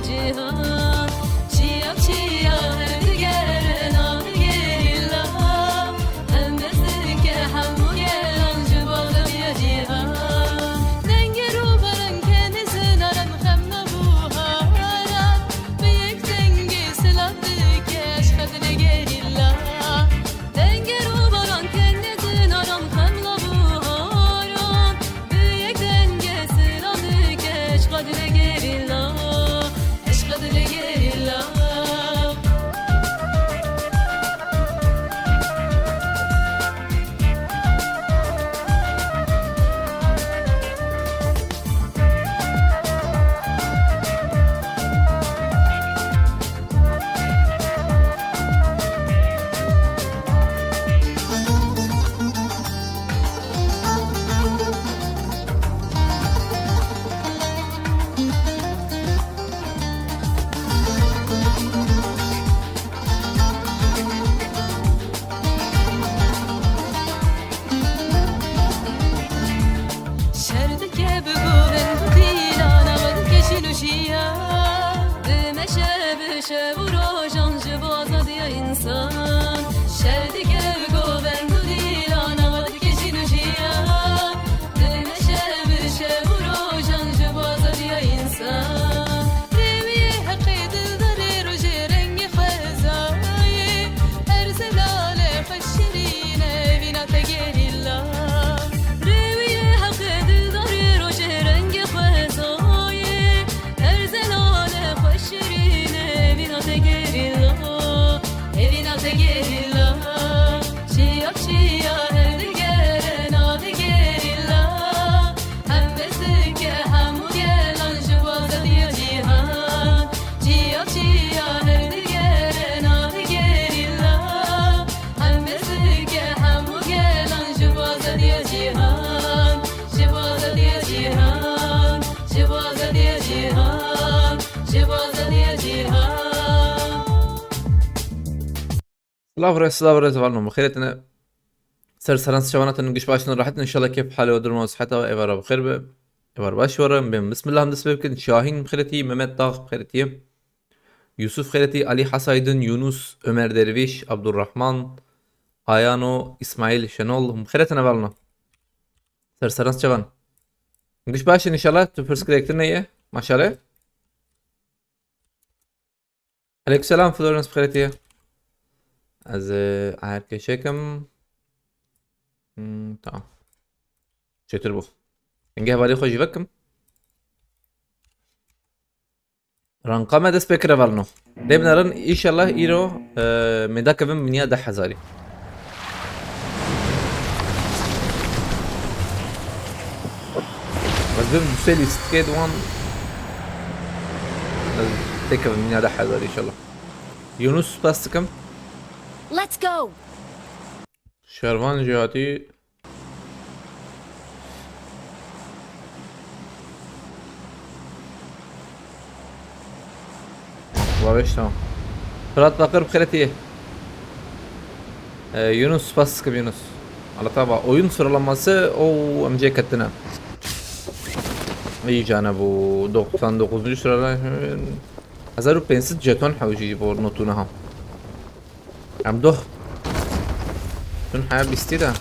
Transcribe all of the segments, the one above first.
cihan Çiya çiya her diğer nar gerilla Hem bezike hem bu gelan cıbalı ya cihan Denge ruhların kendisi narem hem de bu haran Büyük denge silahtı keş kadine gerilla Denge ruhların kendisi narem hem de bu haran Büyük denge silahtı keş kadine gerilla Kadine gerilla Şerdike bugün tutina navad keşinuşiya Meşe beşe uğraşan cıbaza diye insan Şerdike bugün tutina navad keşinuşiya Meşe beşe uğraşan cıbaza diye insan Deviye hakkı dildari roje rengi khazai Her zelale khşirine vinate gerilla gerilla Çiya çiya her diğer nar gerilla Hem bezike hem bu gelan cıbaza diye cihan Çiya çiya her diğer nar gerilla Hem bezike hem bu gelan cıbaza diye cihan Cıbaza diye cihan Cıbaza diye cihan Cıbaza diye cihan الله ورز والله مخيرتنا سر سرانس شوانات نقش باشنا راحتنا ان شاء الله كيف حالي ودرما وصحتها ايفر بخير ايفر باش ورا بسم الله هندس بكن شاهين بخيرتي ممت داغ بخيرتي يوسف خيرتي علي حسايدن يونس عمر درويش عبد الرحمن ايانو اسماعيل شنول مخيرتنا والله سر سرانس شوان نقش باش ان شاء الله تفرس كاركترنا ايه ما شاء الله عليكم السلام فلورنس بخيرتي از هرکشکم tamam چطور بو انگه حوالی خوشی وکم رنقامه دست بکره والنو دیم نرن ایشالله ایرو مداکویم منیا 10,000 بس بیم دوسیل استکید وان تکویم منیا 10,000 ایشالله یونس بستکم Let's go. شروان جهاتی واش تمام فرات باقر بخيرتي Yunus baskı Yunus. Allah tabi oyun sıralaması o amcaya kattına. İyi canım bu 99. sırada 1500 jeton حوجي bu notuna ha. عم ده شنو حابب يستيدا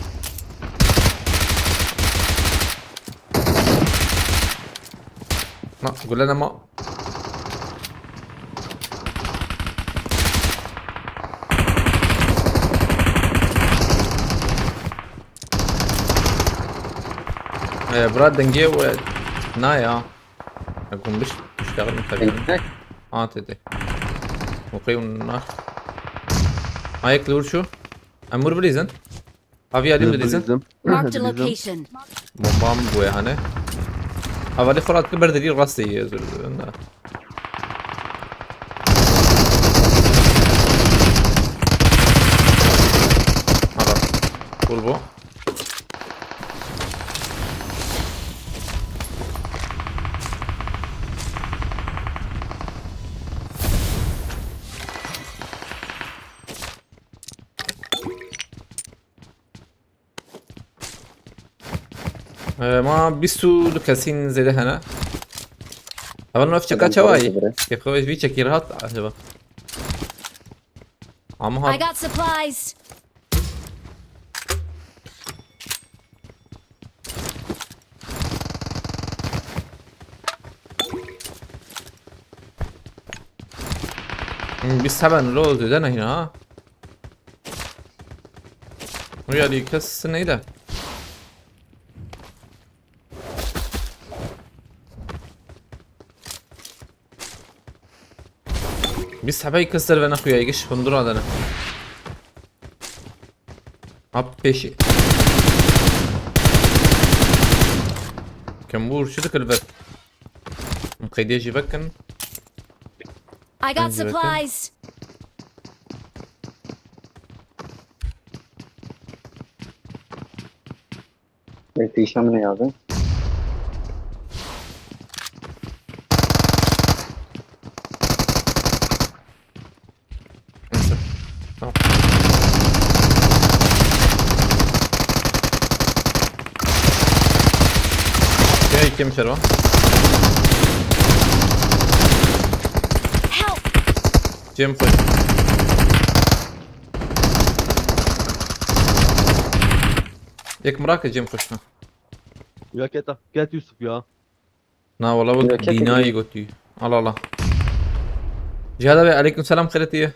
ما قول لنا ما براد دنجي و نايا اقوم ليش اشتغل مثلا تدي وقيم النار Ayak vur şu. Amur bilizin. Abi alayım bilizin. Marked a location. Bombam bu yani. Havali خرات كبر دليل راسي يزر. هذا. قول بو. ما 22 كاسين زي ده هنا طبعا ما في شكات شواي كيف خوي في شكيرات عجبك عم I هاد got supplies. بيسحبن لو زدنا هنا ها ويا دي كس نيدا بيسحب يكسر بين اخويا يقش فندرة هذا هاب بيشي كمبور شو ذاك الباب مقيدي جيبكن I got Thank you, okay. supplies. في شمن يا ابن انسى تمام. جاي كم شروه Help! جيم خوي ياك مراكز جيم خوشنا يا كيتا كات يوسف يا نا والله يا وقت كيف ديناي قلتي الله الله جهاد أبي عليكم السلام خيرتي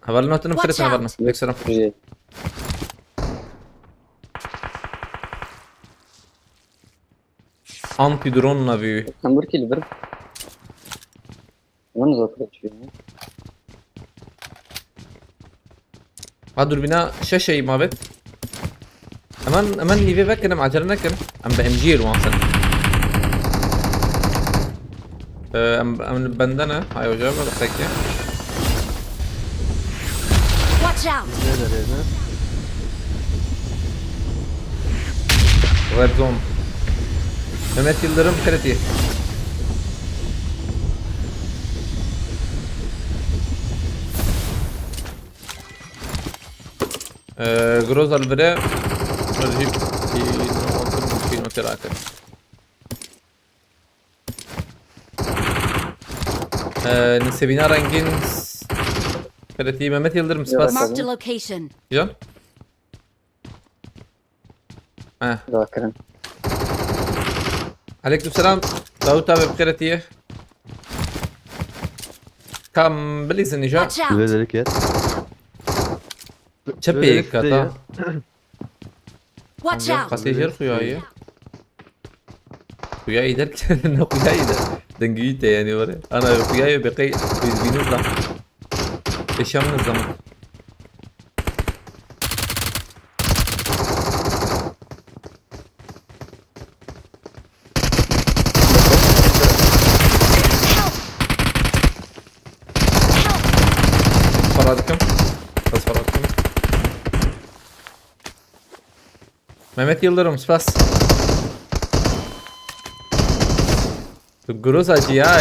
هبلنا تنم Watch خيرتنا هبلنا out. عليك السلام جاي انتي درون نبي كم بركي البر وانا ذكرت فيه هادو البناء شاشة ما بيت امان اللي في بك انا معجلنا كم ام بام جي الوانسن ام البندنة هاي وجابة بتحكي Watch out! غير زوم ممت يلدرم خيرتي جروز البداية نجيب في نوتي راكب نسيبينا رانجين خيرتي ممت يلدرم سباس Marked a location. جان ذاكرا عليكم السلام داوتا بخيرتي كم بليز النجاح Watch out! ليه كات شبي كاتا Watch out! قصيجر خياية خياية درك انه خياية دنجيته يعني ورا انا خياية بقي بينزل ايش من الزمن فرادكم بس فرادكم Mehmet Yıldırım spas. Guruz acı ya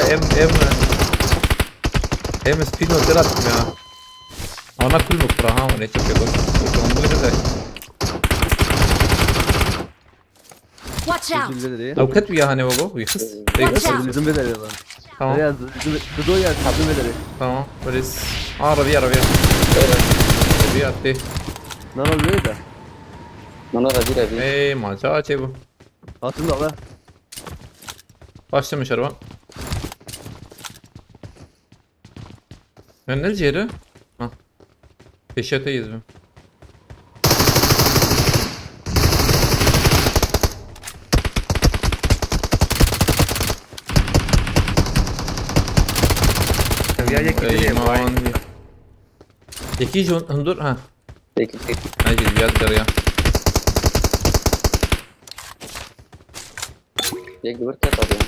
em spino terat ya. Ona kul bukra ha ne çok yapıyor. Çok güzel. Watch out! ليه لو كتب يا هاني بابا ويخس Watch out! لازم بدري يلا tamam يا بدو يا لازم بدري tamam polis Rabia attı نانا البيضة انا راضي راضي ey maça açı bu هاتم لا başlamış araba ben ne yeri ha peşeteyiz mi Eyman. Yeki hundur ha. تيك تيك Hadi biraz ya. يك دور كات ابيان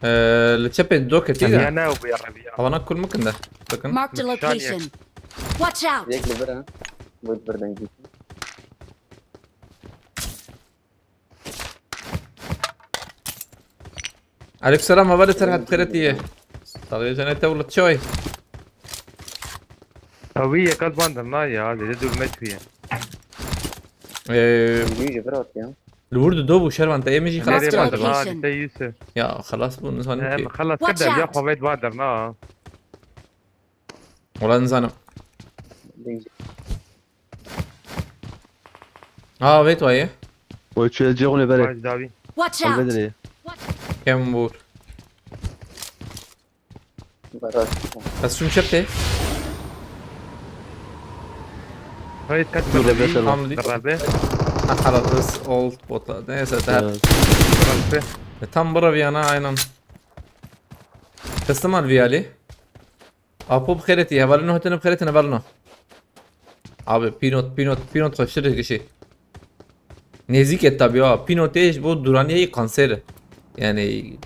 التشابي الدوكة يا تيجا. ناوب يا ربيع طبعا كل ممكن ده. لكن Marked a location. Watch out! يك لبر بود بردن جي عليك السلام ما بدأت ترحب بخيرتي. طيب انا تولد شوي. هوية قلب عندهم ما يا هذه دول ميت فيها يجي برات يا الورد دوب وشرب انت ايمجي خلاص Marked كده a تمام. location. انت يوسف يا خلاص بو نزانم كي خلص Watch كده يا out. خويت بادرنا ولا نزانم بيجي بيت ويه وشو الجيرون بري ماش داوي Watch out. البدري كم بور برات بس شو مشبته خويت كاتب دور الربيع بيت عملي الربيع حلقة اولد بوطة نيسا تهب الربيع tam bura viyana aynen. Kıstım al viyali. Apo bخيرتي هبلنا هتنا بخيرتنا هبلنا. abi pinot koşturur kişi. Nezik et tabi ya. Pinot eş bu duraniye kanseri. Yani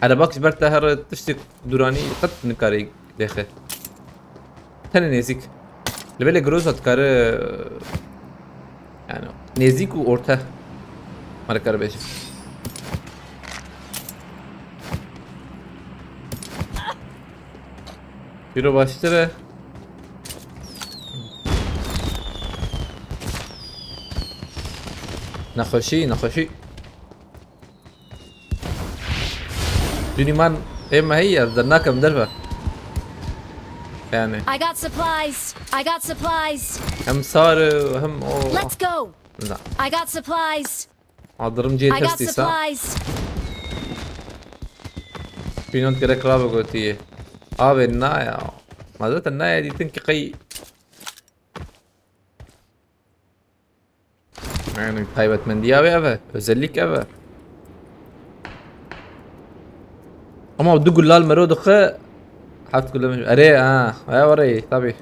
على باكس برتا هر تشتك دوراني قد نكاري داخل. تاني نيزك. لبلا جروز هتكار يعني نيزك وأورتا. مرة كار بيش. Biri başları. نخشي دوني مان ايه ما هي ذناك مدربة يعني I got supplies. I got supplies. هم صار وهم Let's go. لا I got supplies. عضرم جيت I got هستي سا supplies. بينون كده كلابة قلتي النايا ما زالت النايا دي تنكي قي يعني طيبة من ديابي أبا أزليك أبا أما بدو قول لال مرو دخة حافظ كله مش أري يا وري طبي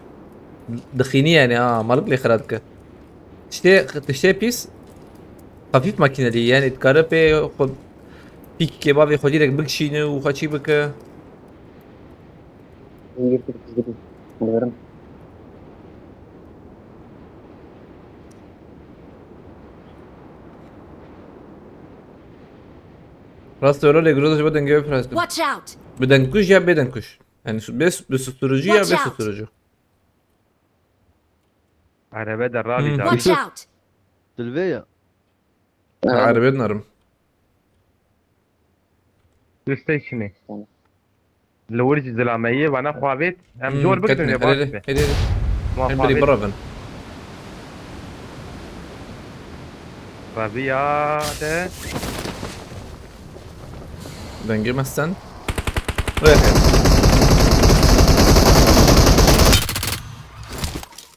دخيني يعني مالك لي خرادك تشتي بيس خفيف ماكينة دي يعني تكاربي خد بيك كبابي خدي لك بكشينه وخشي بك بيجي في التسجيل الغرم راس تقول لي جروز بدنا نجيب فراس Watch out. بدنا نكش يا بدنا نكش يعني بس بسستروجي يا Watch out. بسستروجي عربية الرالي مم. Watch داوي out. سلفيا عربي نرم بلاي ستيشن لورج زلامية وانا خوابيت ام جور بكتن يا باسبة هدي ما هدي خوابيت برافن ربيع ده بدنا نجيب مستن رايح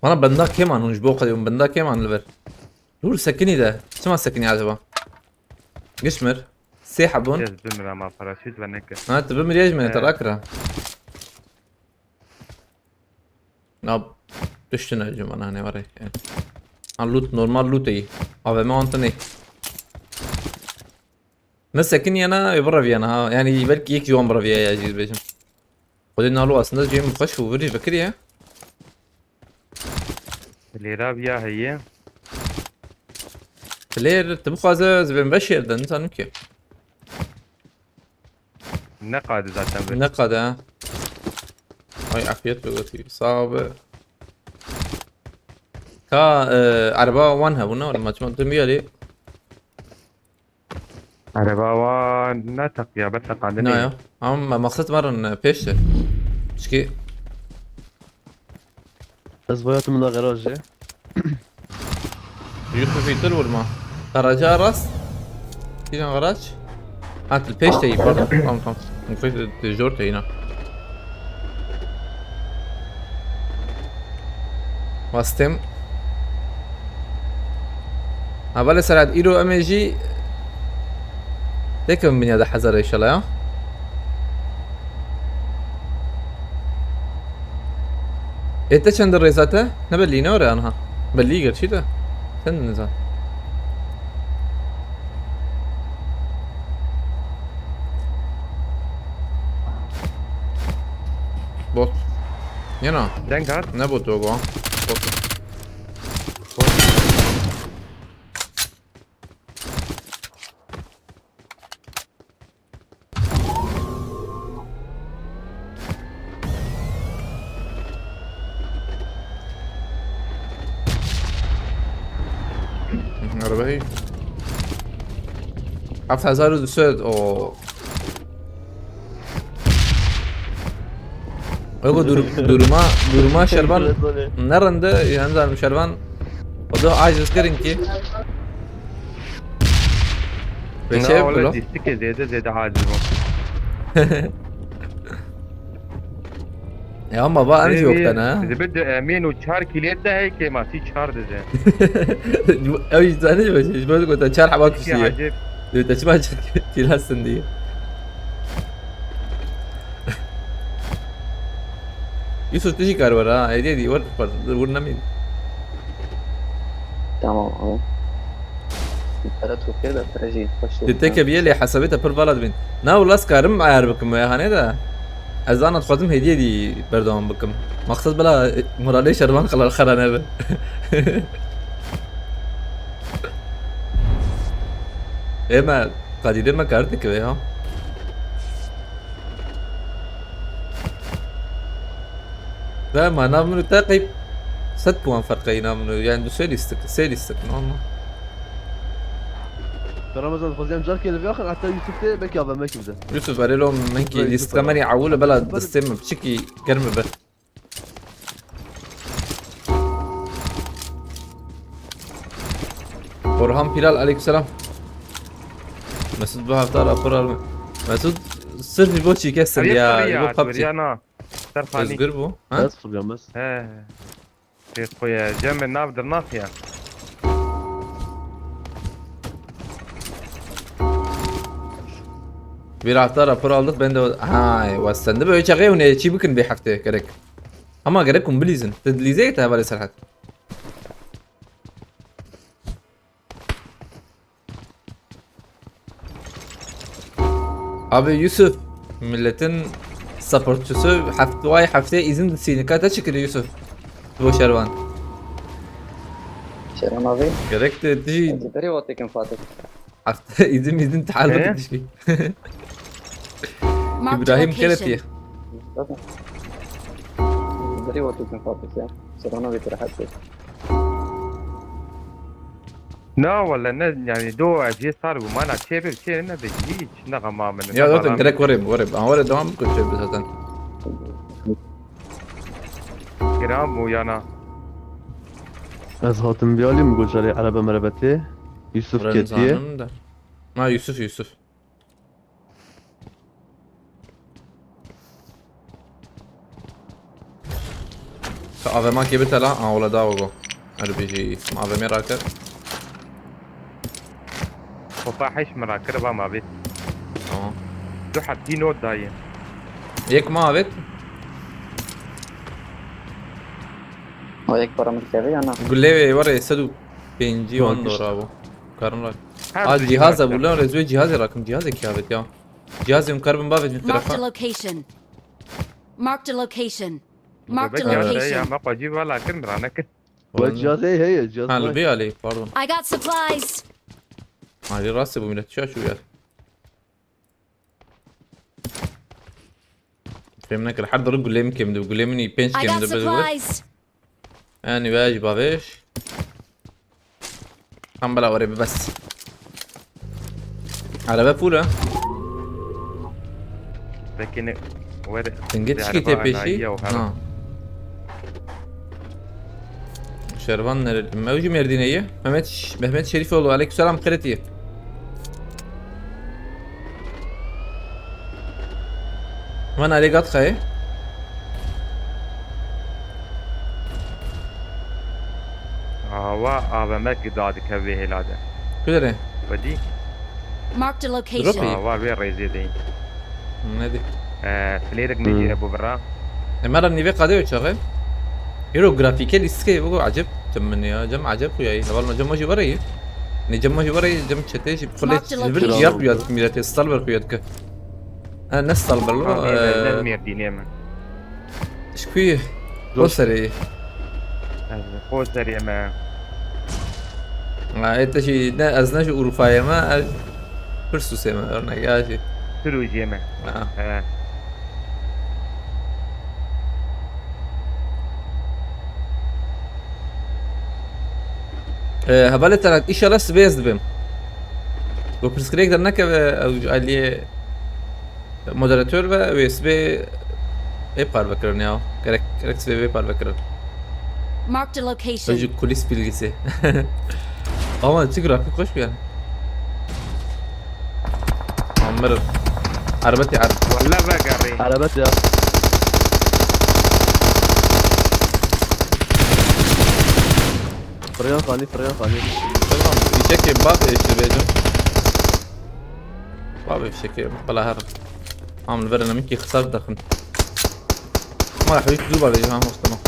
وانا بنداك كمان مش بوقع اليوم بنداك كمان البر دور سكني ده شو ما سكني عجبه قشمر سيحة بون يز بمرا ما باراشوت ونك ما تبمر يجمع ترى اكره ناب تشتنا اليوم انا هنا وري يعني اللوت نورمال لوت اي ابي ما انتني مسكني انا يبرا في انا يعني بلكي يك يوم برا في يا جيز بيجم قلنا له اصلا جاي مخش وفرج بكري اللي رابيا هي ليه تبقى زبن بشير ده انت نكي نقاد ذات نقد هاي عافيت بقولتي صعب كا عربا وانها ونا ولا ما تسمع تنبيه لي عرباوة ناتق يا بتق عندنا نايا عم مقصد مرة بيش شكي أزبايات من الغراج يوسف في تل ولا ما ترى راس تيجي غراج هات البيش تي برضه كم نفيت الجور هنا واستم هبالي سرعة إيرو أم جي ليك من هذا حذر إن شاء الله يا إنت چند الرئيساته نبلينا ولا أنها بليغر شي ده چند نزال بوت ينا دنگار نبوت وقوا بوت عربي 7200 او اگه duruma şerban nerede yani zaten şerban o da aciz kırın ki ve şey لا والله yapıyor ديستك زيادة عادي ya ama bak anca yoktan ha إذا بده أمين وشهر كليات ده هيك ما في شهر ده زين o yüzden ne böyle böyle كنت شارح bak شيء şey عجيب diyor taşıma tilhassın diye Yusuf تجي kar var ha hediye di var vurna min تمام اه ثلاث وكده فرجي خش تتك بيلي حسبتها بير بلد بين نا والله سكارم عيار بكم يا هاني ده از انا تخدم هديه دي بردوام بكم مقصد بلا مرالي شربان خلال خرانه به اما قديده ما كارتك ها لا ما نامنو تقيب 6 بوان فرقي نامنو يعني سيليستك نعم رمضان خوزيام جاركي اللي في اخر حتى يوسف تي بكي هذا ما كبده يوسف قال لهم منكي ليست كمان عوله بلا دستم بشكي كرم به برهان بلال عليك السلام مسعود بها افطار افطار مسعود صرف بوشي كسر يا يا ببجي بريانا سرفاني تذكربو ها بس فرقان بس اه في خويا جمع نابدر ناصية bir hafta rapor aldık ben de ha wasan da böyle çağırıyor ne çi bugün bir hafta gerek ama gerek kumbilizin tedlize ta havale serhat abi Yusuf milletin supportçusu hafta izin seni kata çıkıyor Yusuf bu şervan شيران ابي gerek de تجي بري وقتي كان فاتك hafta izin تعال إيه؟ بك تشكي Marked a İbrahim location. Keletiye بري وقتي كان فاتك يا شيران ابي ترى حتى لا والله يعني دو عجيب صار وما انا شيء شيء انا بجيج نغمة من ya zaten gerek ورب ama öyle devam كنت شايف zaten جرام ويانا از هاتم بيالي مقول جاري عربة مربتي يوسف كتيه Ramazan'ım da. Ha Yusuf. فأظن كي بتلا ولا داوغو هذا بيجي مع ذا راكب وفاحش مراكبة ما بيت اه دو حتى نوت دايم يك ما بيت وهيك برا من كذي انا قول لي ورا سدو بينجي وان دورابو كارن راك الجهاز ابو لون رزوي جهازي راكم جهازك يا بيت يا جهازي مكربن بافت من Marked a طرفه location. Marked a location. Marked a يا location. ما قاجي ولا كن رانا كن والجهاز هي الجهاز ها ماي. البي علي باردون I got supplies. علي راسي ابو ملت شو يا فهمنا كده حد رد قول لي يمكن قول لي مني بينش I كم got ده supplies. يعني باجي بافيش هم بلا وري بس على باب فولا لكن ورق تنجدش كي تبيشي اه شرفان موجي مردينية مهمت شريف والله عليك السلام قرتيه وانا عليك قطخة ايه هذا ما قدادك هذه هلاده كده ليه ودي Marked a Droppy. location. وين ريزيدين نادي فليرك نجي ابو برا المرة نيفي قادي وشغل يرو جرافيكي لسكي بقول عجب تمني يا جم عجب وياي والله جم ماشي بري نجم ماشي بري جم شتيش بخلي Marked a جبر location. ياب ياد ميلاتي استلبر كيادك انا نستلبر له المير دينيما ايش فيه بصري خو سريع ما انت شي ازناش اوروبايا ما برسو سيما انا جاشي سلو جيما هبالت انا ايش راس بيز بهم گو پرسکریک در نکه او علی مودراتور و USB ای پار بکرن یا کرک سوی پار بکرن Marked a location. Çocuk kulis bilgisi. Ama açık grafik hoş bir yer. عمر عربتي عرب ولا بقري عربات يا فريان خاني فريان خاني tamam bir şekil bab işte beydim bab bir şekil بلا هرب عامل برنا منكي خسارة دخن ما راح يجذب على جهة مصطنع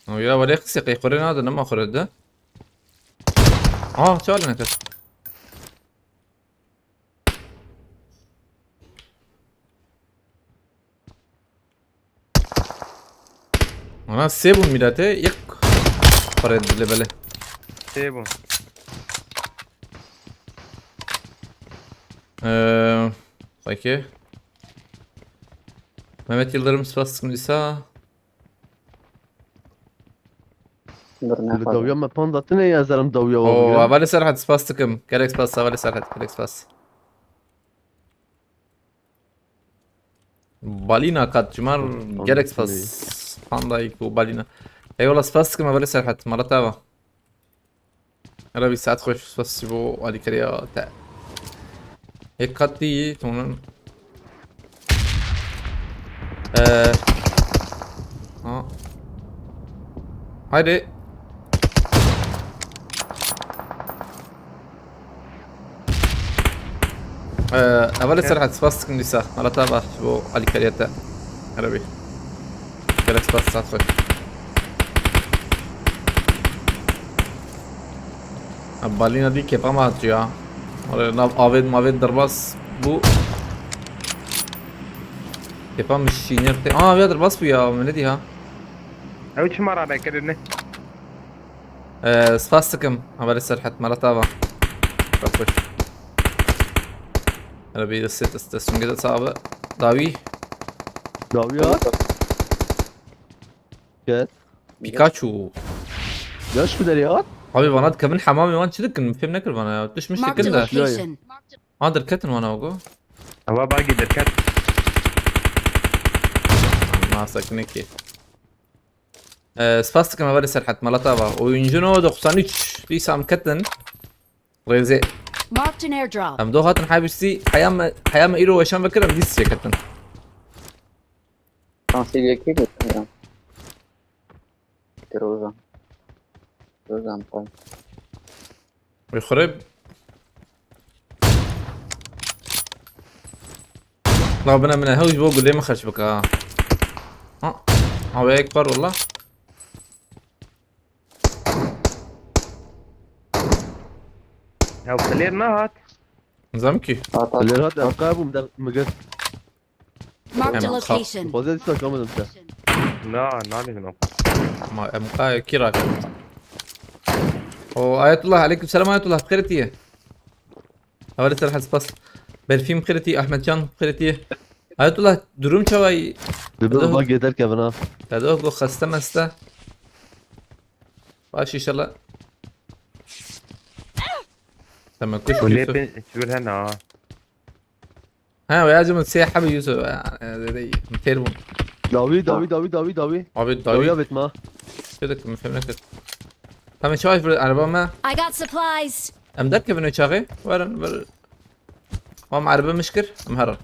ويا ولي خسيق يقرين هذا نما خرج ده شو على نكس انا سيبو ميلاته يك فرد لبله سيبو Peki. Mehmet Yıldırım Spastik'indeyse درنا اللي دويا ما بونداتني يا زلمه دويا o avali serhat Spastik'im. Gerek Spas avali serhat gerek Spas. Balina kat cumar gerek Spas. Pandayık bu balina. Eyvallah Spastik'im avali serhat maratava. أنا بساعات خوش فسيبو هذه كريا تاع هيك قدي تونن هايدي أول سرعة سباستك نساء على تابع شبو هذه كريا تاع عربي كريا سباست ساعات خوش بالينا دي كيف ما هتجيها ولا ناب آوید ماوید درباس بو كيف مش شينير تي بيا درباس بيا من دي ها اوش مرة بكرني سفاستكم عبالي سرحت مرتابة رفش انا بيد الست استسلم كده صعبة داوي دويا كيف بيكاتشو ليش بدريات abi bana kevin hamami wan çidikin film nekir bana ya düşmüş Marked a şekilde location. adır ketin bana ogu هو باقي دركات ma sakneki spastikam avali serhat malatava oyuncunu 93 lisam ketin reze Marked an airdrop. am do hatın habisi hayama iro yaşam bakırım dis ketin تنصيب كيف يا روزا روزا طيب ويخرب ربنا من هوش بوقول ليه ما خش بك هو اكبر والله هو بسلير نهات زمكي اللي هاد عقاب ومقد Marked a Hemen kalk. location. فوزي لسه كمان انت لا نادي هنا ما كيراك وآية الله عليكم السلام آية الله بخيرتي أولي سرح السباس برفيم بخيرتي أحمد جان بخيرتي آية الله durum çavay دبل باقي درك يا بنا تدوه بو خسته مسته باش إن شاء الله تمام كش وليه يوسف شو هنا ها ويا جماعة سيح حبي يوسف يعني متيربو داوي داوي داوي داوي داوي عبيد دويا داوي بيت ما كده كم فهمنا كده تمام شايف العربة ما I got supplies. أمدك كيف إنه شاغي ورن هم عربة مشكر مهرر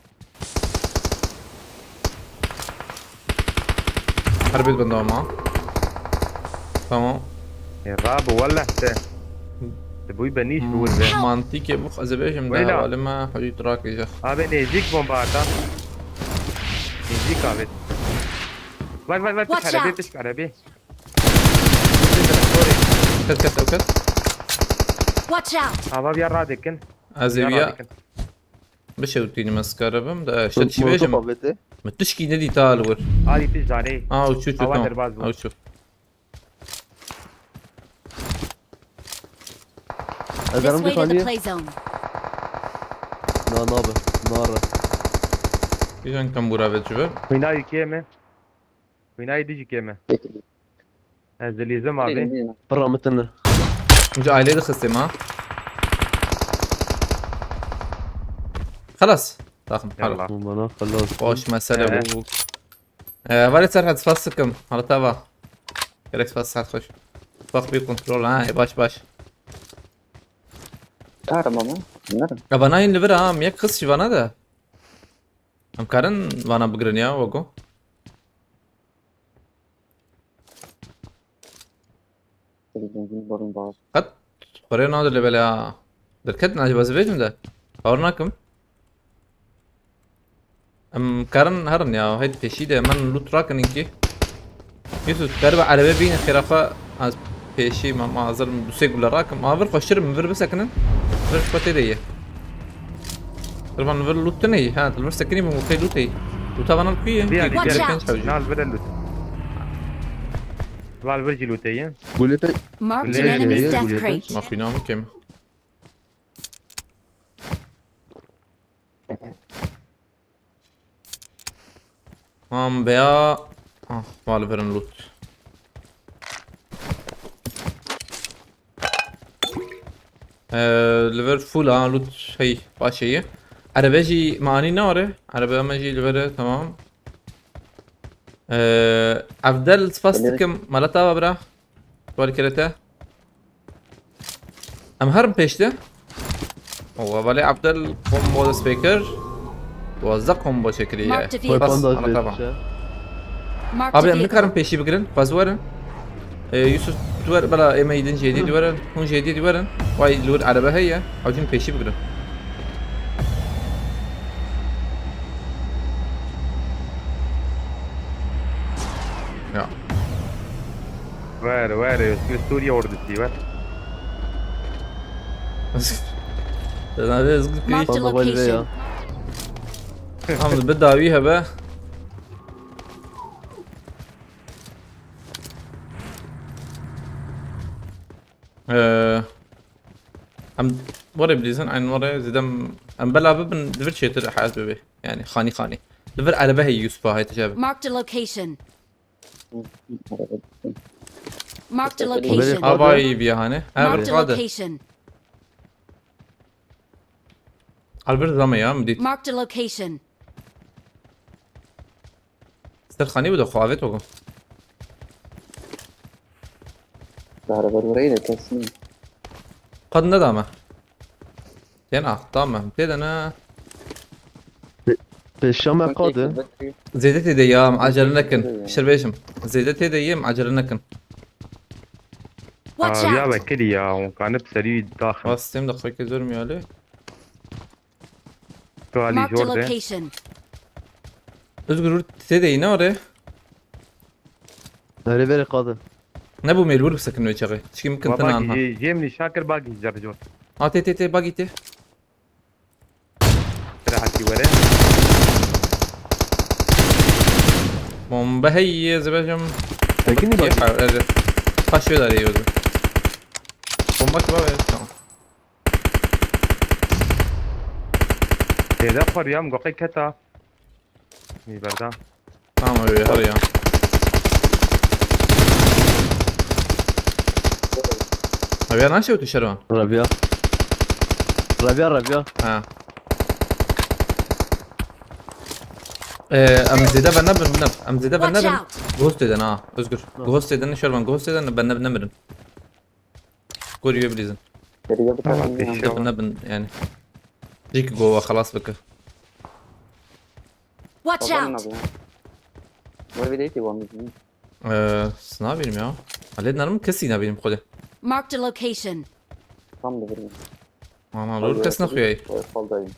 حربيت بندوه معه تمام الراب ولا تبوي بنيش بقول ده مانتيكي بوخ أزبيجم ويلا. ده ولا ما حدود راكي جا ابي نيزيك بومباردا نيزيك ابي واي Watch تشك عربي out. تشك عربي كت كت أو كت Watch out. ابا بيا رادكن أزبيا بشوتيني مسكربم ده شد شي بيجم بيتي متشكي ندي تالور هذه تجاري وشو شو أوادر تمام بازبو. أو شوف اذا This رمي way to the خانيه play zone. نار يجان كم برا بتشوف هنا يكيمه وینای دیجی کمه بيتي از دلیزم abi برامتنا önce aileyi de kıstım ha. خلاص طاقم حلو يلا ومنا خلاص خوش مسألة إيه. بو ولی سر حد فاسكم حالا تابا گرکس فاس ساعت خوش فاق بي كنترول ها باش باش تعرف ماما نرى abanayın liver ha miyak kız şivana da am karın vana bugren ya ogo البنزين بارون بعض قد خورينا هذا اللي بلا دركتنا عجب ازفيجم ده اورناكم ام karın harın ya hadi peşi de من loot راكن inki يوسف galiba araba bine khirafa az peşi ma hazır dusek bula rakım ma ver faşırım ver besakının ver pate de ye طبعا ver loot ne ha ver sakini bu mukay loot yi loot bana kuye دي هذه Watch جرب out. نال بدل لوت وال برجي لوتيه قولت Marked an Leave it enemy's here, death leave it. crate. ما فينا مكم بیا مال برن لوت ليفربول لوت هي باشيه عربه جي ماني ناره عربه ما جي ليفر تمام افضل فاستكم مالتا برا سؤال كرته ام هرم پیشته هو ولی عبدال كومبو سبيكر وزق كومبو شكليه Marked a وای vehicle. بس بانداز على طبعا بيش Marked ابي a ام vehicle. نكرم پیشی بگیرن فازورن يوسف دور بلا اما يدين جديد ورن هون جديد ورن واي لور عربه هي عاوزين پیشی بگیرن يا وار سوريا وردتي وار انا رزق Marked a بانداز بالفيا location. عم بداويها بقى ام ورا بليزن عن ورا زدم ام بلعب بن دفر شيتر حاسب به يعني خاني دفر على بهي يوسف هاي تشابه Marked a location. Marked a Where location. اباي بيا هاني Marked a هذا location. البرت زما يا مديت Marked a location. استر خاني بده خوافت وقو تعرف الوريدة تسمين قد ندامه ينا طامه ابتدى انا بيشام قاده زيدتي دي يا معجل نكن شربيشم زيدتي دي معجل نكن Watch يا out. بكري يا وكان بسري داخل بس تيم دقيقة زرمي عليه قالي Marked a جورده location. ازقر تدي نوري ريفيري قاده نبو ميلور بسكن ويشغي شكي ممكن تنام باقي جيمني شاكر باقي جرجور تي باقي تي راحتي ورا بهي زباجم لكني باقي خاش شوي داري يوزو بومبك بابا تمام هذا فريام قوقي كتا مي بردا تمام اوي هريا ابي انا شو تشرون ربيع ها ام زيدا بنبن ام زيدا Watch بنبن out. غوست دنا ازقر غوست دنا شربان غوست دنا بنبن نمرن كوري بليزن الرجال فيش. بتاعتنا بنبن يعني جيك جوا خلاص بك Watch out. Morbidity bombing. ne bileyim ya. Halledin mi kesin ne bileyim kodu. Marked a location. Tam da bilmiyorum. Ana lor kesin akıyor ay. Faldayım.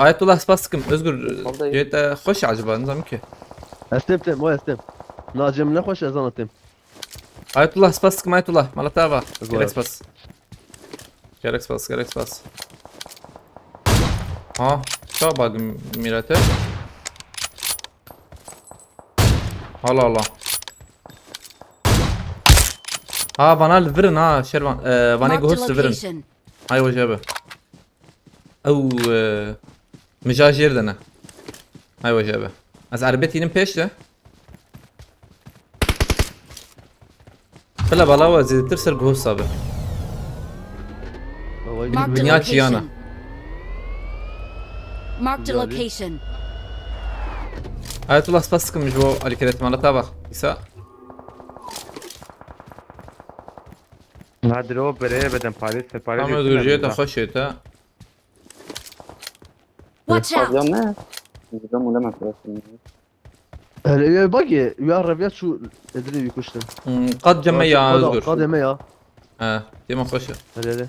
Ayetullah spastıkım özgür. Vallahi. Yete hoş acaba nizam ki. استم مو استم ناجم نخوش اذان تم Ayetullah spastıkım Ayetullah. Malatava. Güzel. Gerek spas. Ha, şu bagım mirate. Allah. Ha bana verin ha Şervan. Bana Marked a gohus verin. location. هاي وجبه او مجاجير دنا هاي وجبه از عربيتي نم بيش ده فلا بلاوة زي ترسل جهوز سابق Marked a بنيات شيانة. location. Marked a location. هاي طلع سباسكم جو اللي كانت مالتها بخ إساء هادرو بره بدن پاریس سپاری هم درجة خوشيتا Watch out! فاضيان نه اینجا مونده من فرستم باقي ويا الربيات شو ادري بيكشتن قد جميع أزور قادمه يا ديما خوشة هل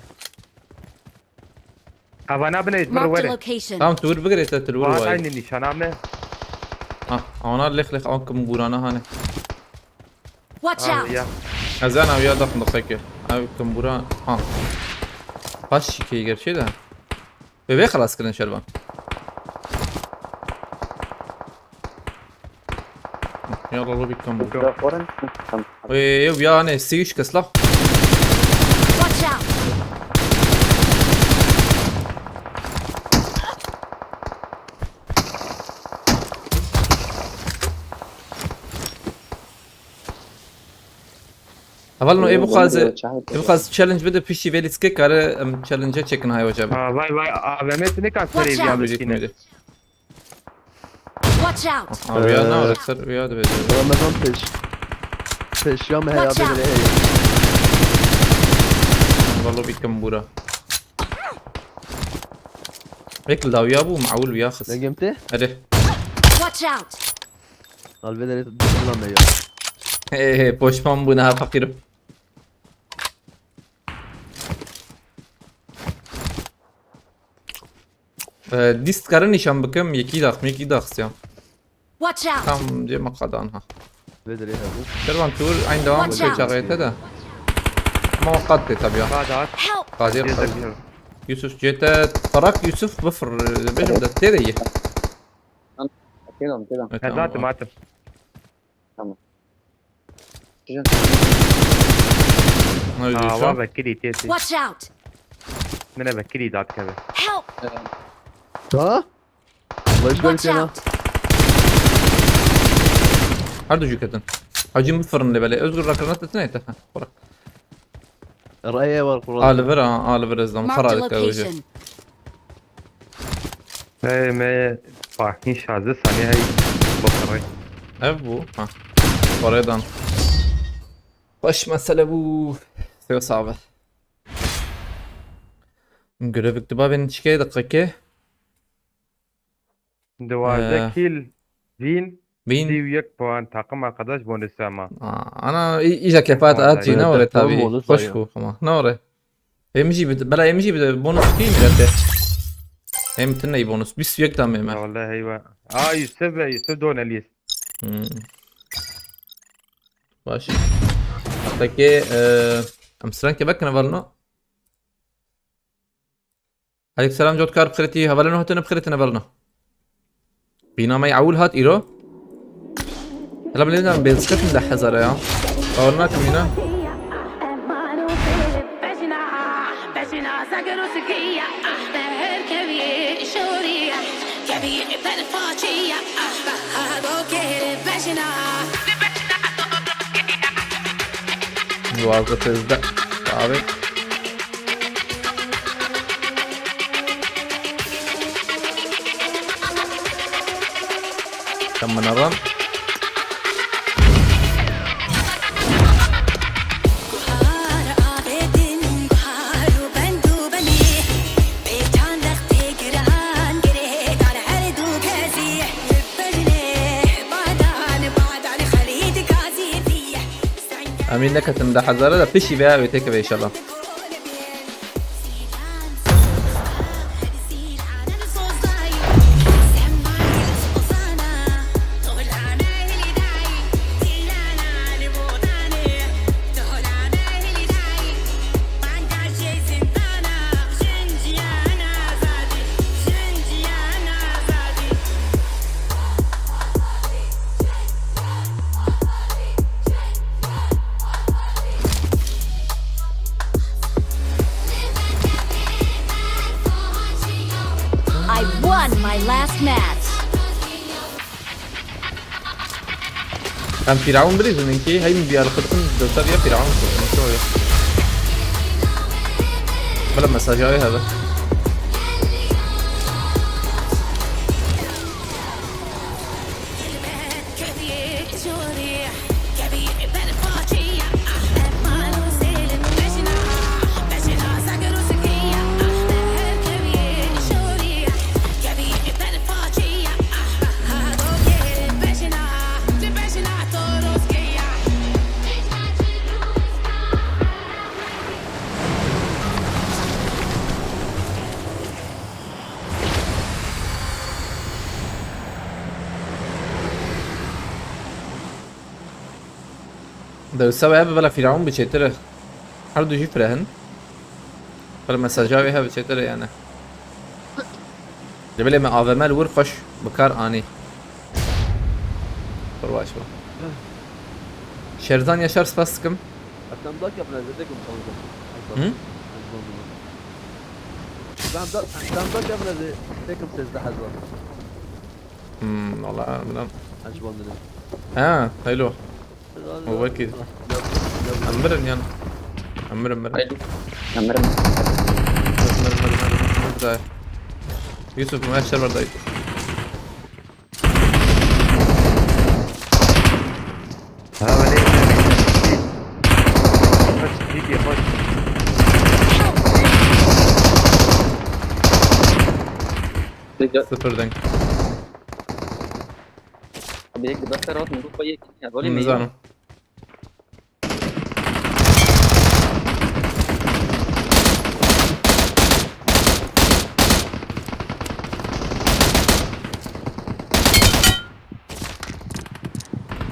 اوانا بنید برو Marked a وره location. تام تور بقريت تلور واه وايد این نشانه أنا لخ أنكم بورانا هاني Watch out! یا أزانا ويا دخل دقيقة أو كم بوران باش كي يقر شي ده ببي خلاص كلن شربان يلا لو بيكم اینجا فورن ويا أنا سيش كسلا Watch out! أولنا إيه بخاز تشالنج بده بيشي فيلي سكيك على تشالنج تشيكن هاي وجب وای وای آوامت نکن سری Watch بیا out. بسینه Watch out! ويا نار أكثر ويا ده بده رمضان فيش يوم هي Watch بدري هي والله بيكم بورا هيك لو يابو معقول وياخذ لقيمته أده Watch out! قال بدري تدخلنا يا إيه بوش بام بنا فقير دیست کردنشان بکم یکی داخت یا Watch out! tam جه مقادانها بدري هذا شربان تور عين دوام Watch بكل out. شغيته ده ما وقت طبيعة بعد Help! قادر يوسف جيت تراك يوسف بفر بيجم ده تيري كده كده هذا ماتم واه بكري تيتي Watch out! من بكري دات كذا Help! ها الله يشكرك Watch انا out! هردو جو كدن هجيم بفر اللي بالي ازغر ركنات اثنين تفهم فرق الرأي والقرآن آلفر ازدام Marked a خرالك وجه location. ايه ما فاهمين شازة ثانية هاي بكري ابو ها فريدان وش مسألة ابو سيو صعبة نقول اكتبها بين شكاية دقيقة دوازده كيل زين بين دي ويك بوان تاقم arkadaş bonus ama. انا اجا كيفات اتجي والله. نوري والله تابي والله. خشكو خما نوري يمشي بلا يمشي بونus كيم جاته هم تني بونus بس يك تمام والله ايوه يوسف دون اليس باش حتى امسران كبك نفرنا عليك سلام جود كار بخيرتي هبلنا هتنا بخيرتي نفرنا بينا ما يعول هات ايرو هلا بلينا بيزكت من حزر يا قولنا كمينا الوازة تزدق صعبة كم من الرن امين لك تمدح حزارة ده بشي بها ويتك بها ان شاء الله I won my last match. هم فرعون بريزن انكي هاي من بيار خطن دوتر يا فرعون شوية بلا مساجاي هذا ده سبب بلا فرعون بچتره هر دو جی فرهن بلا مساجاي ها بچتره يعني جبل ما آومل ورفش بكار آني برواش با شرزان yaşar spastıkım. Atamdak yapın dedim Hı? Atamdak yapın dedim sizde hazır. والله من Acban dedim. ها حلو هو كده أمرن يعني أمرن Haydi. Ömer'im. أمرن يوسف ما يشتغل برضه ها ولي خش فيك خش صفر دنك Abi एक दस कर और मुझको कोई एक बोली नहीं ميزانه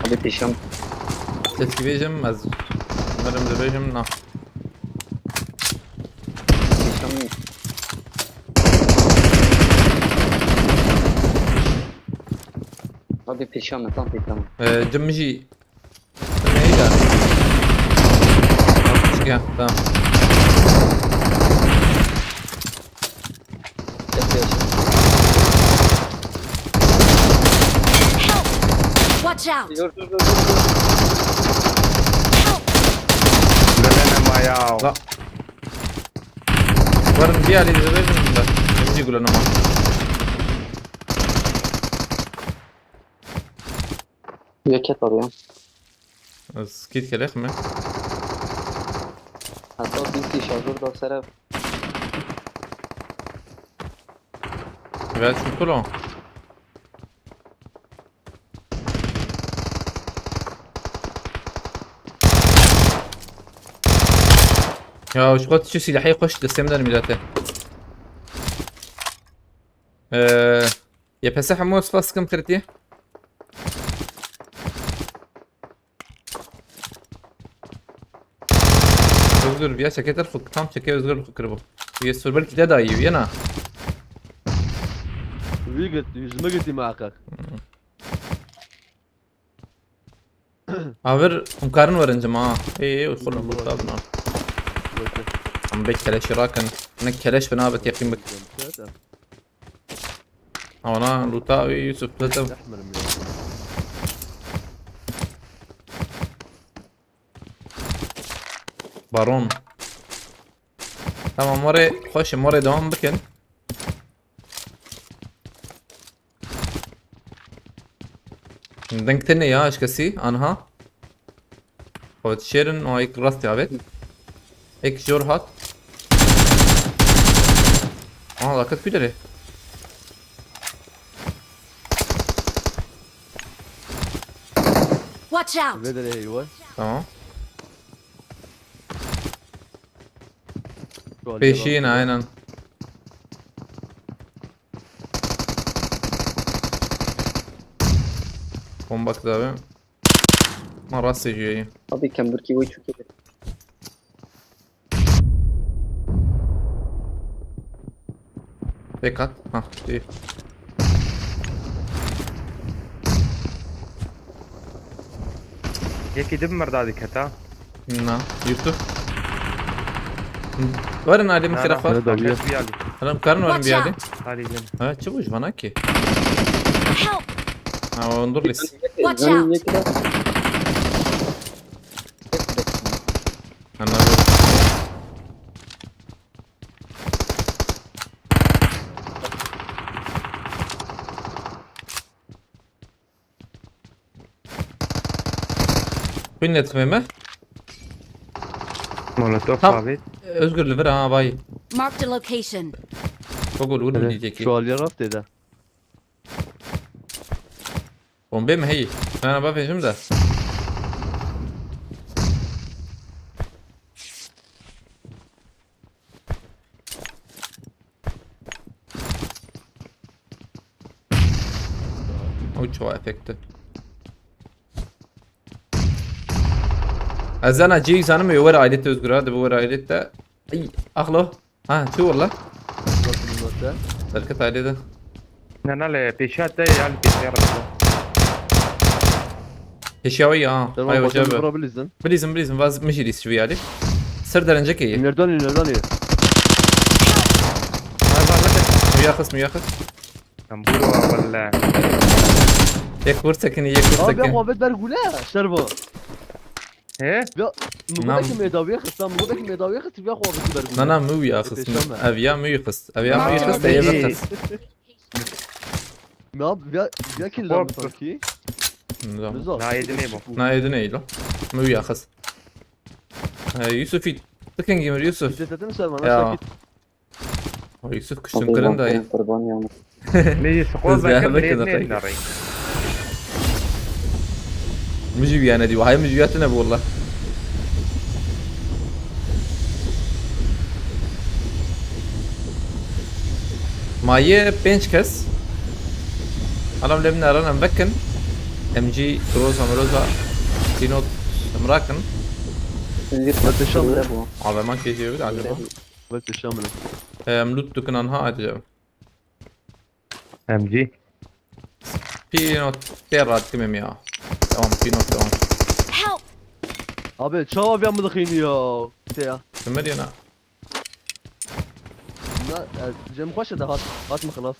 अभी पीछे हम تتكي بيجم از مرم ده بيجم نا पीछे हम अभी पीछे हम tam पीछे हम جمجي ايه ده مشكلة تمام Watch out! لنا ما ياو لا ورن بيها لي ده بيجم لا جمجي يقول انا ما ये क्या कर रहे हैं از كيت كلاخ ما हाथों बीच शॉट दो सर بعد شو كله يا وش قلت شو سلاحي خش تستمدر ميلاته يا بس حموس فاس كم خرتي özgür ya çeketer fık tam çeke özgür fıkrı bu. Yesur belki de daha iyi yana. Wie yüzüme gitti muhakkak. Haber umkarın varınca ma. İyi udخل bu tabna. Am bek keleş rakan. Ne keleş bana bet yakın bek. Ana luta Yusuf platam. بارون تمام مرة خوش مرة دوام بكن دنكتني يا ايش كسي انها خود شيرن و هيك راستي عبيت هيك جور هات لا كنت في دري Watch out! Vedere ايوه. تمام بيشين aynen bomba abi ما راسي جاي अभी कैंबर की वही चुकी है دقت ها ايه يكي دب مردادي كتا نا يوسف ورن علي من خلافات دولية. انا مقارن ورن Watch بيادي out! هالي جن ها تشوفوش بناكي Help! ها انظر لي Watch out! ये क्या أنا وين تخميمه؟ مولوتوف طب. ثابت. özgür liver ha باي Marked a location. بقول وين بدي تيجي شو اللي رفت ده؟ بومبي ما هي أنا بفهم شو ده وشو افكت أنا جي أنا ما يورا عيلته özgür هذا بورا عيلته أي أخلو شو والله تركت عليه ده أنا لا بيشات ده يعني بيشات. هشاوية أيوة جابه بالإذن. بليزم باز مشي ديس شوية عليه سردر انجكي نرداني. مياخس كمبورو ولا يك ورسكني يك بيا ورسكني قوابت برقولا شربا. إيه؟ بيا نعم. مقولك ميداوية خصام مقولك ميداوية خص بيا قوابت برقولا. أنا مو ياخس يتشمع. أبيا مو يخس Marked تيجي location. بخس ما بيا كل لام تركي. بالضبط. لا يدني بو. نا يدني له مو ياخس يوسف تكن جيمر يوسف انت تنسى ما يا نسيت. يوسف كشتم كلن داي قربان يا عمر. ليه سقوط بس بيعمل بكم كده ليه طيب. ناري. مجيبي أنا دي وهاي مجيبياتنا والله مايه بينش كس أنا ملبنا رانا مبكن ام جي كروزا تينوت مراكن بس الشامل. على ما كيجي يقول على بس الشامل. ملوت كنا انها عجب ام جي. بينوت تيرات كم يا تمام بينوت تمام Help! ابي شو بيا مدخيني يا تيا. كمل انا لا جيم خوش ده هات خلاص.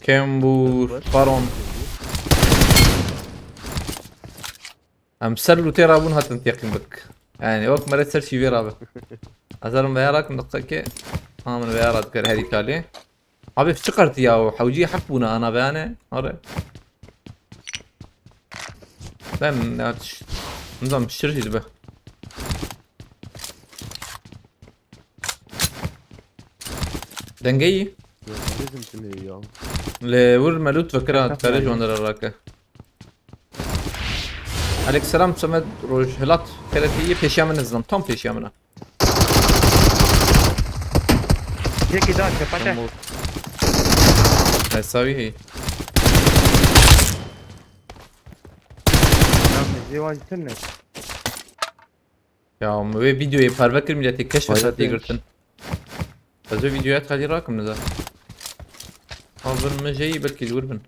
كامبور بارون امسلو تيرا بون هات انتيقين بك يعني وقت مريت سرشي فيرا بك ازالم بيارك نقطة من بيارات كر هذه كالي ابي افتكرت يا وحوجي حقبونا انا بيانه ارى لان نظام تشتري به دنجي لازم تني يا. لور ملوت فكرة كارج وندر الراكة عليك السلام سمد روج هلات كالتي بيشامن الزلم توم بيشامنا هيك ده كفاته. هيساوي هي نعم زواج سنة. يا وي فيديو يبار ملاتي كشف Hayır, ساتي demiş. قلتن بس فيديوهات خلي راكم نزل ما جاي بلكي الوربن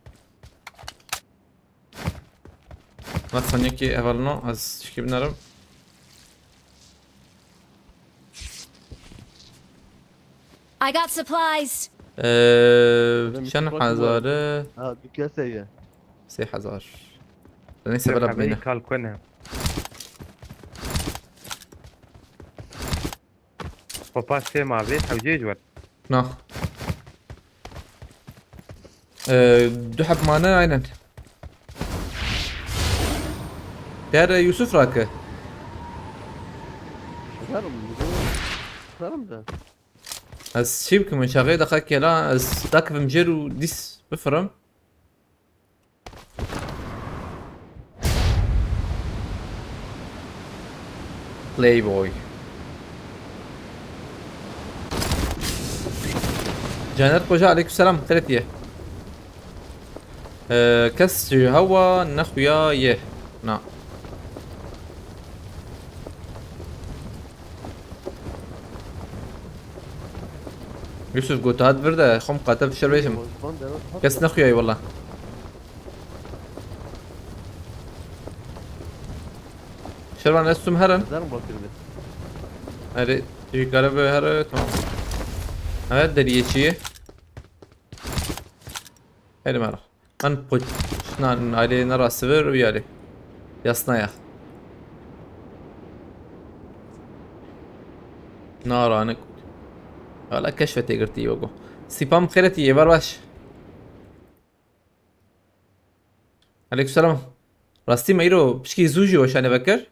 ما ثانيكي اولنو از شكي بنرم I got supplies. شن حزاره ها بكاسة. 3000 لاني سبب حبيبي بينا قال كونها. بابا سي ما بيت حوجي جوات. ناخ دو حب معنا عينن دار يوسف راكه سلام ده. از شيبك من شغي دقاك يلا از داك بمجرو ديس بفرم بلاي بوي جانر قوجا عليكم السلام ثلاثية كس هوا نخويا يه نعم يوسف قلت هاد برده خم قاتل في الشربيشم كس نخويا اي والله شربان استم هرن هري تجي قلبه هري تمام هذا دريشيه هري مرة من قلت شنان علي نرى السفر ويالي يصنع نارانك ولا كشفت قرتي وقو سيبام خيرتي يا برباش عليكم السلام راستي ما يرو بشكي زوجي وش انا بكر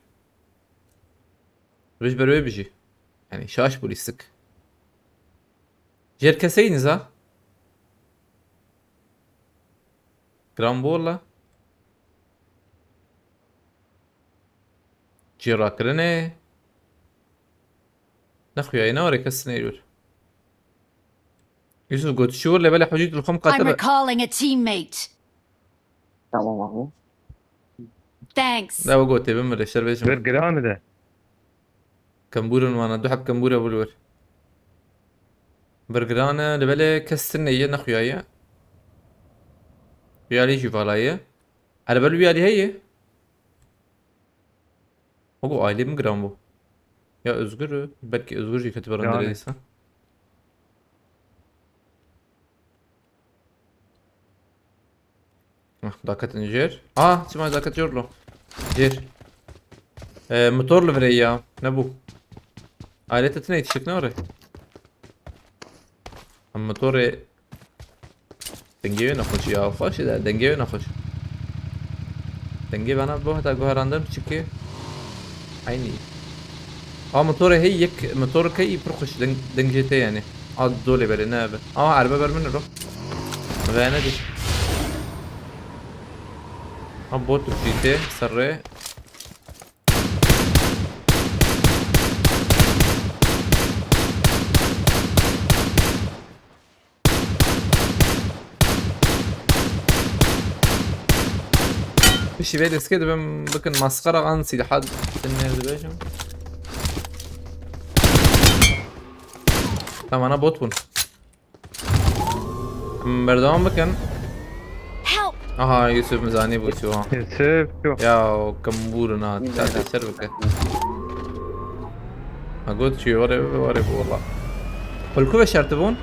بيش بروي بيجي يعني شاش بوليسك جير كسين زا جرامبولا جيرا كرني نخويا ينوري كسني يقول يوسف قلت شور لبالي حجيت الخم I'm قاتل recalling a teammate. Tamam abi. Thanks. لا وقوتي بمر الشر بيجي برجران ده كمبورن وانا دو حب كمبورة بولور برجرانا لبالي كسنية نخويا ويالي جيفالايا على بالي ويالي هي وقو aile mi gram bu? Ya Özgür belki Özgür kötü bir Yani. andırıysa. دقت جير سمع دقت جورلو جير موتور لفريا نبو آلة تنين تشك نوري موتور دنجيو نخوش يا خوش ده دنجيو نخوش دنجي bana bu hata goharandım çünkü aynı موتور هي يك موتور كي برخش دنجيتي يعني دولي بالي نابه عربة بر منه رو غانا دي بوت بجيتي سري فيش بيدس كده بمكن مسخرة غنسي لحد الناس بيجم tamam ana bot bun. Berdavan bakın. Help! Aha Yusuf mizani bu şu an. يوسف شو Ya kamburuna tata şerbeke. Ha قلت شي ورا والله. والكوفة شرطبون؟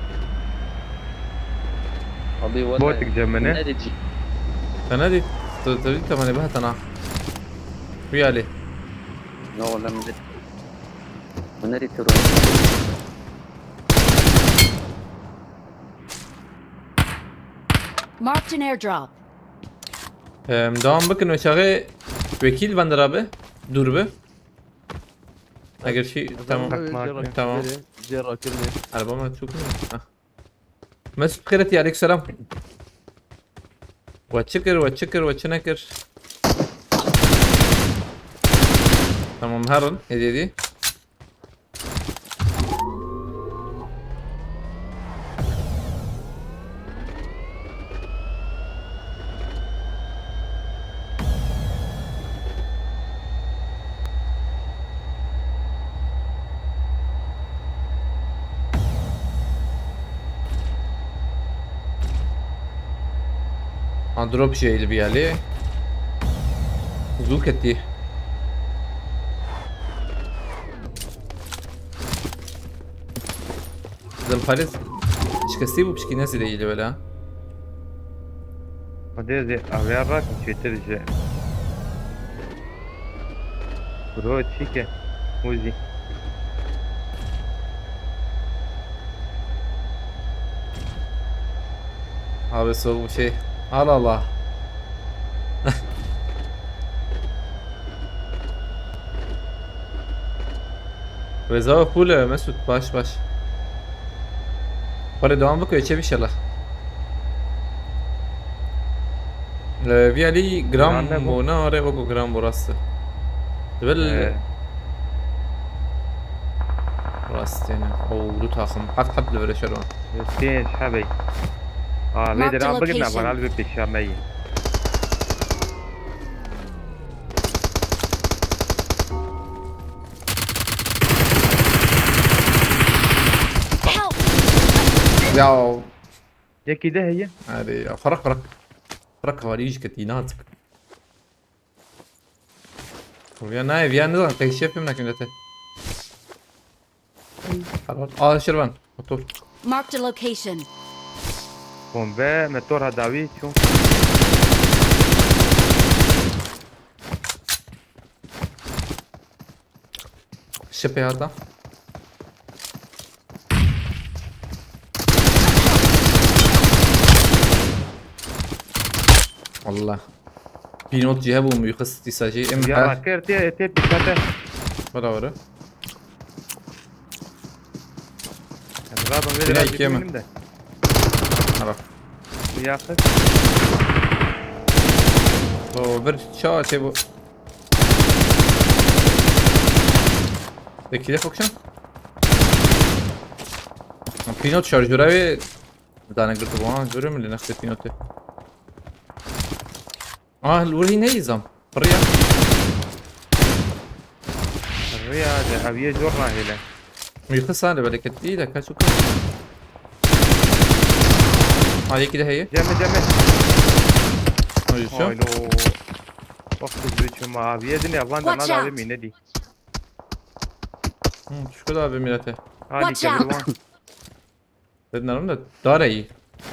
Abi valla. بوتك جمنه Ne diyecek? أنا دي تريد كمان بهت أنا. ويا لي. Ne valla millet. Bu ne diyor? Marked an airdrop. Devam bakın ve şağı vekil bandır abi. Dur be. Eğer şey tamam. Tamam. جيرا كرني Arabama çok mu? Mesut Kırıtı aleykümselam. وتشكر وتشنكر تمام هرن هدي دي دروب شيء اللي بي عليه زوكتي زنفارز ايش كسيبو بشكي ناس اللي يجي ولا ودي زي أغيارك مش ترجع برو تشيكه موزي abi soğuk bir şey Allah Allah Reza pule Mesut baş Para devam bakıyor içe bir şeyler في علي جرام وناري وقو جرام براسته تبل راست يعني او دو تاخم حد لفرا شروان يوسفين شحبي Marked ليدر عم بقدنا location. بنال بيبي الشامية Help! يا يا كده هي هذه فرق خواريج كتيناتك ويا نظام تكشف منك انت خلاص شربان موتور Marked a location. بومبا متور هداوي شو الشبي هذا والله في نوت جهبهم يخص تساجي ام يلا كير تي بيكاته ولا ورا هذا بناي غير كيما. من ده عرف وياخذ او برج شو تبو كده فوكشن في نوت شارجوراوي دانا قلت بوان جورم اللي نخسر في نوت الوري نيزم فريا الريا ذهبيه جورنا هيلا يخص هذا بالك ايدك كاشوكا هذه كده هي جمع شو هايلو وقت البيت ما ابي دنيا افان Watch انا out. هذا مين دي شو كده بميلته هذه Watch out. كبروان بدنا نقول داري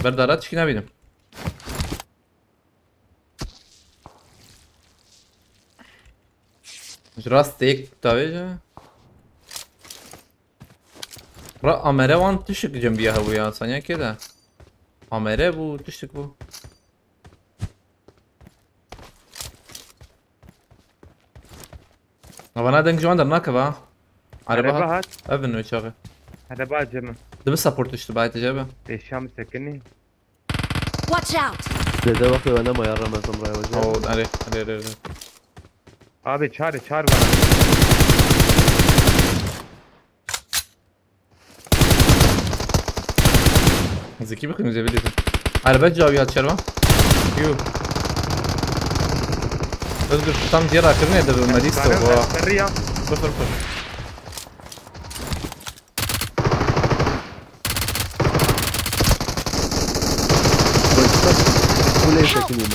بردارات شكنا بينهم مش راس تيك تاويجا را امره وان تشك جنبيها ويا ثانية كده امره بو تشك بو وانا دنك جوان درناك با عربها عربها ابن ويشاغل هذا بعد جمع ده بس سبورت اشتباهي تجابه الشام سكني Watch out! ده وقت وانا ما يرى من سمراء وجه او عليه ابي çağır bana زكي بخي مزبلي عربة جاوي هاد شربة يو اذكر tam diğer akırını da bir medis Sana to الريا sıfır. ولا يسكن يوم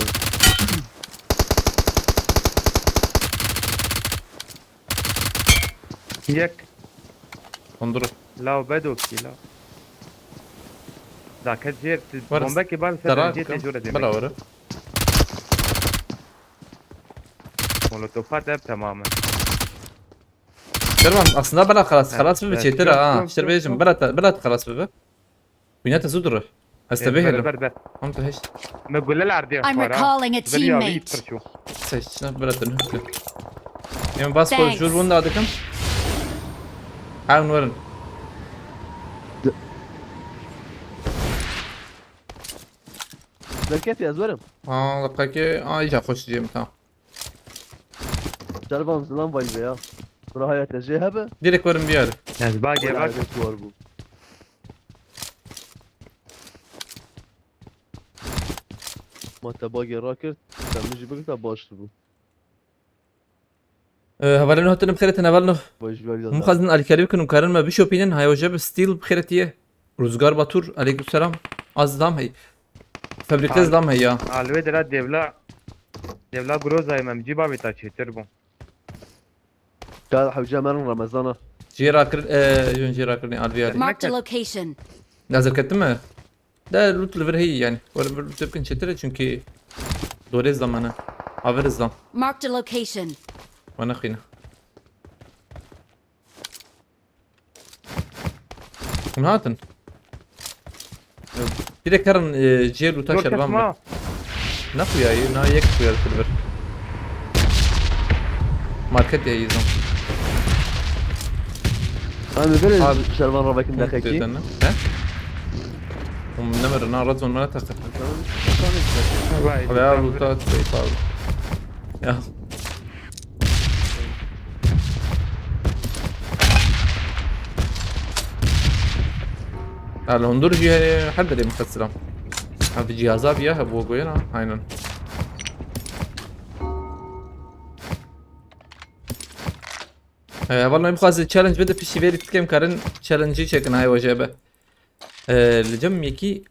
يك Ondur. لا بدو كي لا ذاك الجير Var. بومبا كي بار Tara جيت جوره دي bala var. مولوتوفات اب تماما Şerban aslında bala خلاص bir Evet, çetir yok, ha. yok, İşte yok, bejim yok. bala خلاص bebe. Binata zudur. استبيه له بر هم تهش ما قول العرضيه I'm recalling a teammate. سيش بلا تنهك يوم باس كل Thanks. جور بوند عندكم حاول ورن ذكرت يا زورم دقيقة ايجا خوش جيم تمام جربهم سلام باي بيا ترى هاي تجيهبه ديريك ورن بيار ناس باقي ولا باقي عادة صور بو ما تباقي راكرت تمجي بقتا باش بو هبالنا هتن بخيرتنا هبالنا باش بيا مخزن الكلام كانوا كارن ما بيشو بينن هاي وجب ستيل بخيرتيه روزگار باتور عليكم السلام از دام هي فابريكاز دام هي يا الويد لا ديبلا جروزا امام جيبا بتا تشتر كان حوجا مرن رمضان جيرا كر جون جيرا كرني الفياري Marked a location. نازل كتمه ده لوت ليفر هي يعني ولا بتمكن شتره çünkü دوري زمانه عبر الزم Marked a location. وانا خينا من هاتن bir karın ciğer uta şerban mı? Nafu ya na yek kuyar silver. Market ya yizam. انا بفلس هذا- شربان ربك دقيقي ها؟ ومن نمر انا رزون ما تاخذ. ولا روتا تبي فاول. يا الهندور جي حد اللي مخسرة هذه جهازات بيها بوقوينا aynen والله يبغى تشالنج بدا في شي فيري تكلم كارن تشالنجي شكن هاي وجبه لجم يكي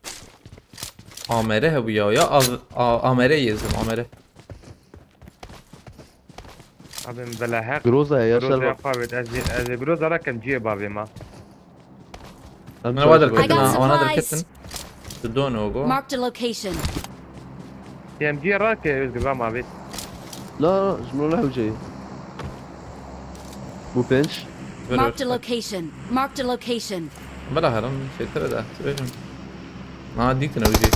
آمره بيا يا آمره يزم آمره ابي بلا حق جروزا يا جروزا شربان قابت از جروزا لكن جيبا بما انا وادر I got كتن وانا supplies. كتن تدون وقو Marked a location. تي ام جي راك يزغبا ما بيت لا جملة له وجهي بو بنش Marked a location. Marked a location. بلا هرم شيء ترى ده ما ديك نوجي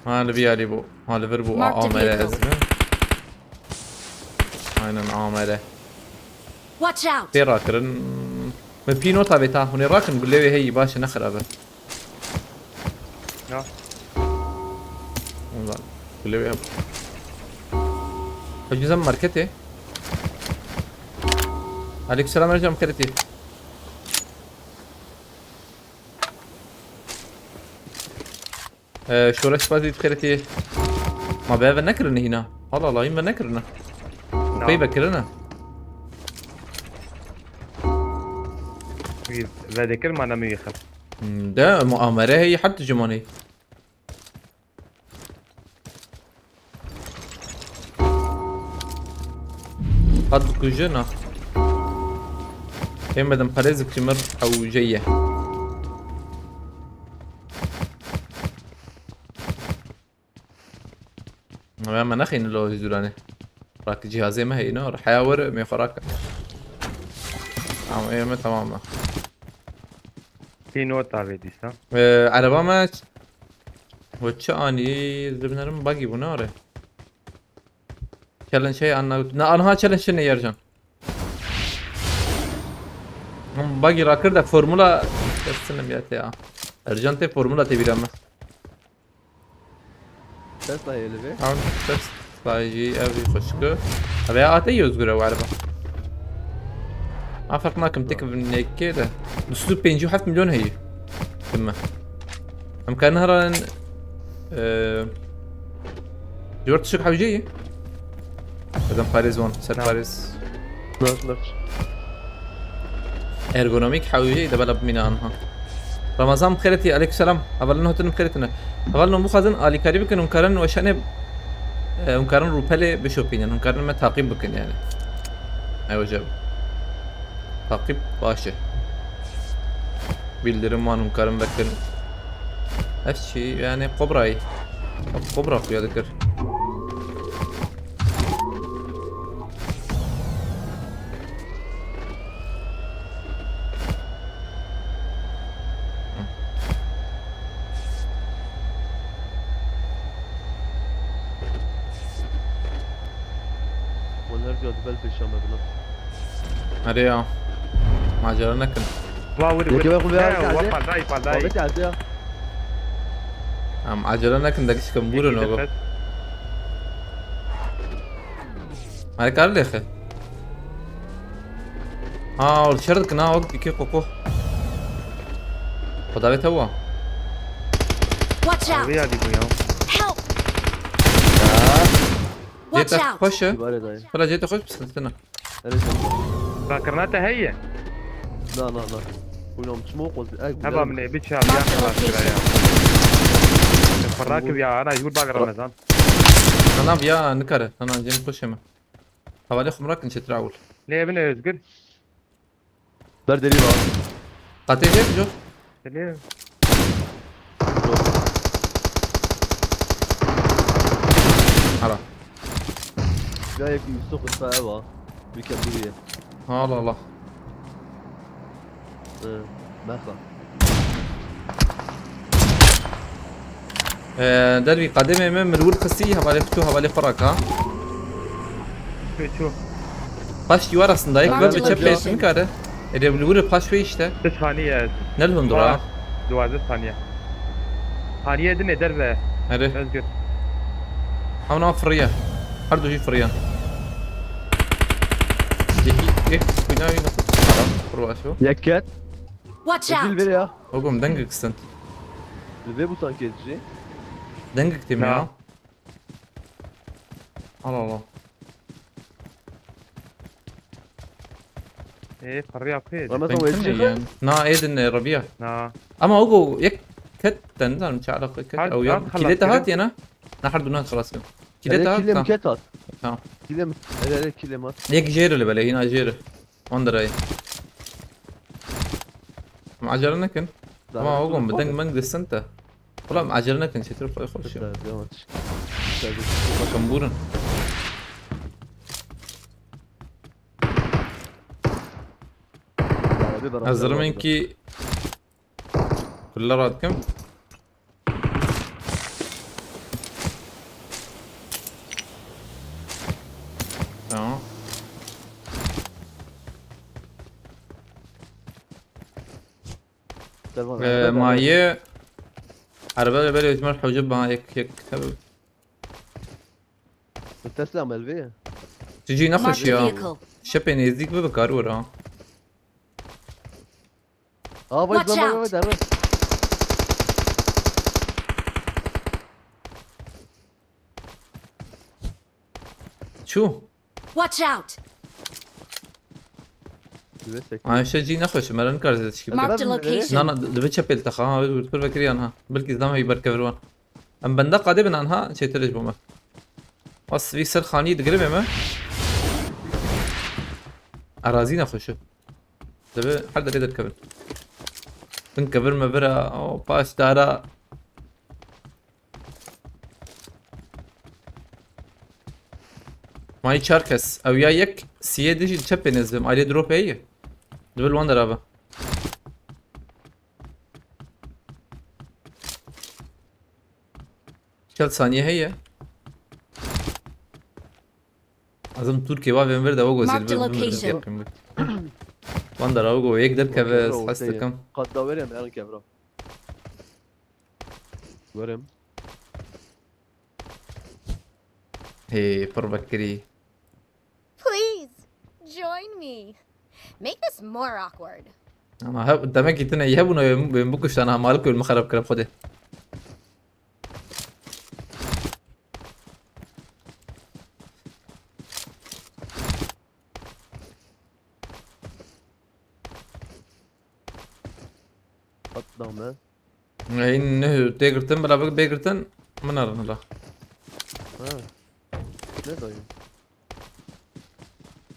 هذا بيالي بو هذا فربو Mark the عامله vehicle. اسمه aynen عامله Watch out! في راكرن من في نوتة بيتا هوني راكن قول لي هي باشا نخر ابا ها والله قول لي ابا حجز ماركتي عليك السلام رجع مكرتي شو راش فازي بخيرتي ما بيبا نكرن هنا والله الله يما نكرنا في بكرنا هذا كل ما انا ميخل ده مؤامرة هي حتى جماني قد كوجنا هي مدام قريزك تمر او جيه ما نخين لو زولاني راك جهازي ما هي نور حياور مي خراك ايه تماما في نوتة بدي صح عربا ما وتشاني زبنرم باقي بناره كلن شيء انا كلن شنو يرجع هم باقي راكر ده فورمولا السنه بياتي ارجنتي فورمولا تبي لما تسلا هي اللي فيه عم بس باجي ابي خشكه ابي اتي يزغره وعربا افرقنا كم تكب من كده نسلو بينجو 7 مليون هي تما ام كان نهران جورت شك حوجيه بدم باريس 1 سر باريس نفس ارغونوميك حوجيه دبل من انها رمضان بخيرتي عليك السلام قبل انه تن بخيرتنا قبل انه مخزن الي كاريبي كانوا مكرن وشان مكرن روبالي بشوبين يعني مكرن ما تعقيب بكن يعني ايوه جاب تعقيب باشا بيلدرم وان مكرن بكن اشي يعني قبراي قبرا في ذكر ونرجع دبل في الشام ابنه هريا ما جرنا كن واو يا كيف يقول يا فالداي فالداي بيت عزيا ام عجلنا كن دقش كمبور نوغو ما كار لي اخي والشرط كنا وقت كي قوقو خدا بيت هو Watch out! ويا دي بيا Help! Watch جيت out! اخش يباري داي ولا جيت اخش بس خلتنا ذاكرناها هي لا لا لا ولو مشموق هبا من بيتشا يا خلاص كده يا فراكب يا انا يقول باقي رمضان انا بيا نكره انا جاي نخش ما حوالي خمرك نشي تراول ليه يا ابني يزقر برد لي بقى قاتل جيت جو ليه على جايك يسوق الفائبة بكبرية لا لا باخا دربي قادمة من الول خسي هبالي فتو هبالي فراك ها شو باش يورا صندايق Mark بل the بتشبه location. مكاره اللي بالول باش في اشته 6 ثانية نلهم درا 12 ثانية ثانية دنيا دربة هري يزقر حاونا فريان هردو جي فريان ايه كناوي نقول روح شو يكت Watch في out! الفيريا وقوم دنقك سنت الفيبو تانكيت جي دنقك تيمي نعم. ها الله ايه فريا بخير رمضان ويجي يعني نا ايدن ربيع نا اما اوغو يك كتن ده مش عارف كت هاد- او هاد يوم خلاص كيلتا كده. هات ينا نحر دونات خلاص كيلتا كيلم هات كيتات تمام كيلم عليك كيلمات يك جير اللي بلاقي هنا جير وندر اي معجرنا كن ما اوغو بدنق منق السنتا والله معجرنا كن شي تروح يخش كمبورن الزلمنكي كل راد كم تمام. مايه عربة بالي يتمرح وجبها هيك هبل. تسلم الفي. تجي نخش Marked a يا vehicle. شبين يزيك ببكار ورا. باي Watch out. دابا. شو؟ Watch out. عايش تجي نخش مرن كارز تشكي. Marked a Bakın, location. نانا دبي شبيل تخا بتقول بكري أنها بلكي زلمة يبركبروان. أم بندق قادي بن أنها شيء ترجع بما. بس في سر خاني دقربه ما. أرازي نخشه. دبي حد يقدر كبر. بنكبر ما برا أو باش دارا. ماي شاركس او ياك سيادش تشبي نزلم عليه دروب هي دبل وان درابا كل ثانية هي أظن تركي بابي من برده وجو Marked a location. وان درا وجو يقدر كبس حسكم قد دوري من الكاميرا. ورم. هي فربكري Please join me. Make this more awkward. أنا هب دمك يتنا يهبنا بينبكش أنا مالك المخرب كلام خده قد دامه. إنه تيجرتن بلا بق بيجرتن من أرنا لا Ne dayı?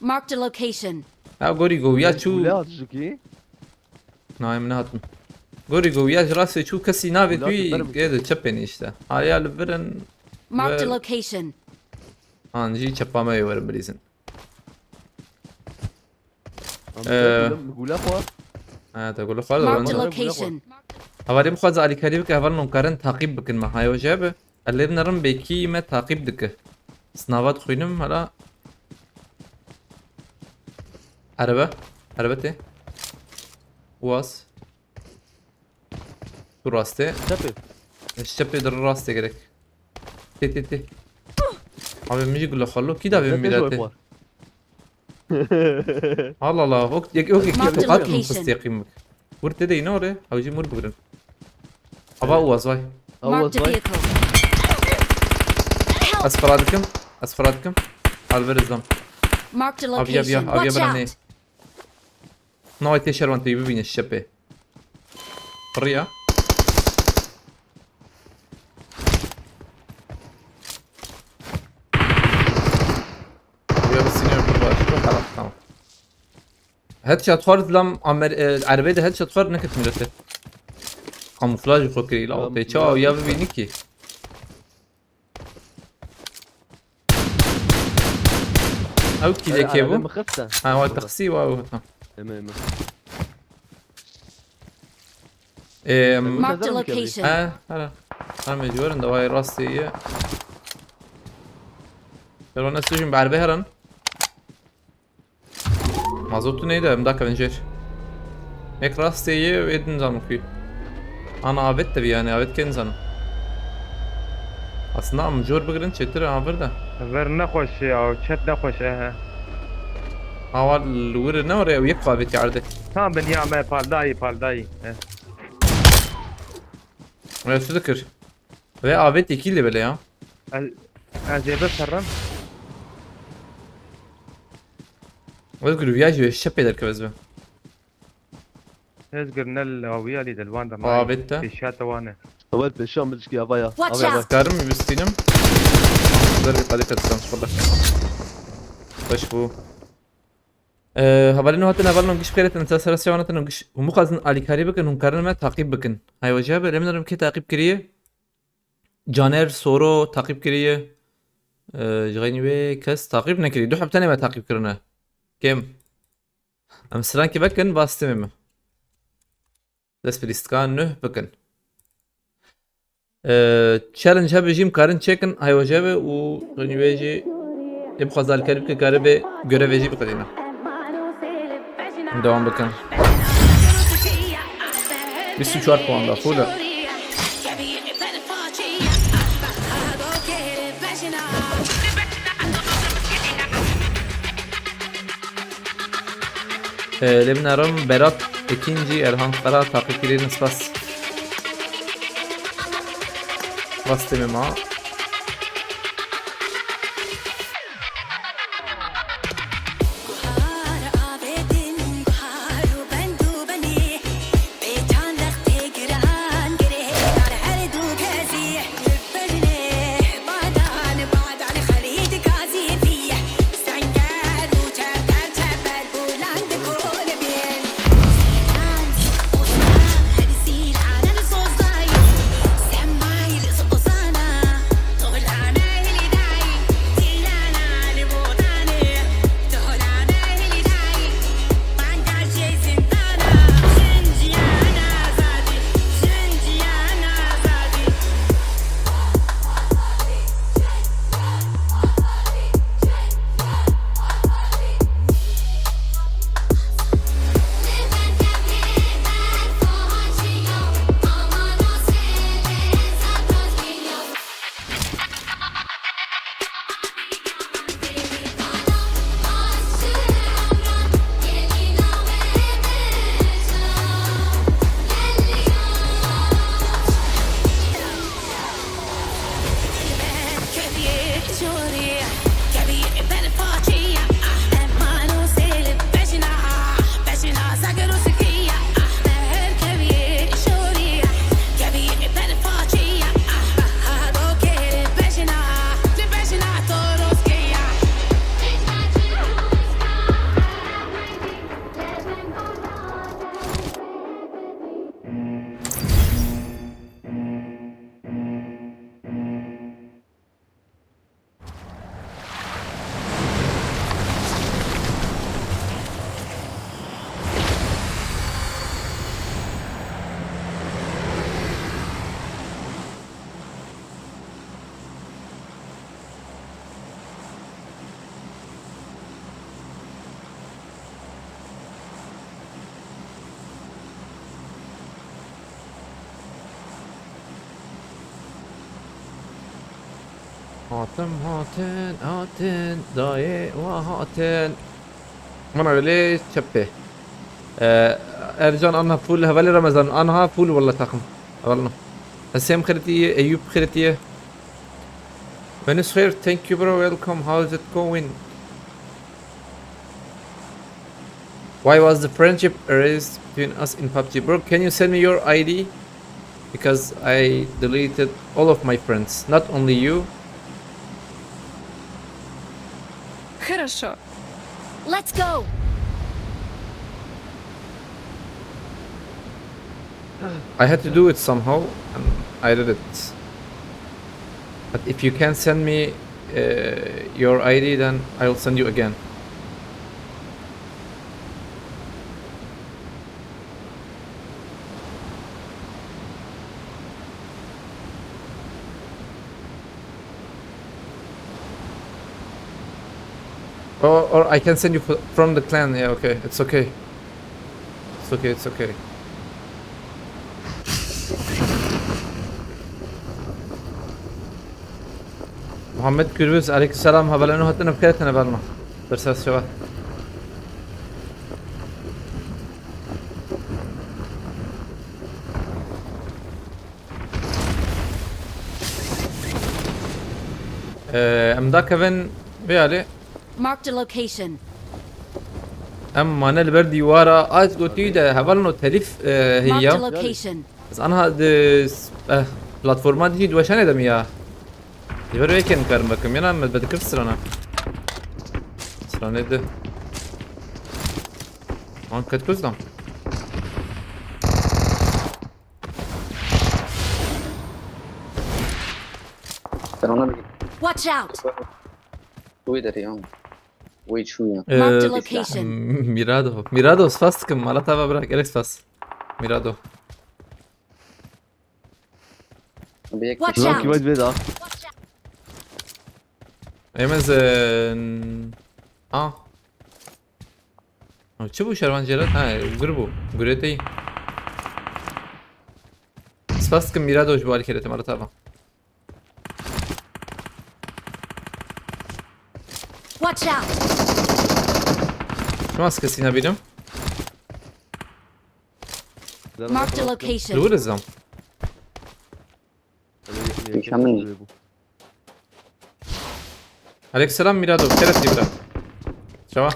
Marked a location. غوري جو يا شو Kule atışık نايم من هاتم غوري جو يا راسي شو كسي نافي لا توي تفرم. كده تشبني إشته هاي الفرن Marked a Well- location. نجي تشبا ما يور بريزن Kule خوا. تقول له خالد Marked a والله location. هواري بخواز على كريبك هفر نمكارن تعقيب بكن ما هاي وجابه اللي بنرم بكي ما تعقيب دك سنابات خوينم هلا عربته واس تو راسته Tepe. الشبي در راسته gerek تي abi ميجي يقول له خلو كده بميلاته الله الله وقت يك Marked كيف a قاتل location. مستقيمك ورت دي نوره او جي مور بقرن ابا واس واي Marked a vehicle. اسفرادكم الفيرزام Marked a ابي location. ابي Watch براني out. نوع تيشر وانت يبين الشبه قريه يا بس سينيور خلاص تمام هاد شات خورد لم عربيه ده هاد شات خورد نكت ملته كاموفلاج خوكري لا Tamam, تشاو ya. يا ببيني كي او كي كيبو مخفته. ها هو التخسي واو Hemen. Marked a Kazanım ki location. هلا انا مجبور ان دواي راسي لو انا سجن بعربيه هرن مازوتو neydi مداك بنجيش هيك راستي ويدن زانو فيه انا عبدت بي يعني عبدت كنزن اصلا مجور بقرن شتر عبرده ver نخوش او chat نخوش هوا الور نور ويقفى بيتي عرده Tamam ben ya paldayı. ولا تذكر ve عبدت كيلي بلا ya Azebe sarran. واذكر فياجي الشبه در كبزبه Ezgir nel aviya li delvanda ma. عبدت Fişata wane. اول بشام ملشكي ابايا. Watch ابايا. out. كارم بستينم ضربي قليل تفضل بشبو هبالينو هاتنا هبالنا نقش بخيرة انت سرسيوانا نقش ومو قازن علي كاري بكن هم كارن ما تعقيب بكن هاي وجابه لمن رم كي تعقيب كريه جانر سورو تعقيب كريه جغيني بي كس تعقيب نكري دو حب تاني ما تعقيب كرنا كم ام سران كي بكن باستمم دس بليستكان نه بكن تشالنج هبه جيم كارن تشيكن هاي وجابه و غني بيجي يبقى ذلك الكهرباء görev يجي بقدينا devam bakın 24 puan da full Lemnarım Berat ikinci Erhan Kara takipçilerin spas Vastemema هاتن داي وهاتن من عليه شبه ارجان انا فول هبالي رمضان انا فول والله تاخم والله السيم خيرتيه ايوب خيرتيه Venus here, thank you bro, welcome, how's it going? Why was the friendship erased between us in PUBG? Bro, can you send me your ID? Because I deleted all of my friends, not only you. Хорошо. Let's go. I had to do it somehow, and I did it. But if you can send me your ID, then I'll send you again. Or I can send you from the clan. Yeah, okay, it's okay. It's okay, it's okay. محمد كربوز عليك السلام هبلانو هتنا بخيرتنا بالنا برساس شباب امدا كيفن بيالي Marked a location. اما انا البردي ورا از قلتي ده هبلانو تلف Marked a هي location. بس انا هاد بلاتفورمات دي دوشانه دميا يبر ويكن كارم بكم يانا ما بدك سرنا سرنا ده هون كت كوزدم ترى انا Watch out. شو يدري يوم وي شو يا Marked a location. ميرادو فاستكم مالتا ببرك اليكس فاست ميرادو Lan ki vaid veda. ايمز چه شروان جرات قربو قريتي سپاس که میراد و جواری کرده مرا تابا Watch out! شما از کسی نبینم Marked a location. دور ازم Mükemmel. عليك السلام ميرادو بخيرك برا شو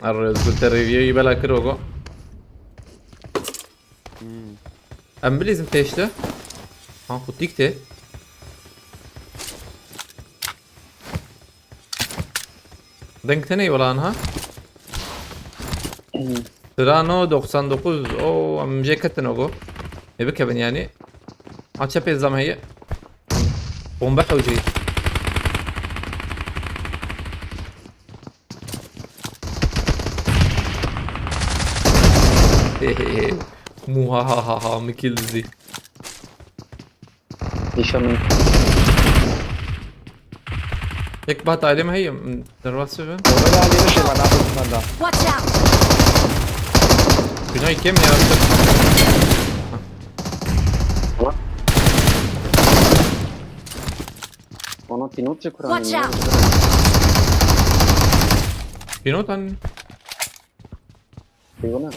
الرز قلت الريفيو يبلا كروغو ام بليزم تيشته ها خطيكته دنكتني ولا انها ترانو 99 او ام جاكتن اوغو يبكى بن يعني عشان الزام هي بومبا حوجي مو ها مكيلزي Hişam'ın هيك بقى تعليم هي من درواسة فين Orada alayım şey bana bundan da. Watch out! بناي كم يا رب ona Pinokyo kuran. Watch out. بينوت عن Buyurun.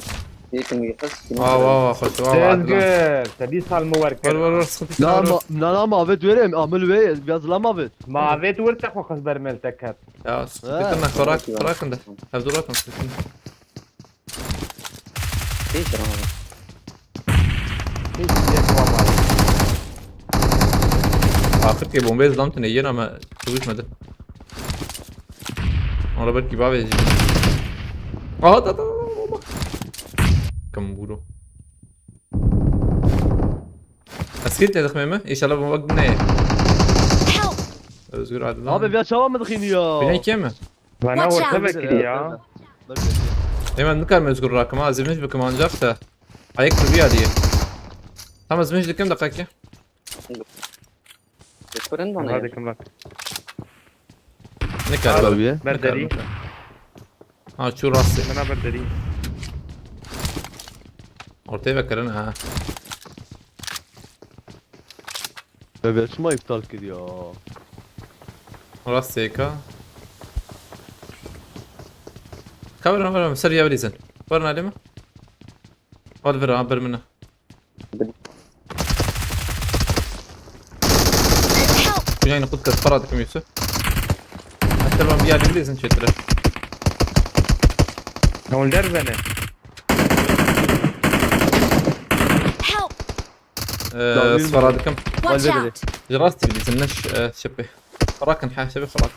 Bir gün yıkız. واو خش واو Sezgin. Tabi salma var ور kır. ور سخطي لا ما لا ما افيد ويرم اعمل وي بيازلا ما افيد Mavet vurtak o kız bermel teker. يا سخطي كنا خراك انده هذولاكم سخطي Değişir ama. Hiç yapamam. اخر كي بومبيز ضمت نينا ما شويش مدى انا بركي بابي يجي ده كم بورو اسكت يا خميمه ان شاء الله بوقنا Help! özgür adlı ابي بيا شباب مدخين يا بناي كم Bana Watch orta out. bekliyor ya. دايما نكر özgür rakım azimmiş bir كمان جاكتا هيك بيها دي هم azimmiş كم دقيقه Kuran bana Hadi ya. kim bak. نكر Tabii. Berderi. ها شو راسي Bana berderi. ortaya bakarın ha بيا شو ما يفتال كده يا راسي هيك كاميرا سريع بريزن ورنا عليما اولفر عبر منه يعني نقول كفرات كم يوسف حتى لو بيا بريزن شتره Havul der beni. Help! سفراتكم Watch Valverde. out! جراستي بريزن نش شبه خراك نحا شبه خراك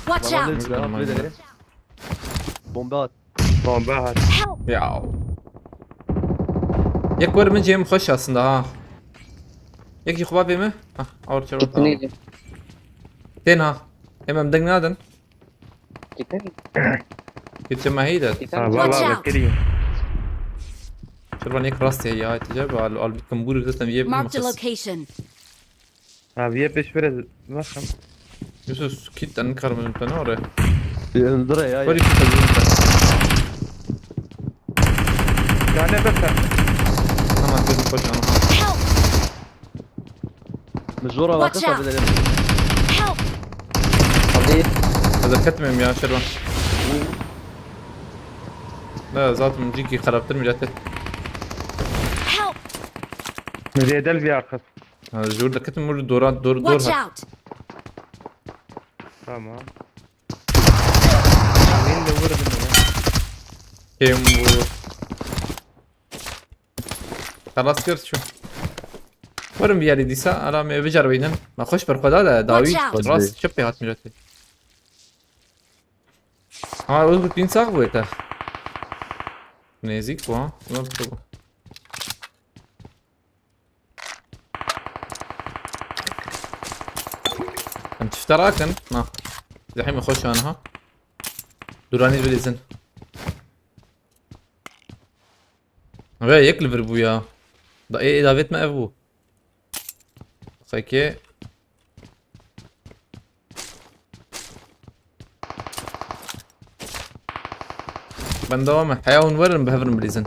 Watch out! بومبات Bomba at. Help! ياو يك من جيم خوش aslında ha يك خباب mi ha اور çorba Gitti neydi? تين ها hemen دنادن Gitti mi? كنت ما هي ده Gitti Ha mi? Watch valla out. bekliyor. شربان هيك راستي هي هاي تجاب على الكمبور ده يجيب Marked a مخص location. Abi hep beş biraz bakın. يوسف كيت انكر من البنورة دري يا ولي كيت Yani bakın. انا كنت خوش انا Help! مجورة Watch واقفة out. بدل Help! Hadi. هذا كتمم يا شربان لا زات من جيكي خربت المجاتة Help! Müzeyedel bir akıl. هذا جور ده كتم مر دورات Watch دورها out! Tamam. Amin de vurdum onu. كيم خلاص كرت شو ورم بيالي ديسا على ما بجر بينن ما خوش برخدا ده داوي Watch out. راس شبه هات مجاتة ها روز بتين ساق بويتا نيزيك وا ما بتبغى انت اشتراكن نا الحين اخش انا ها دوراني بليزن غير يكلفر بويا دا ايه دافيت ما ابو خيكي بندوام حيوان ورن بهفرن بليزن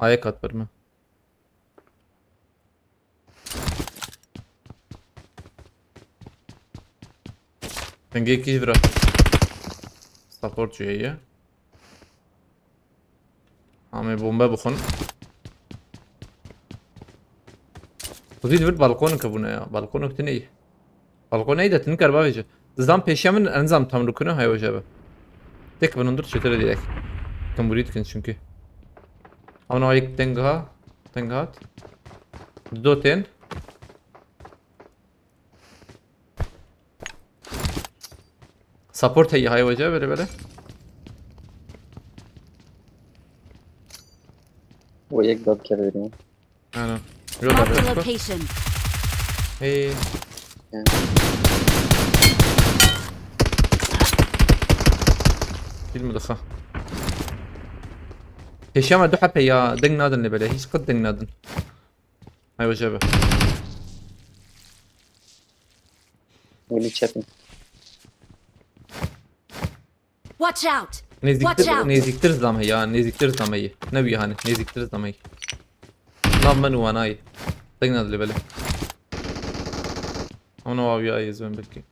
هاي كات برمه تنجي كيف برا سابورت شوية عم بومبا بخون وزيد في البالكون كابونا يا بالكون تني بالكون ايدا تنكر بافيجا زدان پیشیا من انزام تمرین کنه های وجبه tek bunundur çetere direkt kan burayı tıkın çünkü ama ayık tengat doten support هي وجهه böyle ويك داد كبيرين انا يلا Marked a بس location. اي كلمة دخا هشام دو حبه يا دنگ نادن اللي بلا هيش قد دنگ نادن هاي وجبه ولي تشابين Watch out! Watch نزيكتر out. نزيكتر زلام هي نزيكتر زلام هي نبي هاني نزيكتر زلام هي نام من واناي دنگ نادن اللي بلا انا واوي اي زين بكي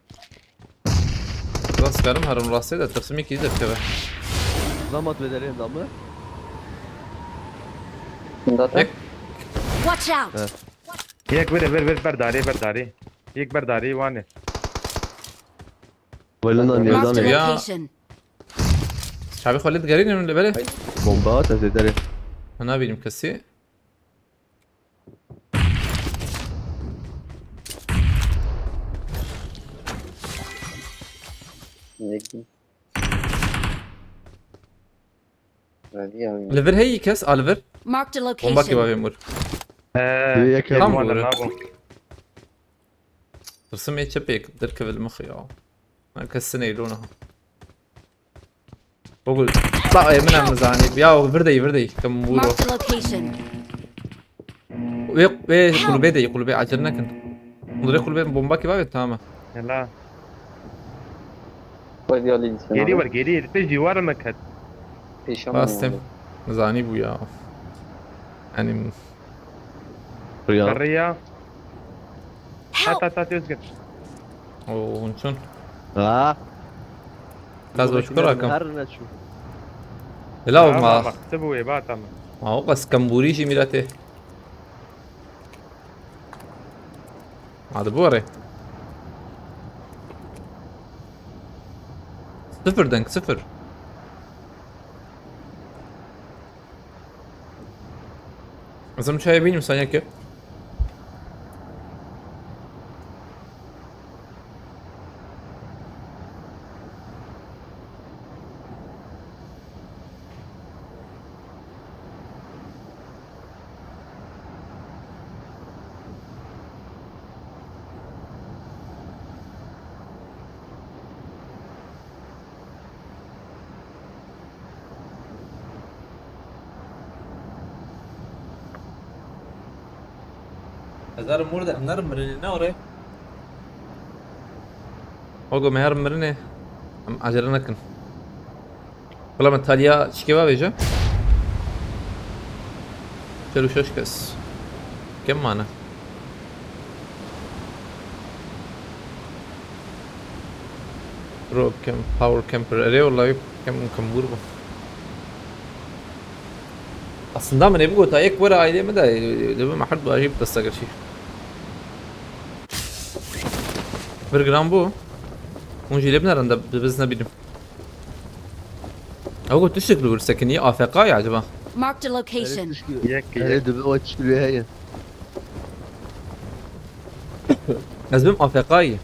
راس كارم هرم راسي ده ترسمي كي ده كده Damat verelim damı. داتا هيك Watch out! एक वर बरदारी एक बरदारी वाने Boylandan Marked a yerden ver. Ya. location. شعبي خليت قارين من اللي بلا Bomba tez ederim. انا بيني مكسي يك هذه هاي ليفر هي كاس الفر Marked a بومبا كي location. بابي مور كم وانا بوري. نابو ترسم ايش بيك تركب المخ يا كالسنة يلونها بقول طلع يا منها مزاني يا فردي كم بورو Marked a location. يقولوا بيدي يقولوا بي عجلنا كنت مدري يقولوا بي بومبا كي بابي تماما يلا ويدي ولي गेरी वर गेरी ते जीवार में खत بس تم مزاني بويا يعني Rüya. कर रही है Help! आता आता उसके ونشون Ha. لازم اشكرها كم Her ne şu. لا ما मकसद हुए बात हम ما هو بس كمبوري شي ميلاته هذا بوري صفر دنك صفر بس مش هيبيني مسانيا كيف هزار مورد هنر مرني نوري اوغو مهر مرني ام اجرنا كن والله من تاليا شكيبا بيجا شلو شوشكس كم معنا رو كم باور كامبر اري والله كم بوربو aslında mı ne bu ta ek var aile mi de ما حد واجب تستقر شيء bir gram bu ونجي لبنان عند بزنا بيدم أقول تشتغل بالسكنية AFK يا جماعة Marked a location. एक Hele dübe o çıkıyor heye. لازم AFK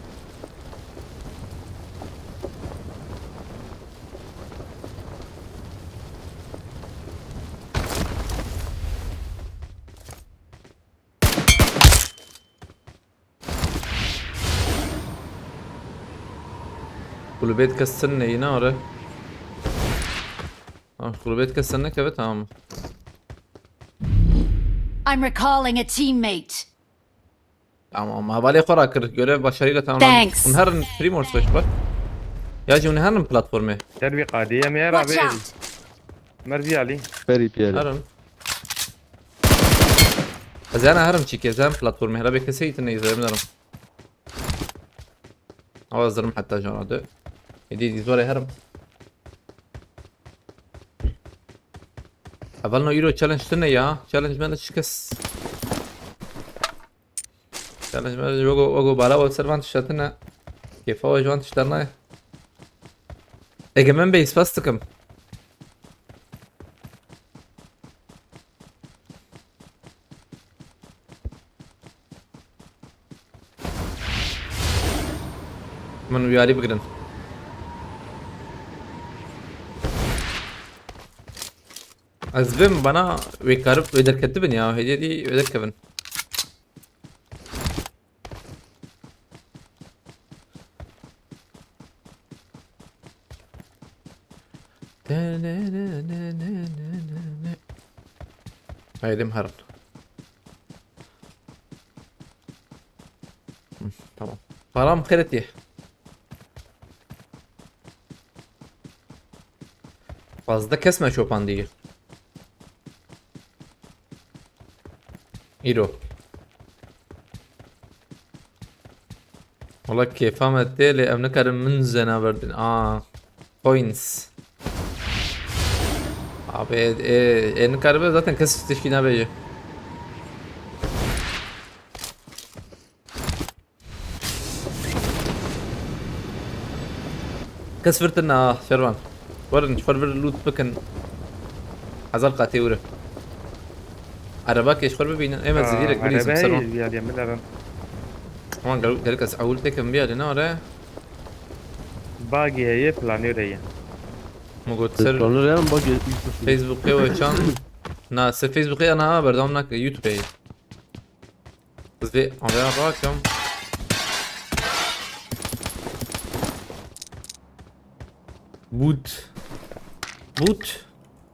kulübet kasını yine oraya. Ah, kulübet kasını evet tamam. I'm recalling a teammate. Tamam havale خورا kır görev başarıyla tamamlandı. Thanks. Onun her Primors baş var. Ya ji onun her platformu. تربي قادية ميرا Watch بيل out! مرزي علي بری پیاده Herım. Az yani herım çiğ زم platformu هلا بكسي تنيزر منرم. أوزرم حتى جانده. جديد يزوري هرم. أولنا يرو challenge تني يا challenge ما نشكس. challenge ما وجو بالا والسرفان تشتنا. كيف هو جوان تشترنا؟ إجماع بيس فاستكم. من وياري بقرن. أزبم بنا ويكارب ويدر كتبن يا هدي دي ويدر كبن. هاي مهرن. tamam. Param kredi. Fazla kesme çopan değil. İro. والله كيف فهمت لي ابنكر من زنابردن coins abi enkarbe zaten kesip teşkine bece كسفرتنا شربان ورن فرفر لوت بكن حزال قاتيوره عرباك ايش فرفر بينا ايما زديرك بنيز بسرعه يا دي ملرن طبعا قالوا لك اول تكن بيها لنا ولا باقي هي فلاني ريا موجود سر پلانر هم با یوسف فيسبوك و چان نا سر فيسبوك انا برنامج يوتيوب بس دي انا راكم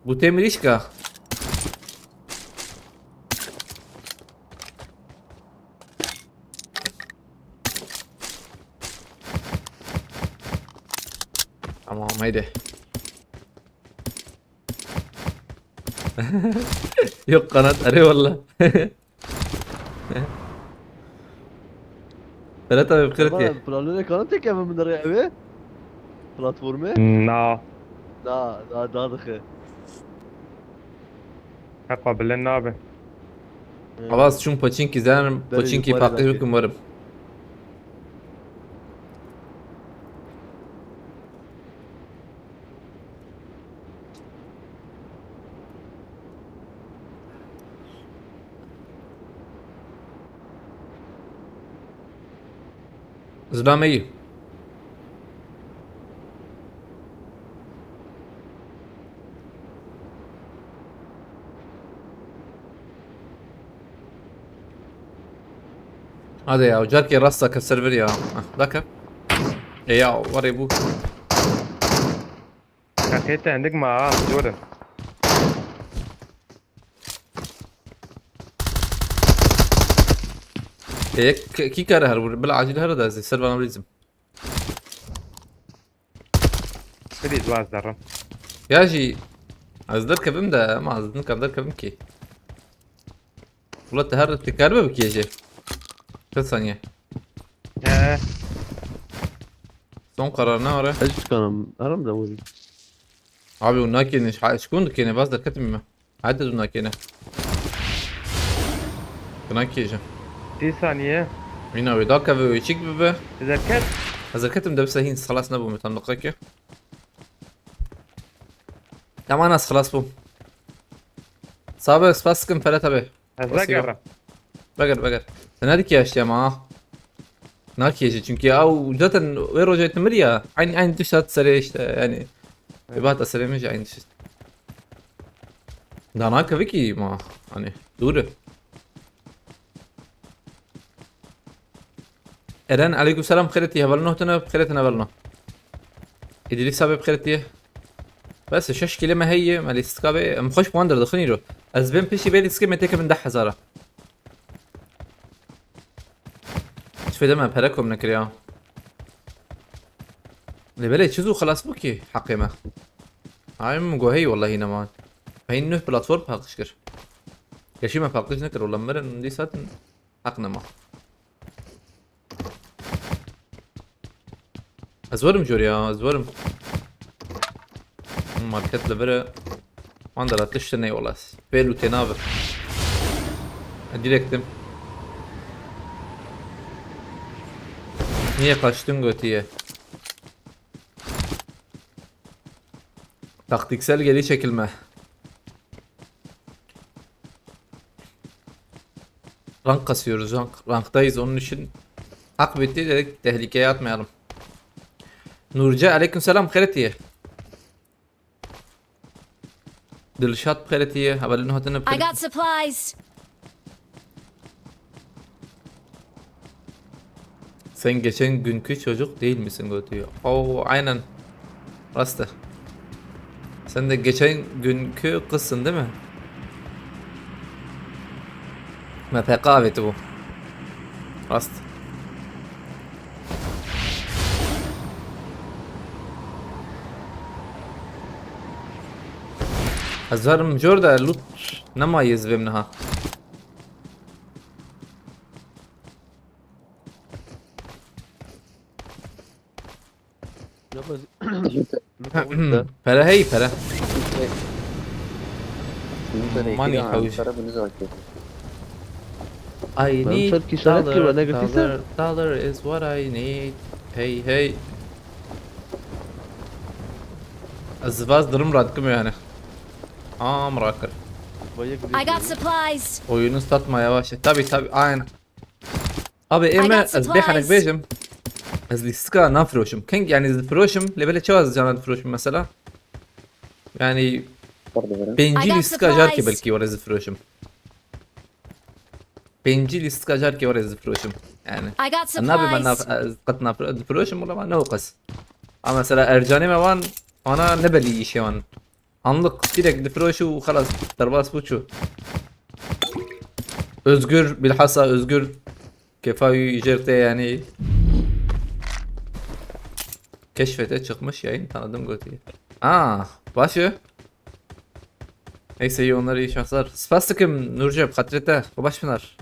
بوت ميريشكا tamam haydi yok kanat arı valla ثلاثة بخيرتي پلانر کانت که من در اوه پلتفرمه نا دا دخه حقا بالله نابه خلاص شون بوتشينكي زين بوتشينكي يبغى باقي يلاقي. بكم ورم زلامي هذا يا وجاركي راسك السيرفر يا ذاك يا وري ابوك كاكيتا عندك مع جورن هيك كي كاره هرب بالعاجل هذا زي السيرفر اناليزم بدي واز درم يا جي ازدرك بمدا ما ازدنك ازدرك بمكي والله تهرب تكربه بك يا جي 3 ثانية ايه son kararına oraya. ايش كان ارم دوري Abi onlar kene şkun kene baz da katım mı? Hadi onlar kene. Kına kiyeceğim. 10 ثانية Yine öyle dakika ve çık bebe. إذا كنت Hazır katım da بس الحين خلاص نبغى متنقك. Tamam nas خلاص bu. Sabah spaskim falan tabi. أتذكر Bakar. Sen hadi ki yaşayam ha. Nakiyeci çünkü ya zaten ver hoca etmir ya. Aynı dışat sere işte yani. İbadet aseremiş aynı şey. Dana kavi ki ma hani dur. Eren aleyküm selam خيرتي هبلنا هتنا بخيرتنا هبلنا ادري سبب خيرتي بس شش كلمة هي ما الاستقابة مخش بواندر دخلني له ازبن بيشي بيلي سكيب متيك من دح هزارة شوف دم بهركم نكريا اللي بلي تشوزو خلاص بوكي حقي ما هاي مقوهي والله هنا مان هاي انه بلاتفورم حقشكر كشي ما فاقدش نكر ولا مرن دي ساتن حقنا ما ازورم جوريا ازورم ماركت لبرا عندها تشتني والله بيلو تنافر ديريكتم niye kaçtın götüye? Taktiksel geri çekilme. Rank kasıyoruz, ranktayız onun için hak bitti dedik tehlikeye atmayalım. Nurca aleykümselam خيرتيه. Dilşat خيرتيه haberlerini hatırını I got supplies. Sen geçen günkü çocuk değil misin götüyor? Oo aynen. Rastı. Sen de geçen günkü kızsın değil mi? MPK aveti bu. Rast. الزهر جوردة لوت نما يزبي منها فلا هي فلا ماني حوش I need شركي شاركي ولا قلت لي dollar is what I need hey hey الزباز درم راتكم yani مراكر I got supplies. oyunu satma yavaş tabi aynen abi I ema got azbih hanek supplies. bejim azli ska nafroşum كينج يعني الفروشم ليفل تشواز جانا الفروشم مثلا يعني بنجي سكا جاركي بلكي ورا الفروشم بنجي سكا جاركي ورا الفروشم يعني I got النبي ما supplies. قطنا الفروشم ولا ما نوقس ama mesela Ercani mevan ona ne beli işi an anlık direkt difroşu وخلاص درباس بوچو özgür bilhassa özgür kefayı icerte yani keşfete çıkmış yayın tanıdım götüye. Başı. Neyse iyi onları iyi şanslar. Spastik'im Nurcep Katrete. O başpınar.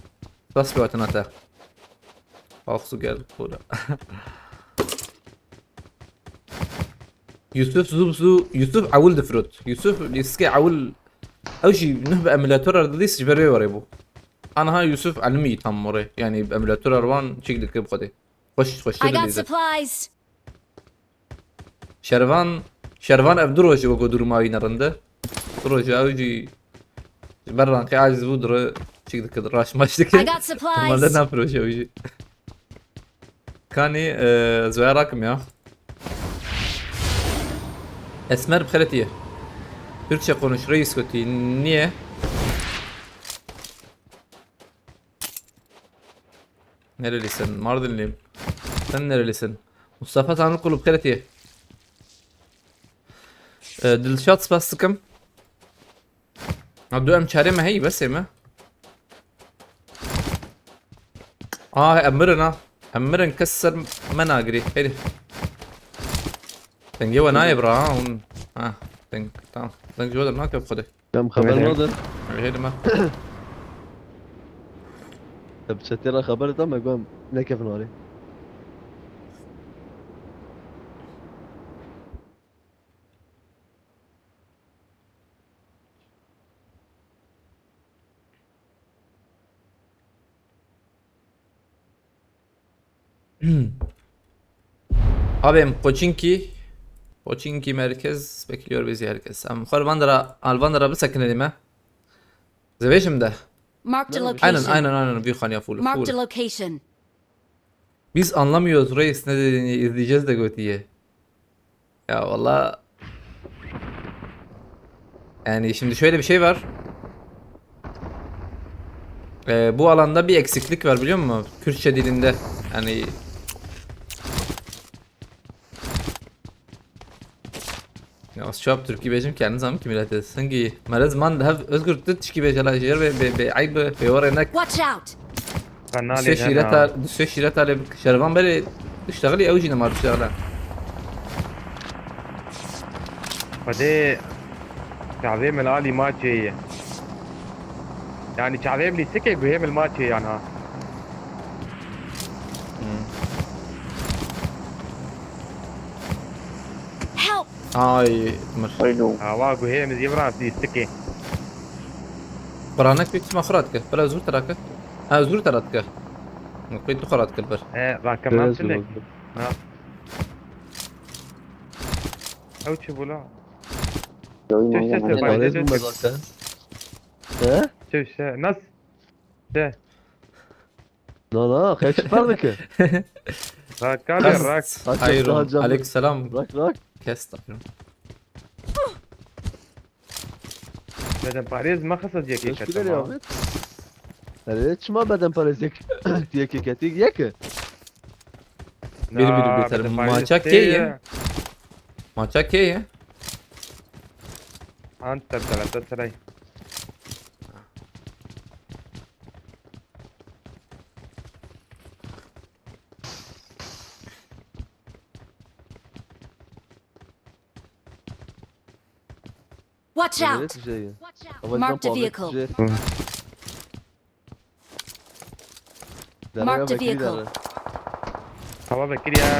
Spastik vatanata. Aksu gel burada. يوسف زوبزو يوسف عول دفروت يوسف يسكي عول أو شيء نهب أميلاتور أردليس جبري وريبو أنا ها يوسف علمي تام مري يعني بأميلاتور أروان شيك دكتور بخدي خش I got دليزة supplies. شرفان أبدروجي وقو درماوي نرنده دروجي أوجي بران قي عاجز بودر شيك دكتور راش ماش I دكتور got مالنا supplies. نابروجي أوجي كاني زويراكم يا Esmer بخيرتيه Türkçe konuş reis kötü niye? Nerelisin? Mardinliyim. Sen nerelisin? Mustafa Tanrıkulu بخيرتيه دلشات سباستكم عبدو ام شاري ما هي بس ما امرنا كسر مناقري هيدي تنجيوا نايب راون تمام تنجيوا ده ناكب خده كم خبر ناظر هيدي ما طب شتيرا خبر ده ما قام نكيف ناري Abim Pochinki merkez bekliyor bizi herkes. Alvandara bir sakın elime. Zeveşim de. Marked a Aynen location. büyük han ya full. Marked a location. Biz anlamıyoruz reis ne dediğini izleyeceğiz de götüye. Ya valla. Yani şimdi şöyle bir şey var. Bu alanda bir eksiklik var biliyor musun? Kürtçe dilinde. Yani Ya az şap Türkiye bejim kendi zaman ki millet sanki merez man da özgür tçki bejala jer ve ayıp ve oranak Watch out! فنالي düsve şiret ale şervan beri iştagli evjine mar iştagla. فدي شعبي من الالي ماتشي يعني شعبي اللي سكي بهم الماتشي يعني ها Help! Ay mır. Ayno. واقو هي من يبرا في سكي Baranak bir kısma kırat ke. Bera zor tarak ke. Ha zor tarak ke. Nukayt tu kırat ke ber. ايه راكب Biraz لك oldu. ها او تشوفوا Yoy Çeşit manyak. yapar. Parez mi zaten? He? شوف نص ده La kaç çıkardı ki? راك راك Hayır. daha canlı. Aleykümselam. Bırak. Kes tabii. بدن باريس ما خسر جيكي Teşekkür ederim Ahmet. Evet, çıma beden parası diye keketik ye ki. Bir biter. Maça ke ye. Maça ke ye. انت ثلاثة سراي Watch out! Evet, şey. Marked a vehicle. Marked a vehicle. هوا بكير يا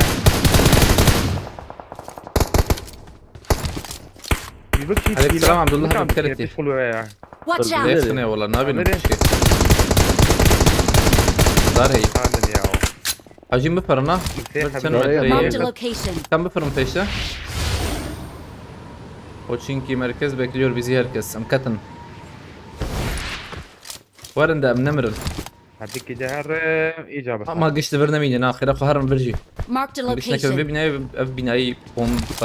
Aleykümselam Abdullah abi dikkat et. تدخلوا يا Watch out! Leyfsine valla ne yapayım? Nereye? Dar hey. هذا يا Acım bir parana. Sen Nereye? Marked a metreyi. location. Tam bir fırın peşte. O çünkü merkez bekliyor bizi herkes. Amkatın. Varın da emnemrin. هذيك جهر إجابة Ama geçti vernemeydi. Ahire kaharım verci. Marked a Geçine köy bir location. binayı ev binayı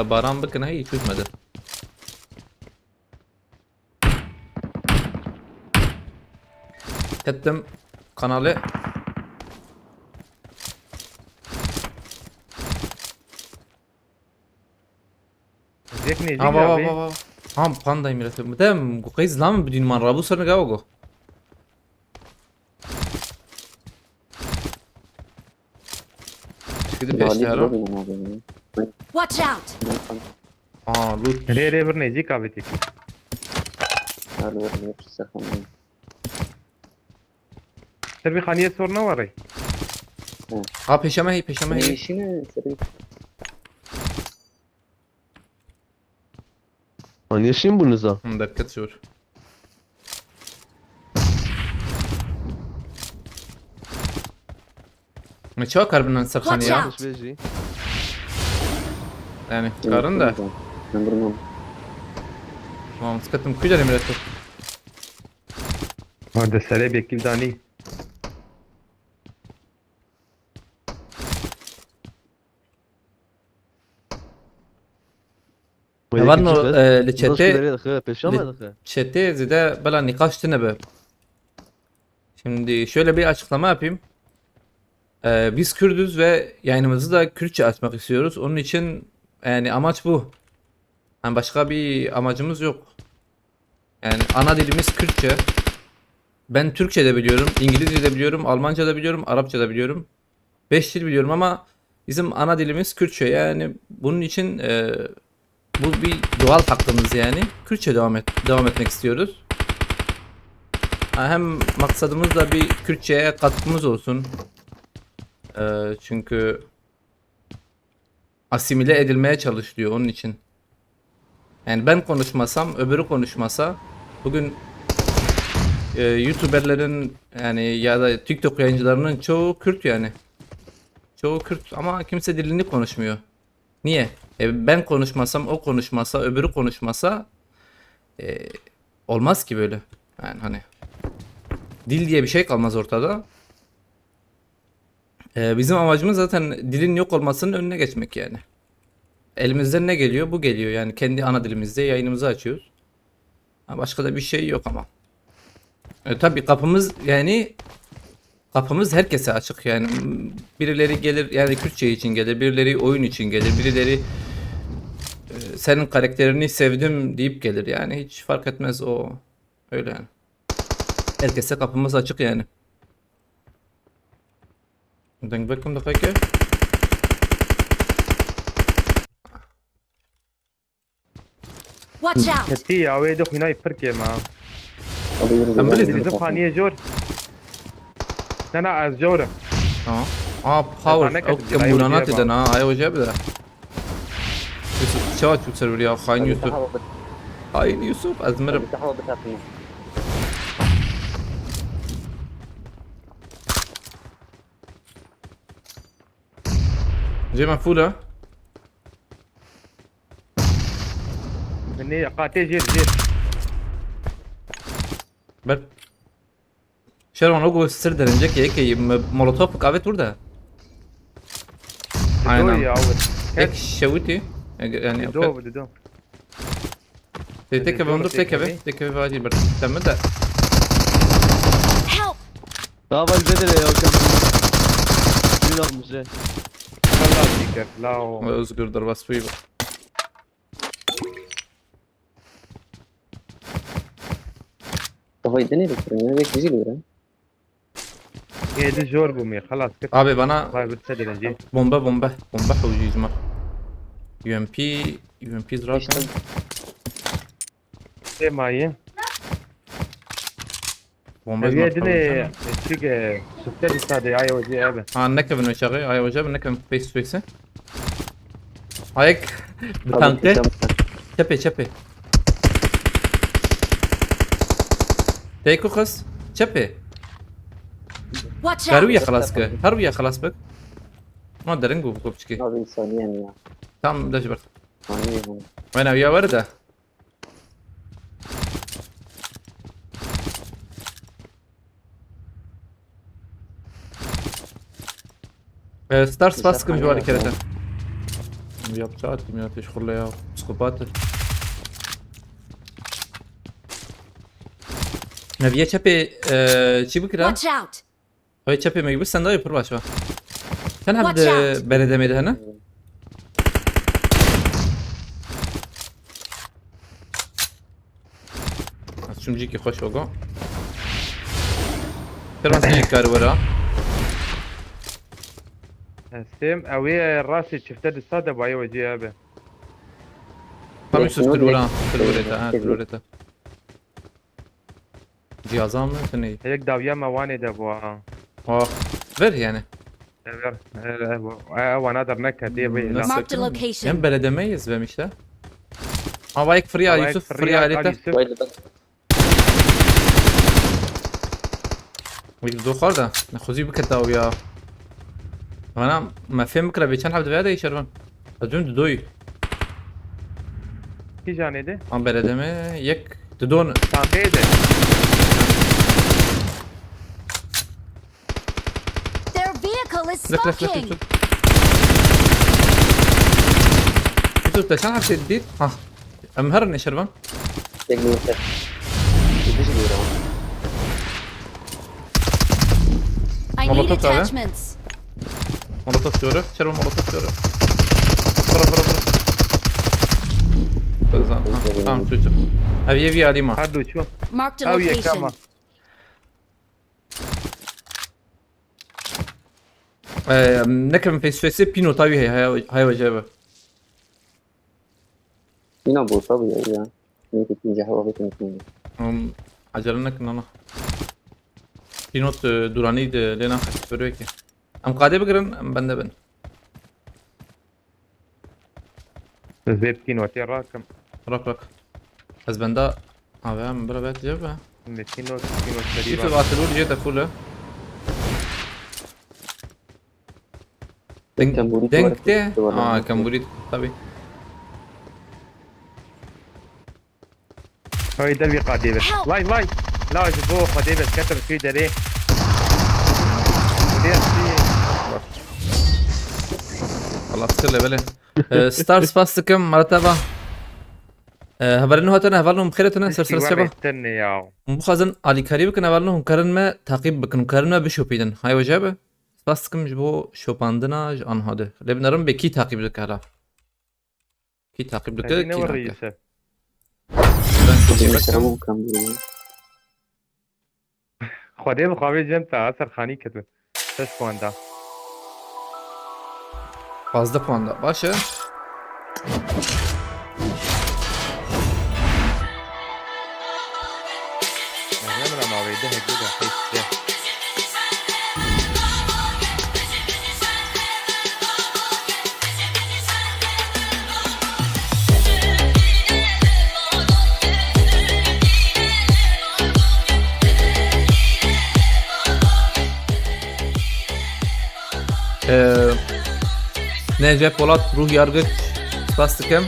baran bakın hay çözmedi. Kettim kanalı. ذيكني Ha baba جيجا baba. Ha pandayım millet. Mudem قيز لام بدون من رابو سر نجاوجو. Gidip peşte haro. Watch out! Aa loot. ري ري برني جيكا بتيك تربي خانية صورنا وري Ha peşeme hey peşeme hey. İşine seri. Hani yaşayayım bunuza. Dikkat şur. Ne çok harbiden saksan Watch ya. out. Beji. Yani karın da. Ben durmam. Tamam sıkıntım kuyularım millet. هذا السلاب يكيب داني Ya var no leçete Peşama Chat'te zide bela nikaş tınebe. Şimdi şöyle bir açıklama yapayım. Biz Kürdüz ve yayınımızı da Kürtçe açmak istiyoruz. Onun için yani amaç bu. Yani başka bir amacımız yok. Yani ana dilimiz Kürtçe. Ben Türkçe de biliyorum, İngilizce de biliyorum, Almanca da biliyorum, Arapça da biliyorum. 5 dil biliyorum ama bizim ana dilimiz Kürtçe. Yani bunun için bu bir doğal hakkımız yani. Kürtçe devam etmek istiyoruz. Hem maksadımız da bir Kürtçe'ye katkımız olsun. Çünkü asimile edilmeye çalışılıyor onun için. Yani ben konuşmasam, öbürü konuşmasa bugün YouTuber'lerin yani ya da TikTok yayıncılarının çoğu Kürt yani. Çoğu Kürt ama kimse dilini konuşmuyor. Niye? Ben konuşmasam, o konuşmasa, öbürü konuşmasa olmaz ki böyle. Yani hani dil diye bir şey kalmaz ortada. Bizim amacımız zaten dilin yok olmasının önüne geçmek yani. Elimizden ne geliyor? Bu geliyor. Yani kendi ana dilimizde yayınımızı açıyoruz. Başka da bir şey yok ama. Tabii kapımız herkese açık yani. Birileri gelir yani Kürtçe için gelir, birileri oyun için gelir, birileri senin karakterini sevdim deyip gelir yani hiç fark etmez o öyle yani. Herkese kapımız açık yani. Denk bakın da peki. Watch out! كتي يا ويدو خينا يفركي ما Abi yürü Ben gidelim. bilirdim. لازم خانيه جور انا از جوره اه باور أنا او كاتب كمبونات أيوة ده انا ايوه جاب ده يوسف شو تكسر يا خاين يوسف خاين يوسف ازمر بتحاول بتاعتنا. جي مقفولة مني قاتي جير جير بل Şervan o göster denilecek ya ki molotof kahve burada. دو Aynen. يا عود Tek şeviti yani دو بدي دو tek eve ondur tek eve vadi bir tamam da Help! Dava البدر يا كم يلا مزه والله فيك لا özgürdür vasfı. Kafayı ne bekliyorsun? Ne bekliyorsun? هي دي جور بومي خلاص كده Abi bana والله بتسدد جي bomba hocayızma. UMP zaten ايه معي bomba هي دي تشيك شفت لي صادي اي وجي ابا annek evine şağı ay hoca annek evine face to face. Ayak tankte çepe. Teyko kız çepe. Watch Karuya out! خلاص كده هرويا خلاص بك ما اقدر نقول كوبشكي Abi saniye ya. تمام ده جبرت Saniye bu. وانا ويا ورده ستارز باسكم جوالي كده يا بتاعتكم يا تشغل يا سكوبات نبيه çepe çi بكره Watch out! هاي çepe ما يبس سنداي پر باشا كان Watch حد out. بلده ميده هنا شو مجيكي خوش وقع ترى سنين كار ورا سيم اوي راسي شفت لي صادي باي وجي ابا tam üst üstü ورا فلوريتا cihazam mı seni هيك داويا ما واني دابا oh ver yani وانا ادر نكا دي بي لا Nasıl? Marked a location. hem beledemeyiz bemişler ama ilk free هوايك Yusuf فري free على alete يوسف. Böyle bak. ويجدو خارده نخوزي بكتا ويا انا ما فهم بكره بيشان حبد بياده يشربن ازم دوي كي جاني دي ام beledeme yek dudon تعقيدة Their vehicle is لك smoking! Yusuf تشان حبد تديد ها امهرني شربن Tekniği yeter. Gidiş diyor ama. I need Molotov abi. attachments. molotof diyorum şerben molotof diyorum bura tamam çocuk abi evi alayım ha هادو شو Marked a او يا location. كاما نكمل فيس فيس بينو طاوي هاي وجابه Yine bu tabii ya. Ne ikinci hava bitmiyor. عجلنك ان انا في نوت دوراني لنا خسفروك ام قاعده بقرن ام بندبن زيبتين وتي راكم رك از بندا ابي ام بلا بيت جبه 200 كيف تقريبا بعتلو لي جيت فوله دنك Kamburi دنك tuvalet تي tuvalet. كان بريد طبي هاي دبي قاديبة Help. لاي لا جبوه قاديبة كتر في دري خلاص كله بله ستارز باستكم مرتبه هبرنو هاتنا هبرنو مخيرتنا سرسر شبه استني يا مخازن علي كاريب كنا والله هم كرن ما تعقيب بكن كرن ما بشوبيدن هاي وجابه باسكم جبو شوباندنا عن هذا لبنرم بكي تعقيب ذكرها في تعقيب خليني لك اوري يوسف. يسربون كم دقيقة. خدي بخوابي جنتا اثر خاني كتب 6 puanda. Fazla puanda. Başı. نعمل مع ويدها كده حيث ده. Necip Polat Ruh Yargıç Spastikem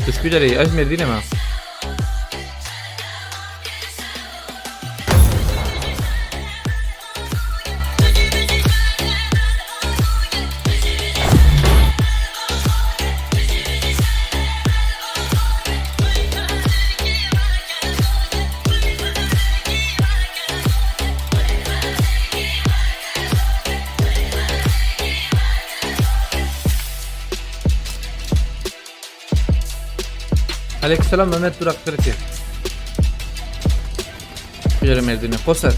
Üsküdar'ı Ajmer değil mi? Aleykümselam Mehmet Durak Kırıkı. Güzel merdivene. Koser.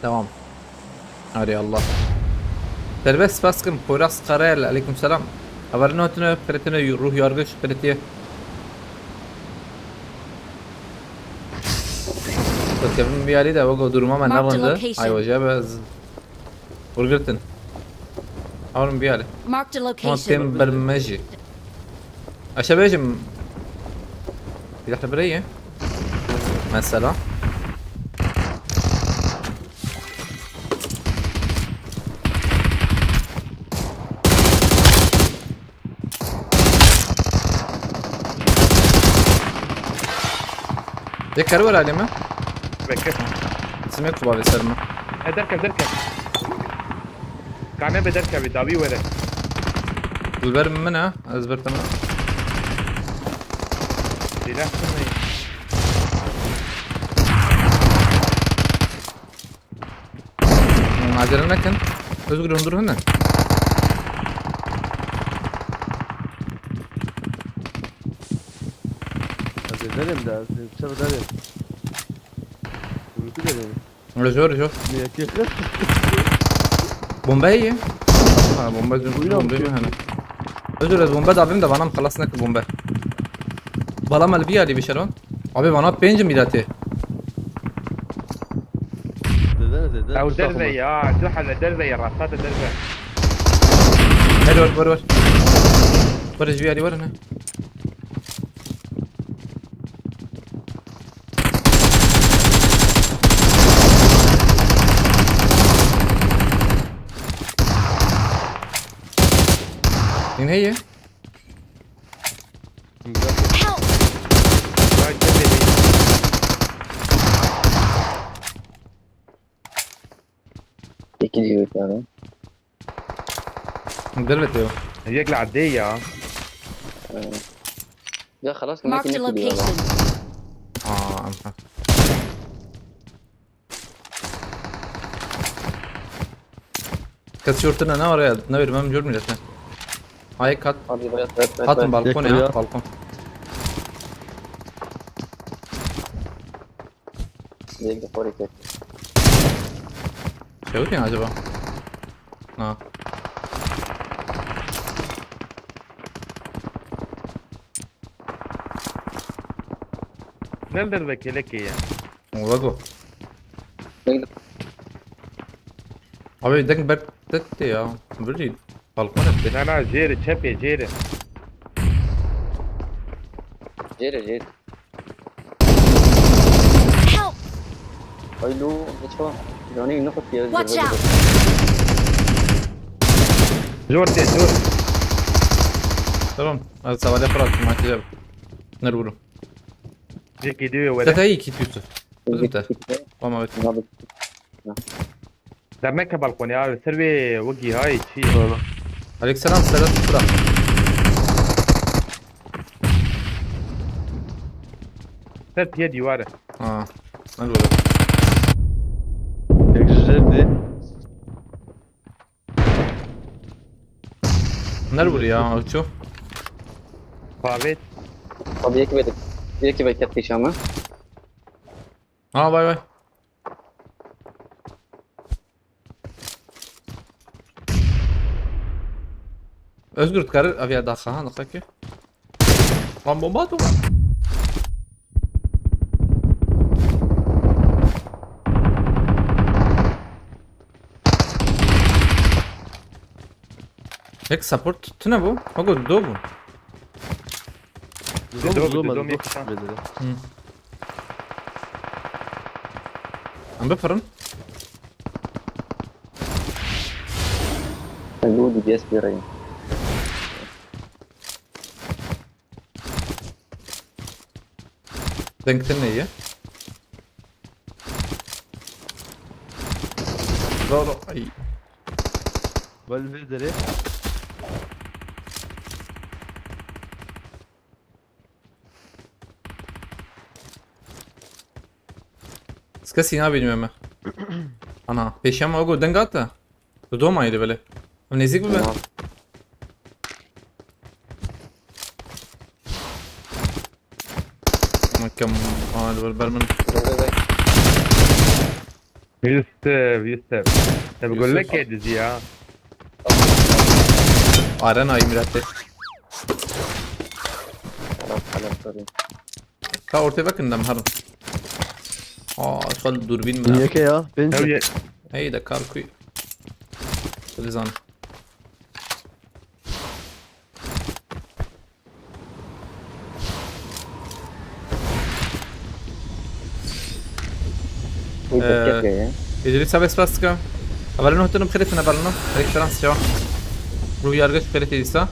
Tamam. Hadi Allah. Serbest baskın Poyraz Karayel aleykümselam. Haberin notunu kretine ruh yargıç kretiye. Bakın bir yeri de o duruma ben Marked alındı. location. Ay hoca bez. Vurgurtun. Haberin bir yeri. Marked a Ama location. tem برمجي. أشباجم. في دخل بريه. مثلا. ذكر ولا علي ما؟ بكر. سمعت بابي سلمى. دركب. كان بدركب دابي ورا. البر منها أزبرت منها. دي لحظة. عجلنا كن. أزغر هندر هنا. Derim de, çabuk derim. Uyku derim. رجور. Niye ki? بومباي. بومباي بومباي هنا. özür dilerim bomba da abim de bana mı kalasına ki bomba. Bala mal bir ali bir şey lan. Abi bana pencim midati. Dedene. او درزه يا زحل درزه يا راسات درزه. Hadi var. Barış bir ali var ne? مين هي؟ Help! هاي درزه. İki diyor yani. دربت ايوه. يقلع عديه. Ya خلاص Marked a كمان diyor. location. امها. كات شورتنا انا ورا نوير ما مجور ملتنا. هاي كات Hadi bayat. هاتم بالكون يا يا. بالكون. Direkt de fori tek. شو كان عجبه؟ اه نقدر بكلك يا والله جو نقدر abi denk bekletti ya. Böyle balkon etti. انا جيري تشبي جيري جيري Help! قايلو شو جوني نقط يا Watch out! جورتي جور Tamam. Hadi sabah yaprak maçı yap. Nerede bunu? جيكي ديو ولا Tete iyi kit Yusuf. Kızım te. Ama evet. دمك بالكون يا سربي وجهي هاي شي Aleykümselam Sedat Sıra. سرت يدي ورا Ha. Nerede bunu? Jak żedy. Nerede bunu ya? Şu. فابيت طب يكي بيكتي شامة Ha bay bay. Özgür تكرر أبي أدخلها نقطة. Lan bomba atma. Hek support tuttu ne bu? Hago do bu. دوم يكشف Am بفرن. قايلو دي بي اس بيرين Denktin neyi? Doğru. Ay. Valvedere. Skasi ne bilmiyorum ben. Ana. Peşem Hago denk attı. Doğmaydı böyle. Nezik mi ben? Ama kam. Aa böyle ben. يوسف بقول لك يا دزي يا Arena İmiratte. Ta ortaya bakın dem harun. Aa şu durbin mi? Niye ki ya? Bence. هوي Hey de karkuy. Lizan. ويبكتي يا İdris abi spastika. Haberlerini hotanım kreditine haberlerini. Referans ya. Bu yargıç kredi ise.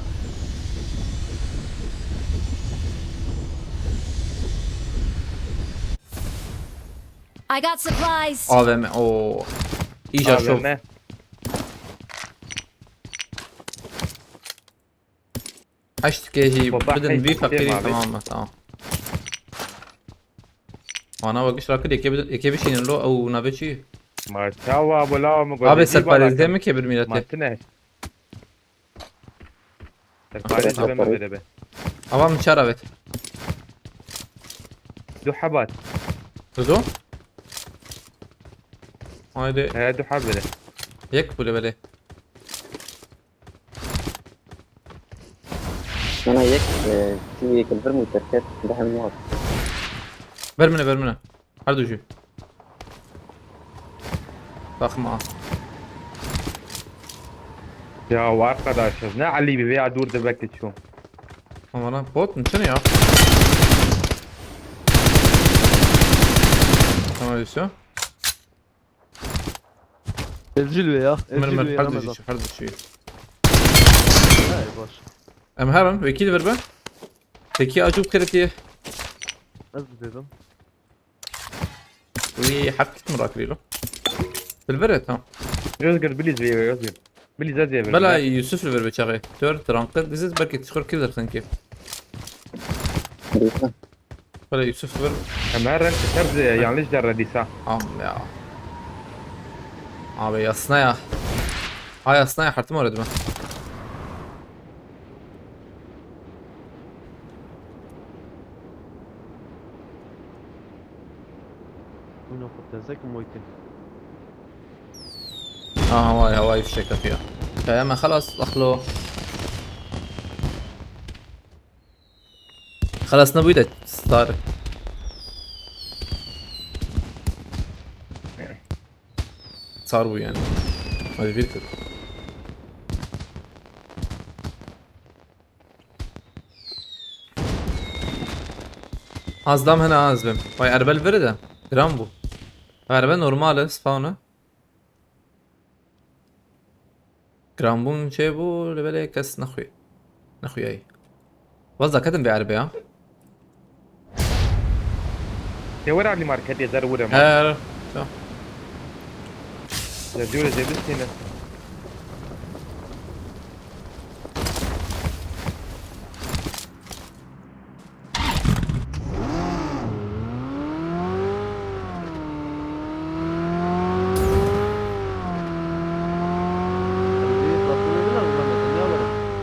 I got supplies! AVM. Oo. İyice şov. AVM Açtık ehi. Baba, بدن hey, bir fakiri gidelim abi. tamam mı? Tamam. Ana bakış rakı eke bir şeyin lo او نبچی ما تشاوا ولا مقول abi serpariz mi ki bir ما millete تنهش الفارس بما بدبه avam çar evet دو حبات Dudu haydi دو حبله yek böyle انا هيك في كالفيرم والتركات ده من واحد vermene hardu şu bakma يا وارقداش نه علي بيبيع دور دبك تشوف ama lan bot mu ya tamam diyorsun Evcil ve ya. mer Evcil ve hardu yaramaz. şu Hay boş. em heron vekil ver be peki acuk kredi Nasıl dedim? وحبكت مراكلي له بالبرد ها يزقر بليز يزقر بليز ازيا بلا يوسف البربة شغي تور ترانقد ديزيز بركي تشكر كذا خن كيف بلا يوسف البربة اما هرن ترز يعني ليش در ديسا يا abi yasna ya yasna ya hartım öğredim ben Bunu kutlayacak mı Moykin? هواي في شكل فيها فما خلاص اخلو خلاص نبيد ستار صار بو يعني مجبور كده. Az dam hene az bim. Vay arbel veri de. Gram bu. Araba normale spawn'a. Gram bun şey bu böyle kes نخوي. نخوي اي. وزا كتم بعربي ها. يا ورا اللي ماركت يا زر ورا ما ها. يا جورة زي بس هنا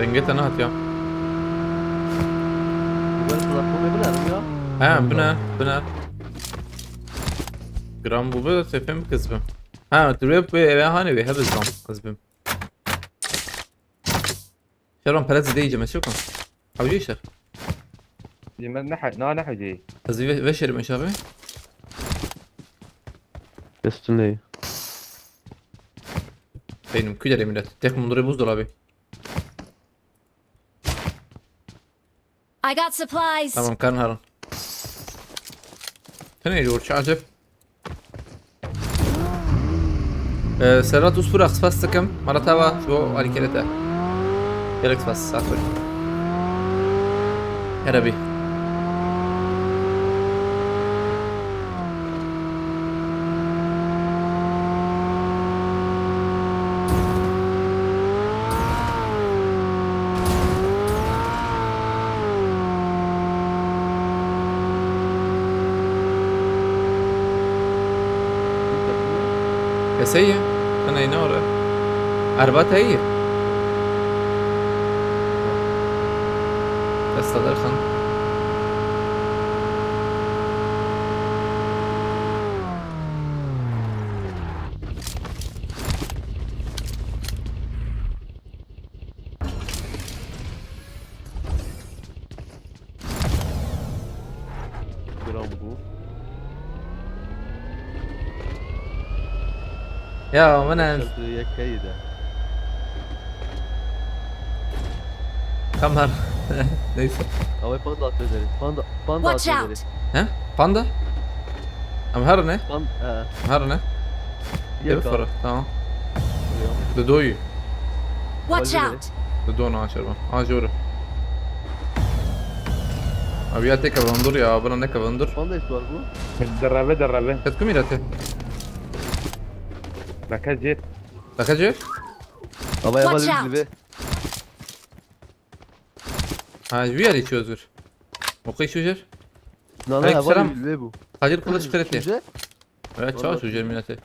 Dengete ne at ya? Ben platformu bilerim ya. Ha buna. Gram bu böyle tepem kızbım. Ha drip ve eve hani ve hep zam kızbım. شلون بلد ديجي مشوكم حوجي شيخ من ناحية نحو جاي قصدي وشر من شافي Destiny. benim küleri millet tek munduru buzdolabı I got supplies. tamam karın harın ثاني يقول شو عجب سرات أسطورة أخصفاس كم مرة توا شو على كده يلك بس سافر يا ربي يا سيء أنا ينور أربعة هي استدر خن Gram bu. يا منى Şarkıya kaydı. كم هر neyse Ama panda atıyor deri. Panda Watch atıyor out. deri. ها باندا أم هر نه هر نه يبفر تمام دودوي Watch Oldu out. دودون عشرة جورة أبياتك بندور يا أبنا نك بندور Panda ismi var bu. دربه كتكم يلاته مركز جيت لكجير Ama Watch yabancı out. gibi. جويا شو زور مقي شو جر Nana Aleyküm selam. yabancı gibi bu. قادر كلش خيرتي Şuje. Evet çağır şu jerminatı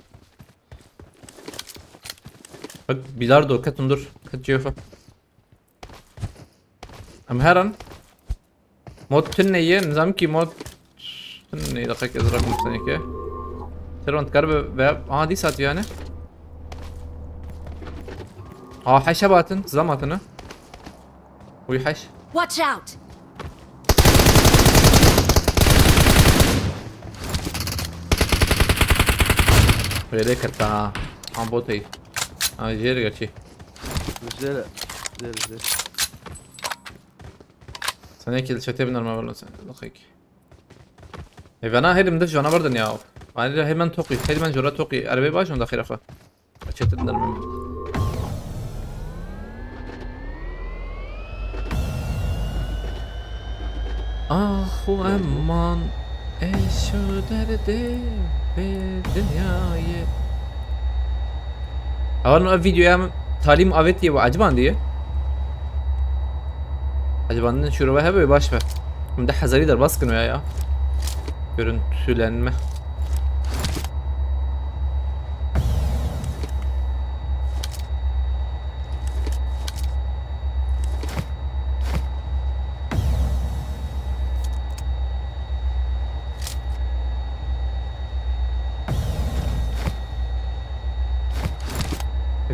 bak bilardo katın dur kat جيوفا أم هرن مود تنية نظام كي مود تنية دقيقة إزراق مستني كه ترى تقرب باب دي ساعة يعني حشباتن زماتنا ويحش Watch out. ويلي كتا عم بوتي جيري قرشي Güzel. Güzel. ثانية كده شتى بنرمى ولا دقيقة انا هيدي مدش انا بردن يا يعني هي من توقي هيدي من جرا توقي اربي باش من داخل اخا شتى بنرمى اخو امان ايش دردي بالدنيا اول فيديو يا تعليم افيتي وعجبان دي Acaba şuraya hep baş ver. Şimdi hazırıdır baskın ya. Görüntülenme.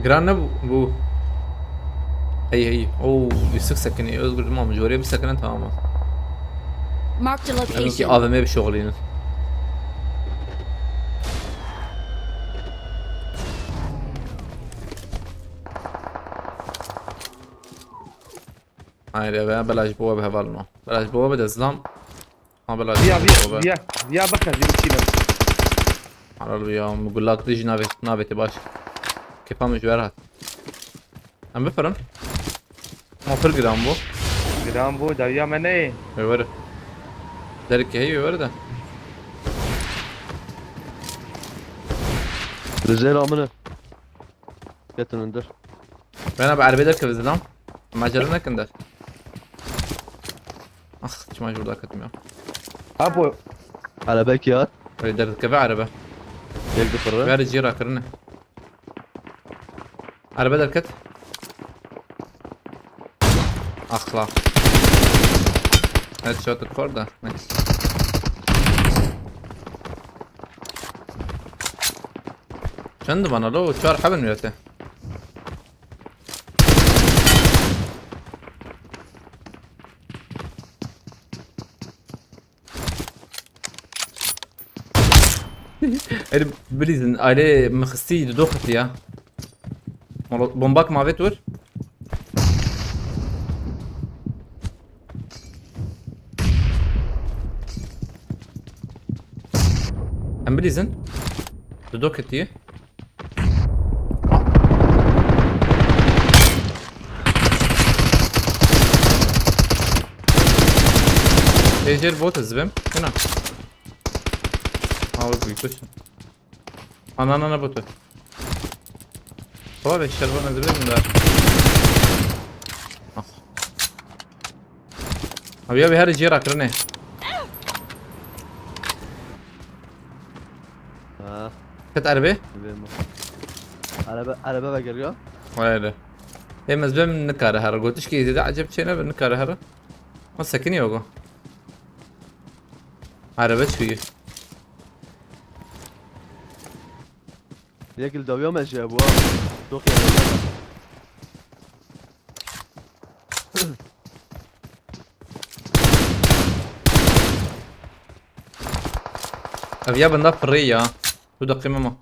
Gran ne bu? هي اوه يسك سكني اذكر ما مجوري بسكن تماما Marked a يعني location. هذا ما بشغلين هاي بلاش بوابة هفالنو بلاش بوابة دزلام ما بلاش بیا بوابة بیا بکن بچینم. على اليوم بقول لك تيجي نافي باش كيف هم جوارات عم بفرم ما فرق رامبو گرام بو داویا منه. ورد درك هي ورده رجال عمره كاتن اندر انا بعربي درك بزلام ما جرنا كندر اخ شو ما جور ذاك تمام ابو على باكيات درك بعربه يلقى فرة غير الجيرة كرنا عربه دركت اخلا هيد شوت الكوردا نايس چند من لو 4 حبل میرسه بليزن عليه مخستي دوختي يا بومباك ما فيتور ام بليزن دوختي ايجر بوت الزبم هنا عاوز يخش انا بوت هو الشربان الزبم ده ابي هاري جيرا كرني كنت عربي على بابا قريا ولا هي مزبم نكاره هرا قلتش كي اذا عجبت شيء نكاره هرا ما سكني يوغو عربت فيه ياكل داويا ما جابوا دوخ ابيا بندا فريا ودقي ماما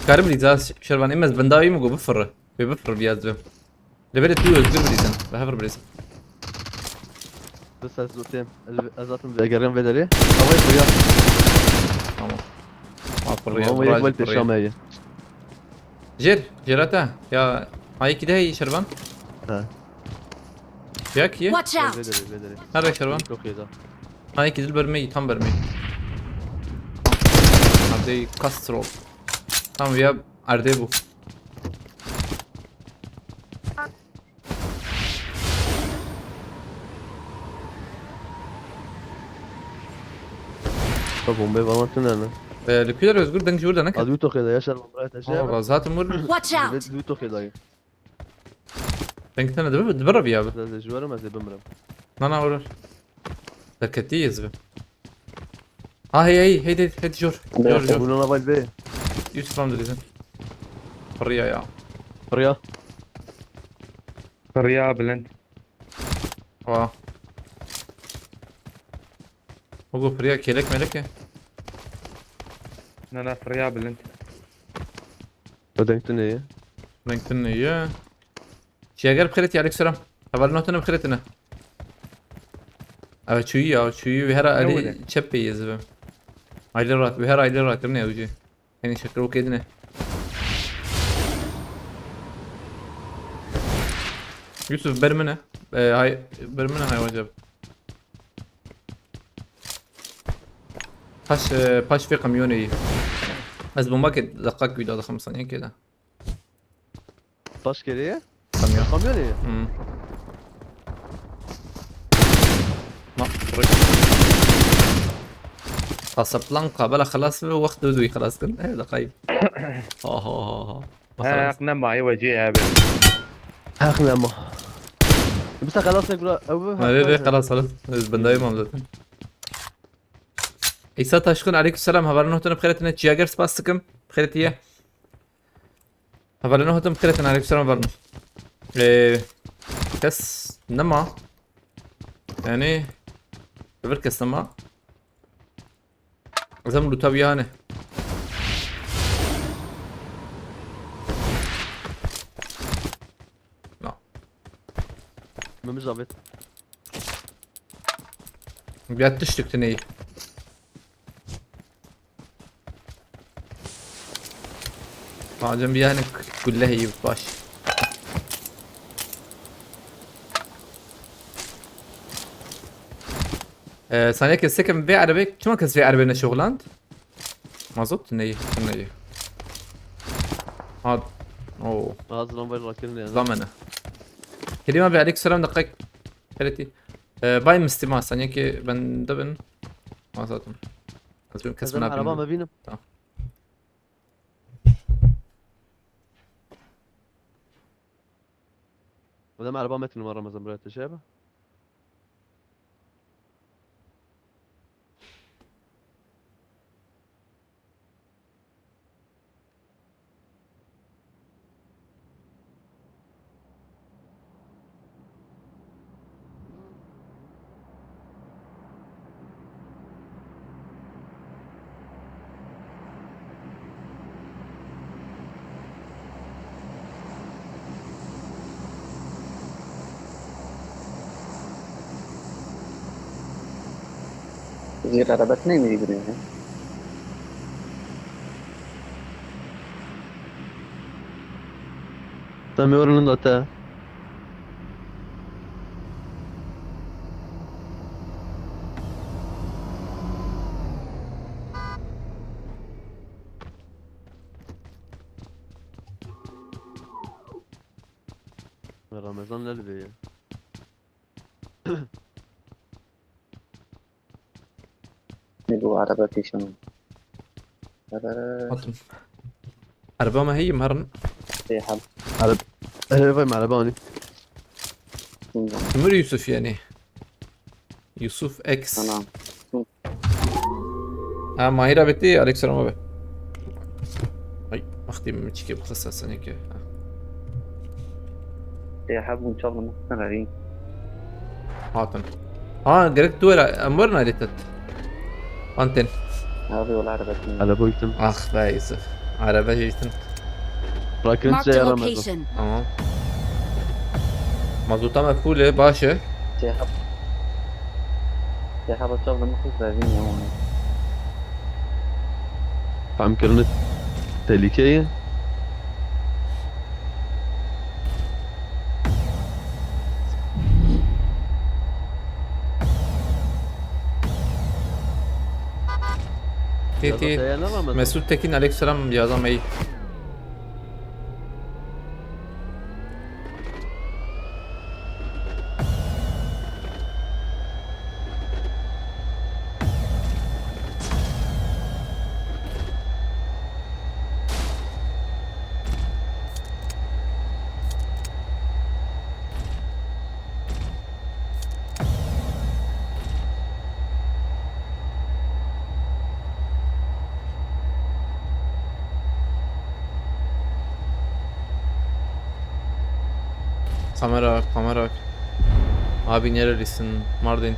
كارب لي زاس شربان امز بنداوي مو بفر بفر بيازو لبرت تو زبر بريزن بهفر بريزن بس هزوتين ازاتم بقريم بدري اول فريا ماما ما فريا هو يقبل الشامية جيراتا يا هاي كده هي شربان ها ياك هي Watch out! بدري هذا شربان دوخ ده هاي كده البرمي تم برمي هذي كاسترو تم يا اردبو طب هم بيبقى انا الكيلر özgür دنج جوردا نكت ادوي توخ ده يا شر مرات اجاب غازات مر Watch out! ادوي توخ ده دنج انا دبر يا ده جوار ما زي بمرم انا اورر تركتي يزب هي جور يقولون انا بالبي يوسف حمد لله فريا يا فريا فريا بلند. واه هو فريا كيلك ملكه انا فريا بلند. ودنتني دنجتن يا شيغر بخيرتي عليك سلام قبل نوتنا بخيرتنا او شوي بهرا علي تشبي يزب ايلرات بهرا ايلرات كرني اوجي يعني شكرو كدنا يوسف برمنه هاي برمنه هاي وجب باش في قميوني بس بمباك دقق فيديو 5 ثانية كده باش كده قميون قميوني ما فرق كاسابلانكا بلا خلاص وقت دوي خلاص كل هذا دقايق ها اقنا معي وجيه ابي. اخنا ما بس خلاص نقرا ليه خلاص البنداي مملت إيسا تشكن عليكم السلام هبارنا هتنا بخيرتنا تشياجر سباستكم بخيرتيا هبارنا هتنا بخيرتنا عليكم السلام هبارنا كس نما يعني بركس نما زملو تابيانه لا Javed. بيات تشتك تني جنبي يعني كلها هي باش ثانية السكن بيع عربيك شو ما كنت في عربينا شغلانت ما زبط نية نية هاد اوه هذا نمبر راكنني انا. ضمنه كلمة بيعليك سلام دقيق خلتي باي مستماع ثانية كي بندبن ما زاتم هذا كسبنا العربة ما بينهم. وده مع عربة متن مرة مثلا بريت شابه. غير عربات नहीं मिली ग्रीन है Tamam oranın da ta. Ramazan ne diyor? मिलू عربات شنو حطم عربة ما هي مهرن يا حب Arab. Evet mع عرباني. تمر يوسف يعني يوسف اكس انا ما هي رابطي عليك سلام بي اي اختي متشكي بخصها ثانية كي يا حب ان شاء الله مستمرين هاتن قريت دولة امورنا لتت انتن هذه ولا عربات على بويتم. اخ لا يوسف عربة جيتن راكن Marked a سيارة مثلا. location. تمام مظبوطة مقفولة باشا يا حب ان شاء الله مستمرين يوم عم كرنت تهليكية. تي مسعود تكين عليك سلام يا زلمة اي kamera abi nerelisin Mardin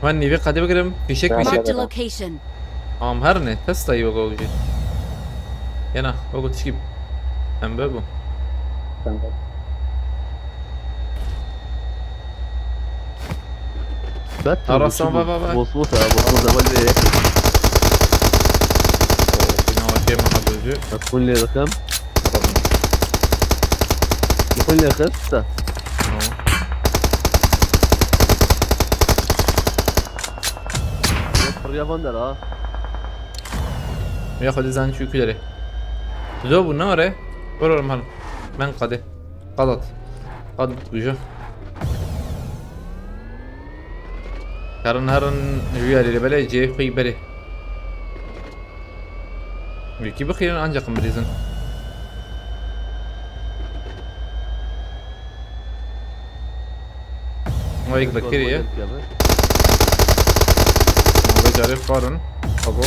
واني في قد بقرم فيشك Marked a فيشك location. هرني تستا يوغو جي ينا وقو تشكيب ام بابو الرسام بابا وصوصة ولا تكون لي رقم. يكون لي خسة. الرياضة لا. ياخذ إذا شو كده تجاوب النار برا المحل من قده قد وجه كارن هرن ريال اللي بلا جي خي بلا ويكي بخير أنجا قمريزن ما يقدر كريه ما بيجاري فارن أبو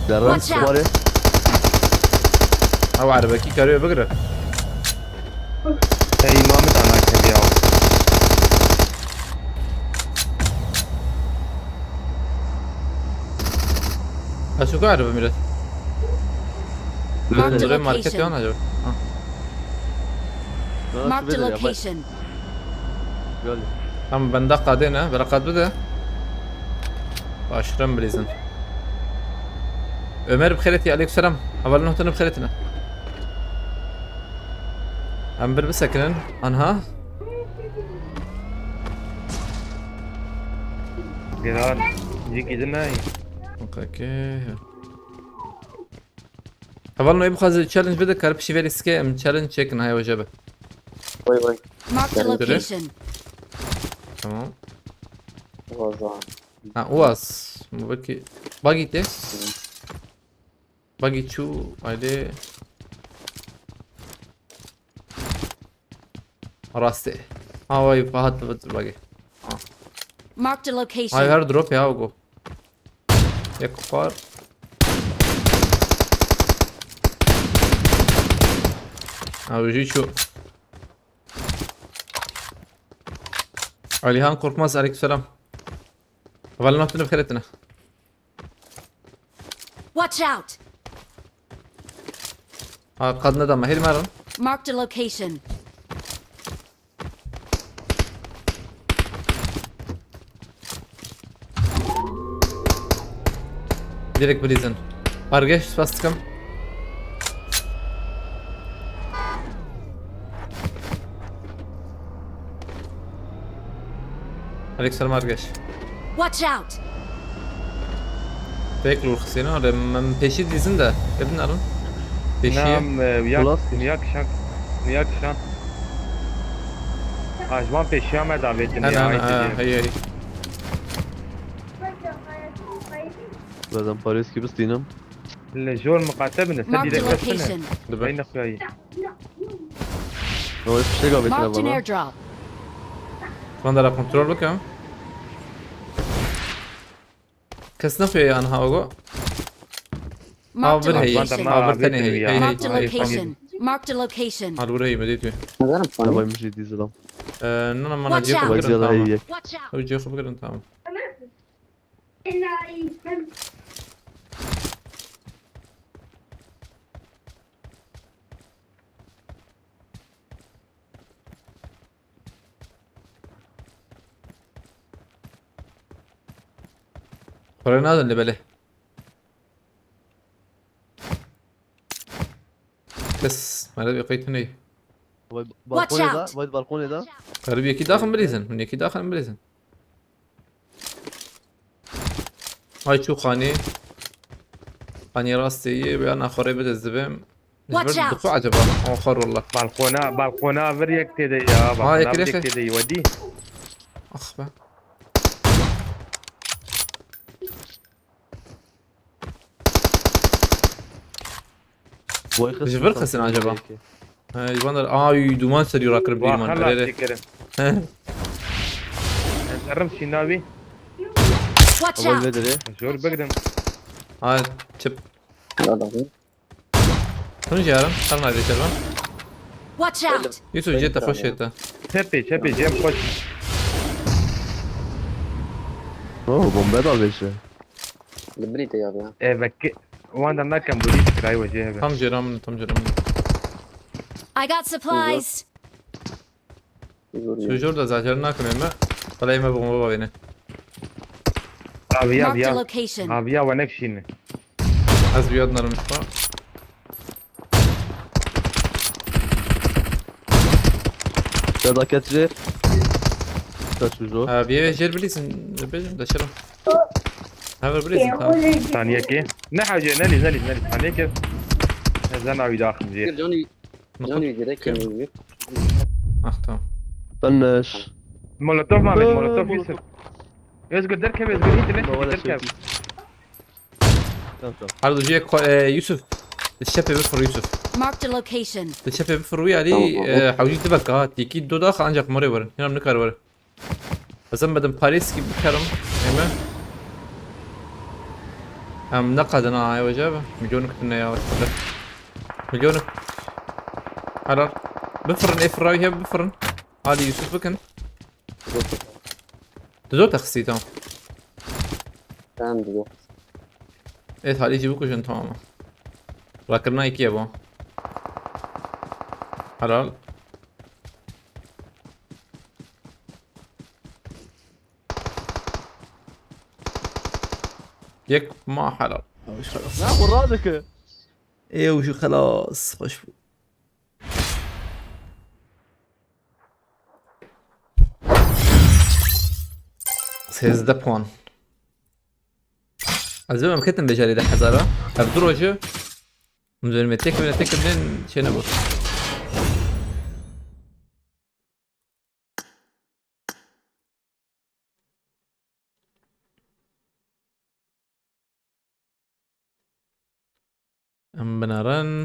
درن Watch out. سواري. أو عربكي كاريو بقرا إمام دانا كبياو شو قاعد بميلاد Marked a دوري ماركت location. يون عجب Marked a location. بيالي هم بندق قادينا برقاد بده واشرم بليزن Ömer بخيرتي عليك السلام أول نهتن بخيرتنا عم بسكنن أنها جرار جيك إذناي اوكي أول يبقى زي تشالنج بدك كارب شي فيلي سكي ام تشالنج تشيك هاي وجبه وي وي Marked a location. تمام وزان واس مبكي باقي تي باقي شو هايدي راستي هاي فهد باقي Marked a هاي location. هار دروب يا وجو يا كفار او جي شو عليهان قرطماس عليك السلام أول نهتن بخيرتنا Watch out. قد ندم هيل مارن Marked a location. ديريك بريزن ارجش فاستكم عليك السلام ارجش Watch out. فيكلو الخسينة لما بيشي ديزن ده ابن ارن بيشي نعم خلاص. وياك شان جوان بيشيا ما دافيت انا هي بعدين باريس كي بستينم الجول مقاتب نسدي Marked a لك location. بسنة دبا بين اخوياي هو ايش شيء قابل Marked an كده airdrop. فاندر كنترول بكم كسنا في انا هاوغو Marked a بر هي location. بر ثاني هي Marked a هي location. Marked a location. هالور هي مديتو مازال انا فاني باي مشي دي زلام انا ما Watch نجيك out. باي بكره زيادة هي Watch out. او جيك بكره انت خلينا هذا اللي بله بس ما لدي قيتني بالكوني ده out. باي بالكوني ده قريب يكي داخل بليزن من يكي داخل بليزن هاي شو خاني راستي بيان اخر بدا الزبام Watch جبرت out. دخوع عجبا اخر والله بالكونا بريك تدي يا هاي بالكونا كليش. بريك تدي ودي اخ با باي خس جبر خسن عجبا هاي وانا دومان سري راكب بيمان وخلاص عليه كده نقرب شناوي Watch اول out. بدري جول بقدم هاي شب لا لا شنو جارم خلنا عليه شباب Watch out. يوسف جيت خش انت شبي جيم خوش اوه بومبا ده بيشه البريد يا بيا بك وانا ما كان بوليس كراي وجهه تم جرام I got supplies. شو جور ده زاجرنا كمان طلع ما بغم بينه ابيا Marked a ابيا location. ابيا ونكشين از بيادنا المشفى ده كتري ده شو جو بيه جير بليزن بيجم ده شرم هذا بليزن تمام ثانية كي نحاجة نلي ثانية كي زنا داخل زين جوني نقول جريك تمام فنش مولوتوف ما بين مولوتوف يوسف يسقط دركب يسقط انت ولا ليش شيء دركب تمام عرض جيك يوسف الشاب بفر يوسف Marked a location. الشاب بفر ويا علي حاولي تبقى هات تيكي دو داخل انجاك مري ورا هنا بنكر ورا بس بدم باريس كي بكرم ايما ام نقد انا هاي وجابه مليونك كنا يا ولد مليونك حرار بفرن ايه فراوي هي بفرن هذه يوسف بكن دو تخسي تمام تمام دو Evet hali يجيبوك وجن تماما راكرنا iki ya bu. Helal. يك ما حلال وش خلاص لا مرادك. ايه وشو خلاص خش سيزده بوان الزمن ما كنت بجاري ده حزارة أبدو وجه من زمان متك منين شنو بو ام بنارن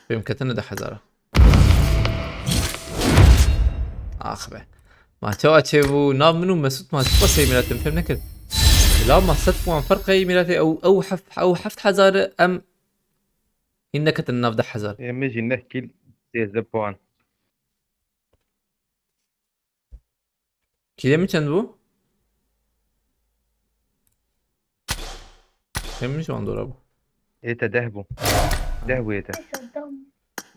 بيمكن ده حزارة آخبه ما تشوفوا نام منو مسوت ما تبغى سي ميلاتهم فهم نكد لا ما صدق ما فرق ميلاتي او حفت حزارة ام إنك تناف ده حزارة يمجي نحكي سيزده بوان كده من چند بو؟ كم مش وان دورا بو ايتا دهبو دهبو ايتا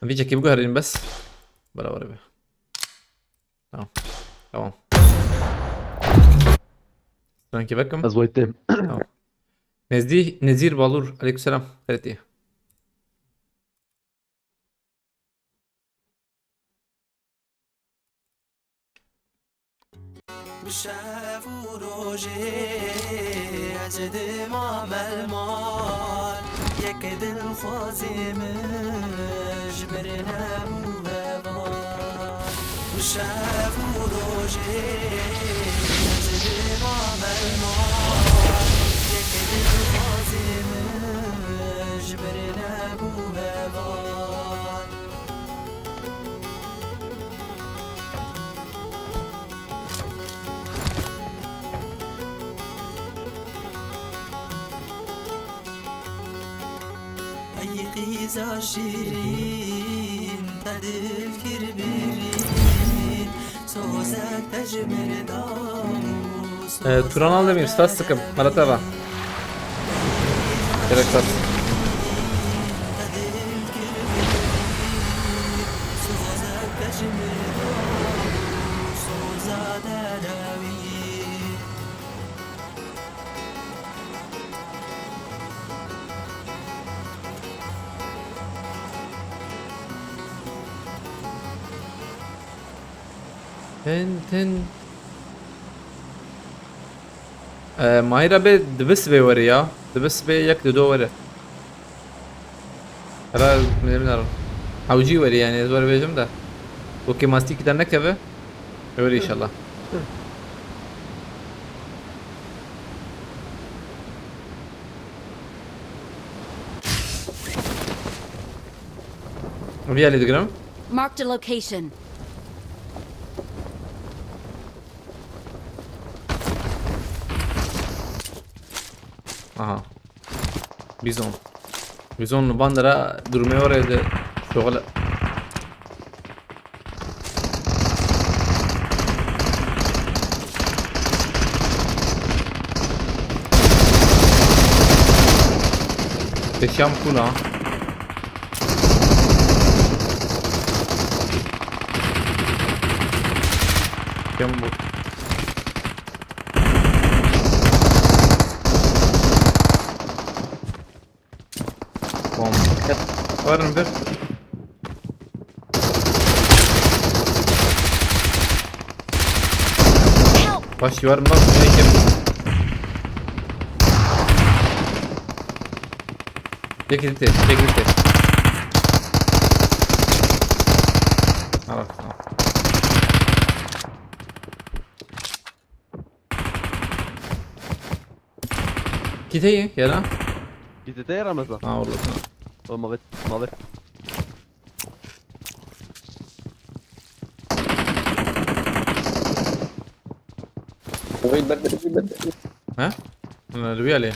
ما في جاكي بقى هرين بس بلا ورا بيه تمام تمام شلون كيفكم؟ ازويتم. تمام نزير بالور عليكم السلام خيرت ايه بشاف وروجي عجد معمل مال يكد الخوازي مجبرنا بوهبال بشاف وروجي عجد معمل مال يكد الخوازي مجبرنا بوهبال قيزا شيرين تدل كربيرين سوزك تجمر داموس توران aldemir stas sıkım Malatya var direkt stas سوزك تجمر داموس سوزا دلاوي تن ماهيرا بي دبس بي وري يا دبس بي يك دو وري هلا من نار حوجي وري يعني زور بيجم ده اوكي ماستي كده نكبه وري ان شاء الله ويا اللي تقرم Marked a location. Aha. Bizon. Bizon bandara durmuyor evde. Şöyle. Teşyam kula. Kim bu? Varın bir. Baş varım bak ne kim? Çekildi. Al. Gideyim ya lan. Gidete yarar mesela. Ha olur. O mavet. Mavet. هو يتبدل ها؟ انا اللي عليه.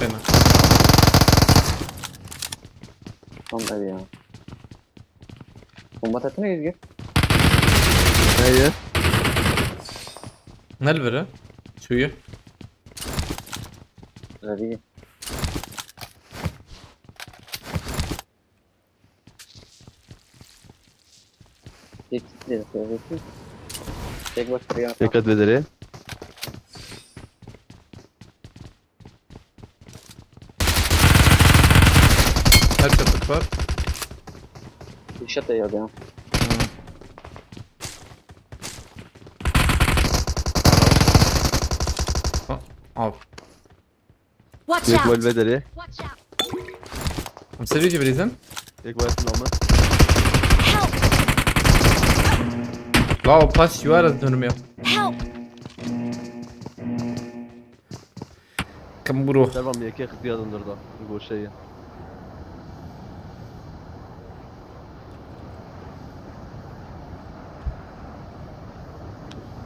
هنا. Son ev ya. Bomba tatlı mıyız ki? Neye? نلبره شويه غبية. Tek gitti. Tek bak buraya. Dikkat bedeli. هل تكفر Şata ya da. اوف Watch Tek out! gol bedeli. Watch out! مسوي يجي بريزن Tek gol namı. Help! واو باس يوارد دونميو Help! كم بروح Devam yeke ihtiyacındır da. Bu şeyi.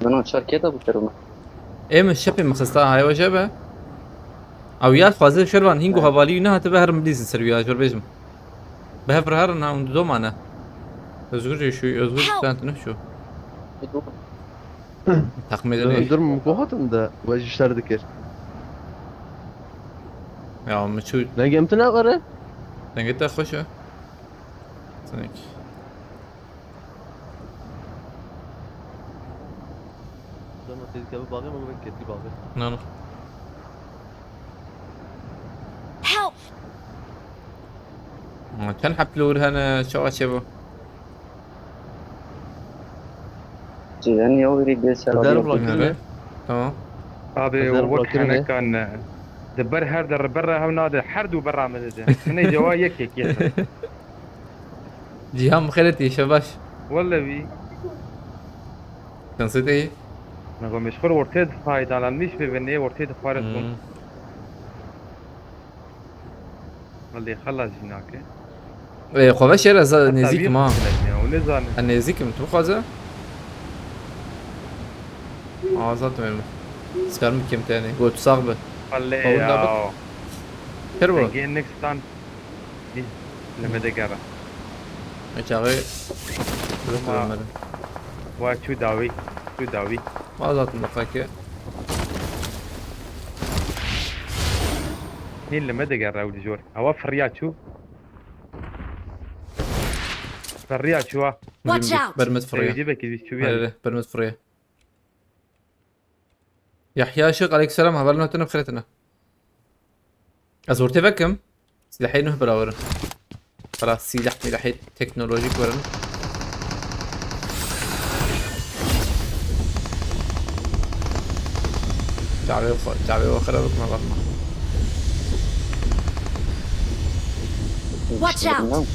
Ben o şarkıya da bu terörü. ايه من الشبه مخصصها هاي وجبه او ياد خوازي شربان هينغو هوالي انها تبهر مليز سربيا جور بيجم بهفر هرنا وندو معنا özgür şu özgür tantını şu takmid edin Dur mu kohatın da bu işler dikir. ya مشو Ne gemtine qarı? sen git de خوشو سنك Sonra tezgahı bakayım ama ben ketli bakayım. نو نو Help! كان حبلور هنا شو اشبو Ceyhan ya biri geçer Kadar alıyor. bırakır تمام هذا هذا وقت البروكر كان دبر هذا برا هنا حرد وبرا من ده من جوا يك يك جيهان مخيلتي شباش والله بي كان صدقي نقول مشغول ورتد فايد على مش ببني ورتد فارسكم اللي خلص هناك ايه خوش يرى نزيك ما ونزل النزيك متو خوازه زات منه سكار مكيم تاني قلت صاغبه خلي هو يا نابط. كربو تجي نكست تايم لما دقرا اشاغي وشو داوي شو داوي ما زات دقائق هين لما دقرا ودجور هو فريات شو فريات شو Watch out! برمت فريه يجيبك شو هلا برمت فريه يحيى شق عليك السلام هبلنا تنا بخيرتنا ازورتي فكم سلاحي نهب براورن خلاص سلاح ملاحي تكنولوجيك ورن تعبي وخربك ما بطنا Watch out!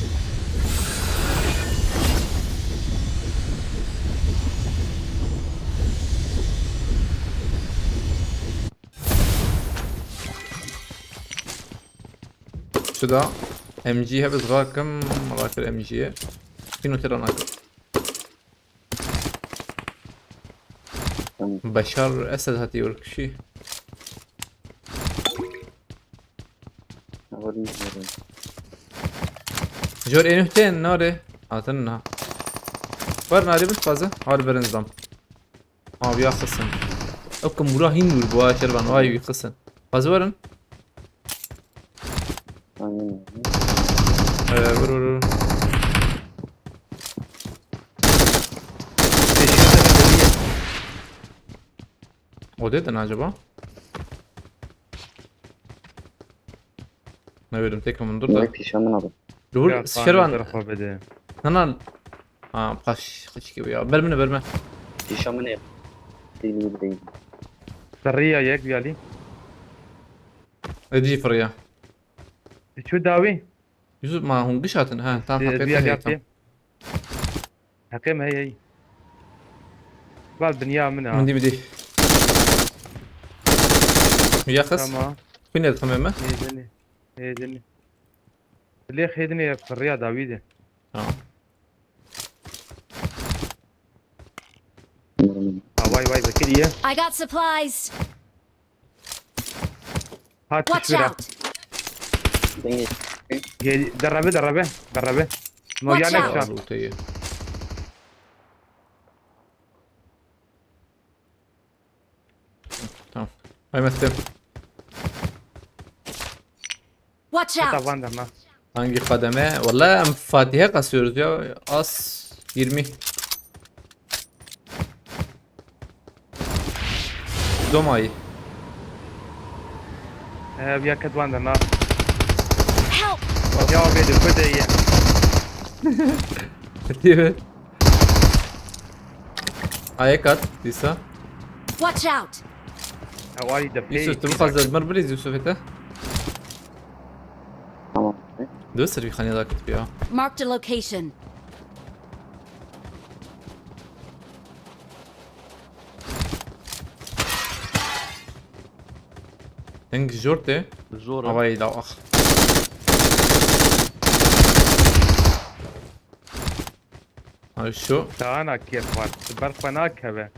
شو ده ام جي هبه صغار كم مرات الام جي فينو ترى ناكل بشار اسد هاتي يورك شي جور انهتين ناري هاتنها بر ناري بنت فازه هار برنزام بيا خصن اوكم مراهين والبوا شربان واي خصن فازورن برو وديتن acaba? Ne verdim tek من dur da. Pişmanım abi. Ruhul şervan. بده Nanan. Baş kaç gibi ya. Berme. Pişmanım ne? Değil değil. سرية ياك بيالي Eci fırya. شو داوي؟ Yusuf ma hun gışatın ha. Tamam بيالي hakikaten. حكيم حكيم هي بعد بنيا منها مدي. يخص. تمام Fin yedi tamam هي دني اللي خيدني سرية داويدي Tamam. واي واي بكرية I got supplies! هات Watch تشويرة out! دربه ما Watch يعني out. شان Lutayı. tamam. Hay mestem. Watch out! Tavan da na. Hangi kademe? Vallahi Fatih'e kasıyoruz ya. Az 20. Domayı. بیا کدوان da na. Help! Ya bedi kode ya. Değil mi? Ayak at. Disa. Watch out! Awali da Yusuf تبغى خذ مر بريز يوسف انت. Tamam. دوسر في خاني ذاك تبيها. Marked a location. Denk جورتي. زورا هواي لو اخ. هاي شو؟ Sana keyif var. Ber fena keve.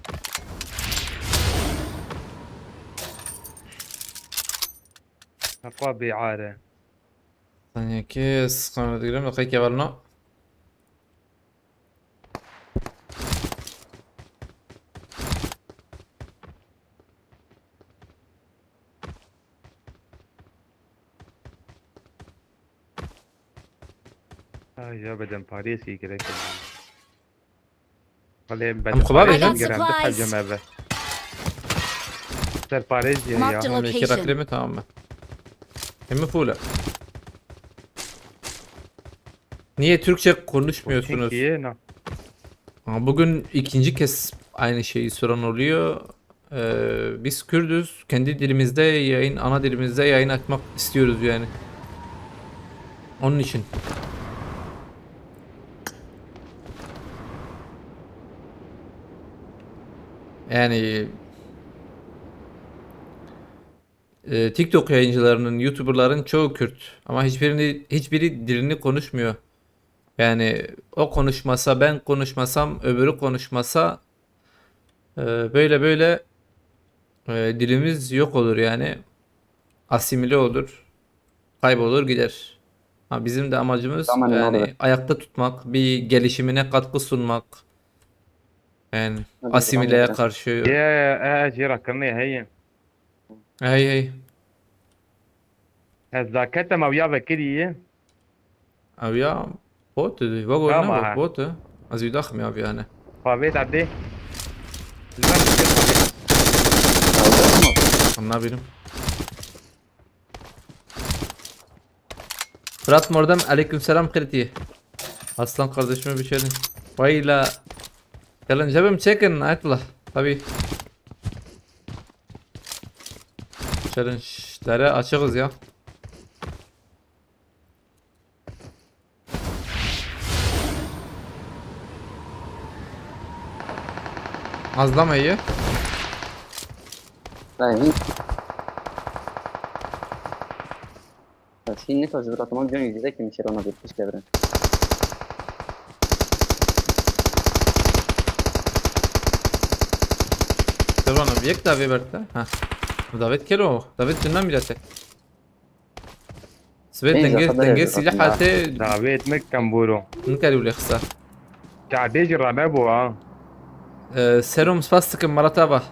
Akwa bi'are. ثانية كيس قامنا تقريبا لقيت يابلنا. Ya بدن باريسي كده كده. خليه بدن أم خبابي I got جن؟ جرام supplies. تحجم هذا. سر باريس يا Marked a عم كيرا location. كلمة تمام. هم فولة. Niye Türkçe konuşmuyorsunuz? Çünkü ne? Ama bugün ikinci kez aynı şeyi soran oluyor. Biz Kürdüz. Kendi dilimizde yayın, ana dilimizde yayın açmak istiyoruz yani. Onun için. Yani TikTok yayıncılarının, YouTuber'ların çoğu Kürt ama hiçbiri dilini konuşmuyor. Yani o konuşmasa, ben konuşmasam, öbürü konuşmasa böyle dilimiz yok olur yani. Asimile olur, kaybolur gider. Ha, bizim de amacımız Tamam, ne olur. yani ayakta tutmak, bir gelişimine katkı sunmak. Yani Hadi asimileye devam et. karşı. يا جيرا كرني هي. Hey. الزكاة ما ويا بكري. أو يا بوت بقول لا، أنا ما- بوت أزي ضخم يا أبي أنا فابيت عدي. ne yapayım? Fırat Mor'dan aleykümselam kritiği. Aslan kardeşime bir şey diyeyim. Vayla. Gelin cebim çekin ayıkla. Tabi. Challenge'lere açığız ya. Azlama iyi. Daí. Assim, nessa ajuda, tomando de um dizer que me tirou na vida, quebra. Devranım yek davet verdi. Ha. Davet kelo. Davet dünden bilete. Svet Neyse, denge haber denge ver, silah bakın halte دعويت مكة بورو. نكالي ولا خسا. تعبيج الرمابو اه. Serum spastik مرتبة.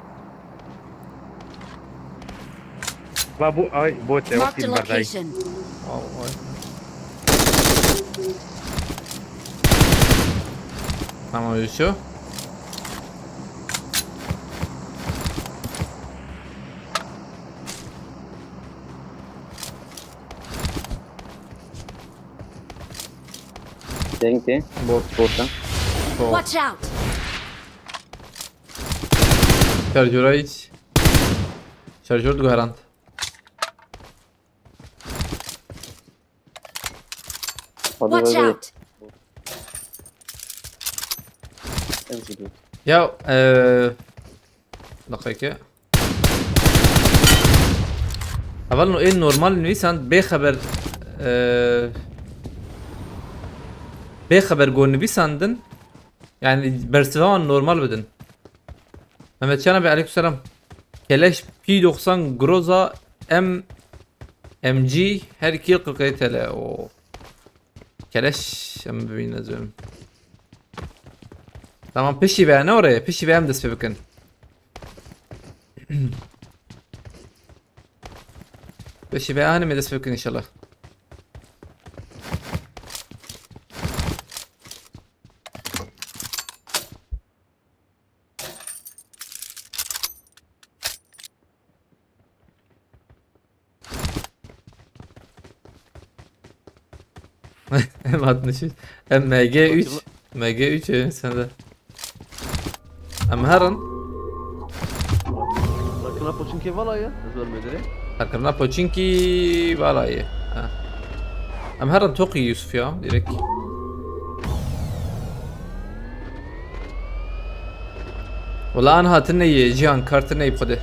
بابو اي بوت Marked وقت a البرداي. location. Tamam şu. Tem que botar. Watch out! Şarjöre hiç. Şarjör de garant. Pode Watch ver. out! É o seguinte. Ya دقيقة. أول إنه إيه نورمال نويسان بخبر بخبر جون نويساندن يعني برسفان نورمال بدن. Mehmet Can abi aleykümselam. Keleş P90 Groza MG her iki yıl 47 TL. O Keleş hem bebin lazım. Tamam peşi be ne oraya? Peşi be hem de sebeken. بشي بقى أنا مدرس فيكم إن شاء الله. M63 MG3 MG3 sende. Amharan Lakına poçinki vala ya. Özür mederi. Hakkında Pochinki vallahi. Ha. Amharan çok iyi Yusuf ya direkt. والله انا هاتني جيان كارتني بخده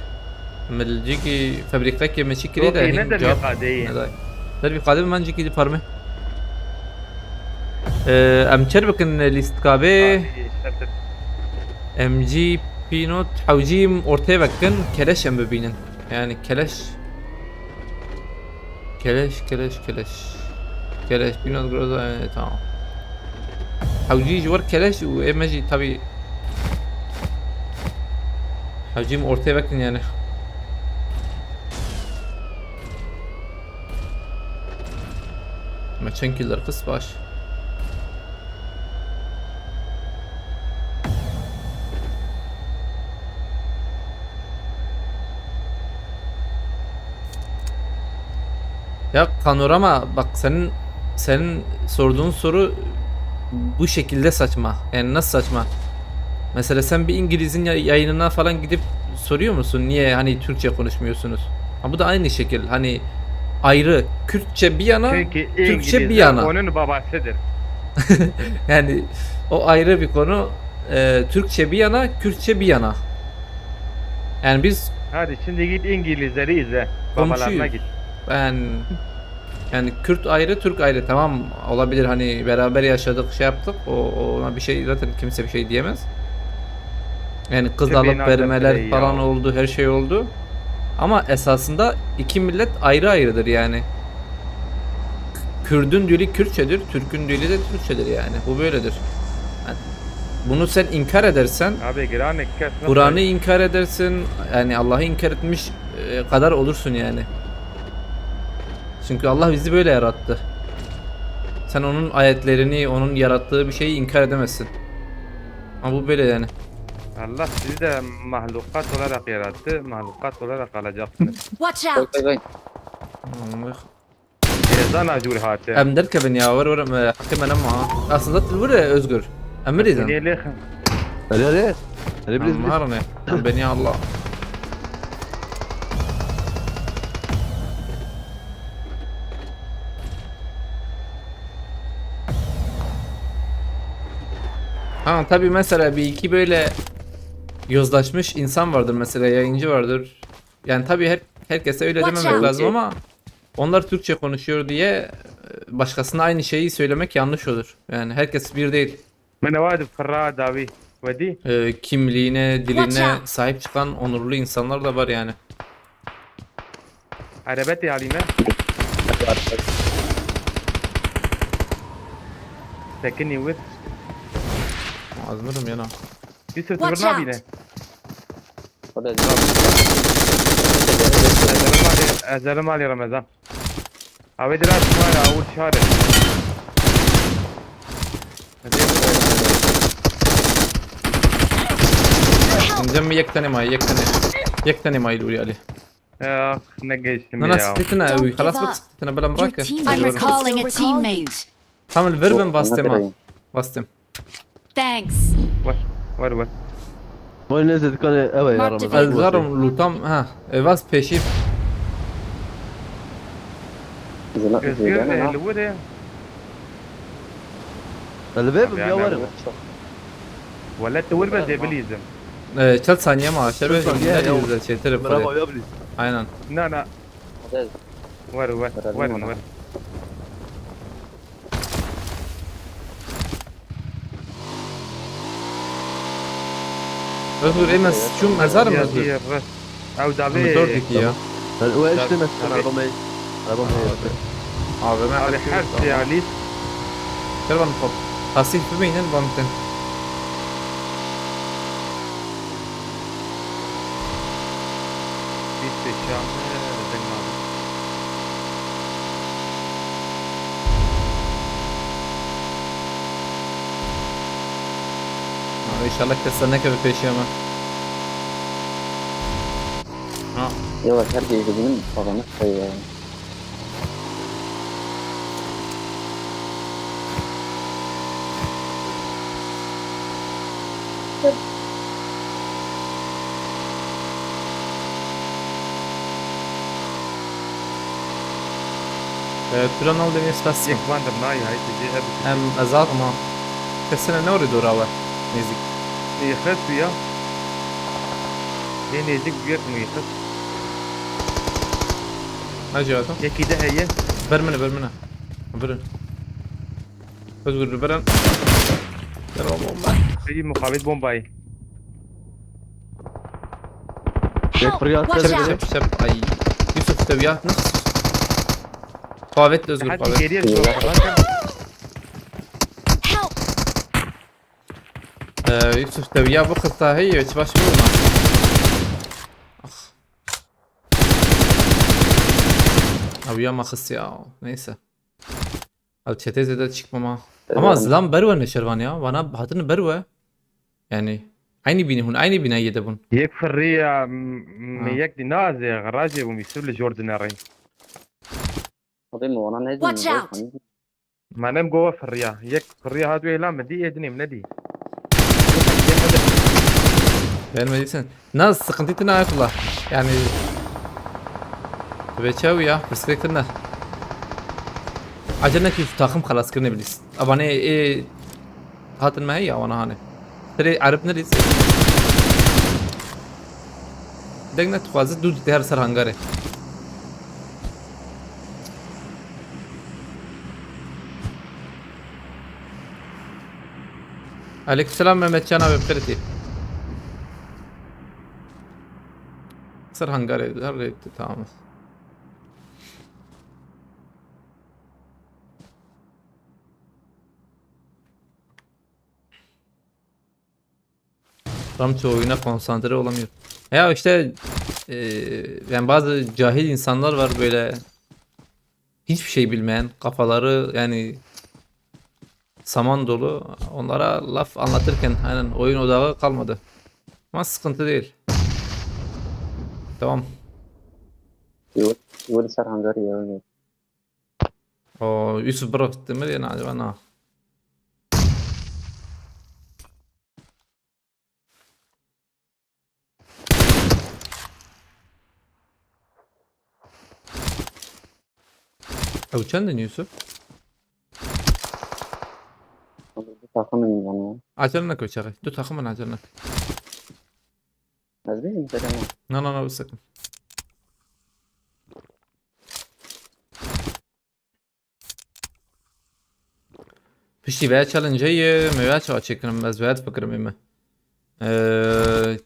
من الجيكي فابريكاك ماشي كريدا اوكي هين ندر جاب قادية دربي قادم من جيكي دي فارمه ام تشربكن ليست كابي ام جي بينوت حوجيم ortaya bakın keleş em bebinin yani keleş بينوت جروزا tamam حوجي جوار keleş و MG tabi حوجيم ortaya bakın yani maçın killer kız baş ya panorama bak senin sorduğun soru bu şekilde saçma. Yani nasıl saçma? Mesela sen bir İngiliz'in yayınına falan gidip soruyor musun niye hani Türkçe konuşmuyorsunuz? Ha bu da aynı şekil. Hani ayrı Kürtçe bir yana, Çünkü Türkçe bir İngilizler yana. onun babasıdır. Yani o ayrı bir konu. Türkçe bir yana, Kürtçe bir yana. Yani biz Hadi şimdi git İngilizleri izle. Babalarına komşuyuz. git. Ben yani Kürt ayrı, Türk ayrı tamam olabilir hani beraber yaşadık şey yaptık ona bir şey zaten kimse bir şey diyemez. Yani kız Tabii, alıp vermeler Nade'de falan ya. oldu her şey oldu. Ama esasında iki millet ayrı ayrıdır yani. Kürdün dili Kürtçedir, Türk'ün dili de Türkçedir yani. Bu böyledir. Yani bunu sen inkar edersen Abi giranı kes. Kur'an'ı inkar edersin yani Allah'ı inkar etmiş kadar olursun yani. Çünkü Allah bizi böyle yarattı. Sen onun ayetlerini, onun yarattığı bir şeyi inkar edemezsin. Ama bu böyle yani. Allah sizi de mahlukat olarak yarattı. Mahlukat olarak kalacaksınız. Watch Koy out! koy koy. Ezan acur hatı. Em derkebin ya var hakim enem ha. Aslında tilbure özgür. Emir izin. Niye lehim? Hadi hadi. Hadi biz. Harane. Beni Allah. Ha tabii mesela bir iki böyle yozlaşmış insan vardır mesela yayıncı vardır. Yani tabii herkese öyle Watch dememek out. lazım ama onlar Türkçe konuşuyor diye başkasına aynı şeyi söylemek yanlış olur. Yani herkes bir değil. من واد فراد abi. Vadi. Kimliğine, Watch diline out. sahip çıkan onurlu insanlar da var yani. Arabeti halime. Sakini with. Azmırım yana. Yusuf Watch tırna out. bine. O da Ezelim Ali Ramazan. Abi diler şumara avul şare. İneceğim bir yek tane may Luri Ali. Ah ne geçtim Nana ya. sikletine Don't uy halas give bak up. sikletine belen Your bırak ya. team I'm recalling a teammate. Tamam ver ben bastım ha. Bastım. Thanks. Var. Moy ne dedik hani eve Mark yaramaz. David. Elzarum lutam ha. Evaz peşif. Zıla Özgür zıla. Luvre. Elbep Abi, ya varım. Valla tuvur ben zebilizim. Çal saniye ma aşağı ve Çal saniye, ya. güzel şey tarafı. Bravo ya bris. Aynen. Na. Var. Özgür emez şu mezarım Özgür. Av davi. Motor diki ya. Ben o işte mesela arabamı Abi Abi her şey Ali. Gel bana top. Hasih bir beynin bantın. Bitti şu an. inşallah kesin ne kadar peşiyama. يلا هرجع يجيبون طبعا شوية. Turan aldı bir stasyon. یک باندر نای های تجی هب Hem azal ama kesin ne ورد دورا var. Nezik. يخس ويا لين يجيك بيرك مو يخس Ne cevapım? يكي ده هي Vermene. Verin. Özgür veren. Devam bomba. هي مقابل بومباي یک Help! فریاد Watch کرد. out! Şep ay. Yusuf teviyat nasıl? Kavet özgür حتى kavet. كيرير شو فرنسا Yusuf teviyat bu kısa hiç baş vurma. Abi ya mahıs ya. Neyse. Abi çete zede çıkmama. Ama zlam berwe ne şervan ya. Bana hatırını berwe. Yani aynı bini hun aynı bina yedi bun. يك فرية ميك دي نازي غراجي وميسول لجوردن رين قضية وانا نادي. Watch out. ما نم جوا فرية يك فرية هادو لا مدي يدني مندي Beğenmediysen. Naz sıkıntı ne ayakla. Yani. Beçav ya. Perspektifine. Acele ki takım خلاص كرنا بليس. أباني إيه هاتن ما هي وأنا هاني. ترى عربنا ليس. دقنا تخوازت دود تهر سر هنگاره. عليكم السلام Mehmet Can abi بخيرتي. سر هنگاره هر ريت tamam. Ramço oyuna konsantre olamıyor. Ya işte yani bazı cahil insanlar var böyle hiçbir şey bilmeyen kafaları yani saman dolu onlara laf anlatırken aynen oyun odağı kalmadı. Ama sıkıntı değil. Tamam. يقول صار هنغاري يا O Yusuf bırak demir ya acaba ne? او çendin Yusuf? takım yani. Acelene koy. Du takımın acelene. Azmi mesela. No sakın. Pişti veya challenge'ı veya çekrim az veya fikrim ima.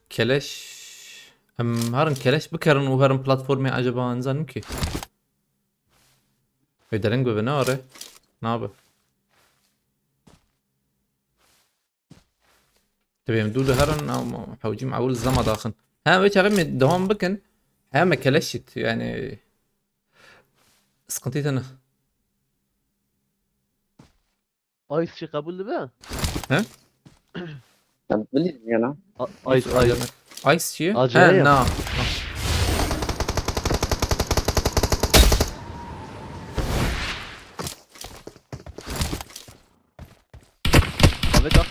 Keleş harın keleş bıkarın o harın platformu acaba anzanım ki. Öderin gibi ne arı? Ne yapı? تبي مدود هرن او حوجي معقول الزما داخن ها بيش غمي دوام بكن ها ما كلشت يعني سقطيت انا آیس چی قبول به؟ بلي يعني. آیس ايس شي ها Acayip. نا Ahmet ah.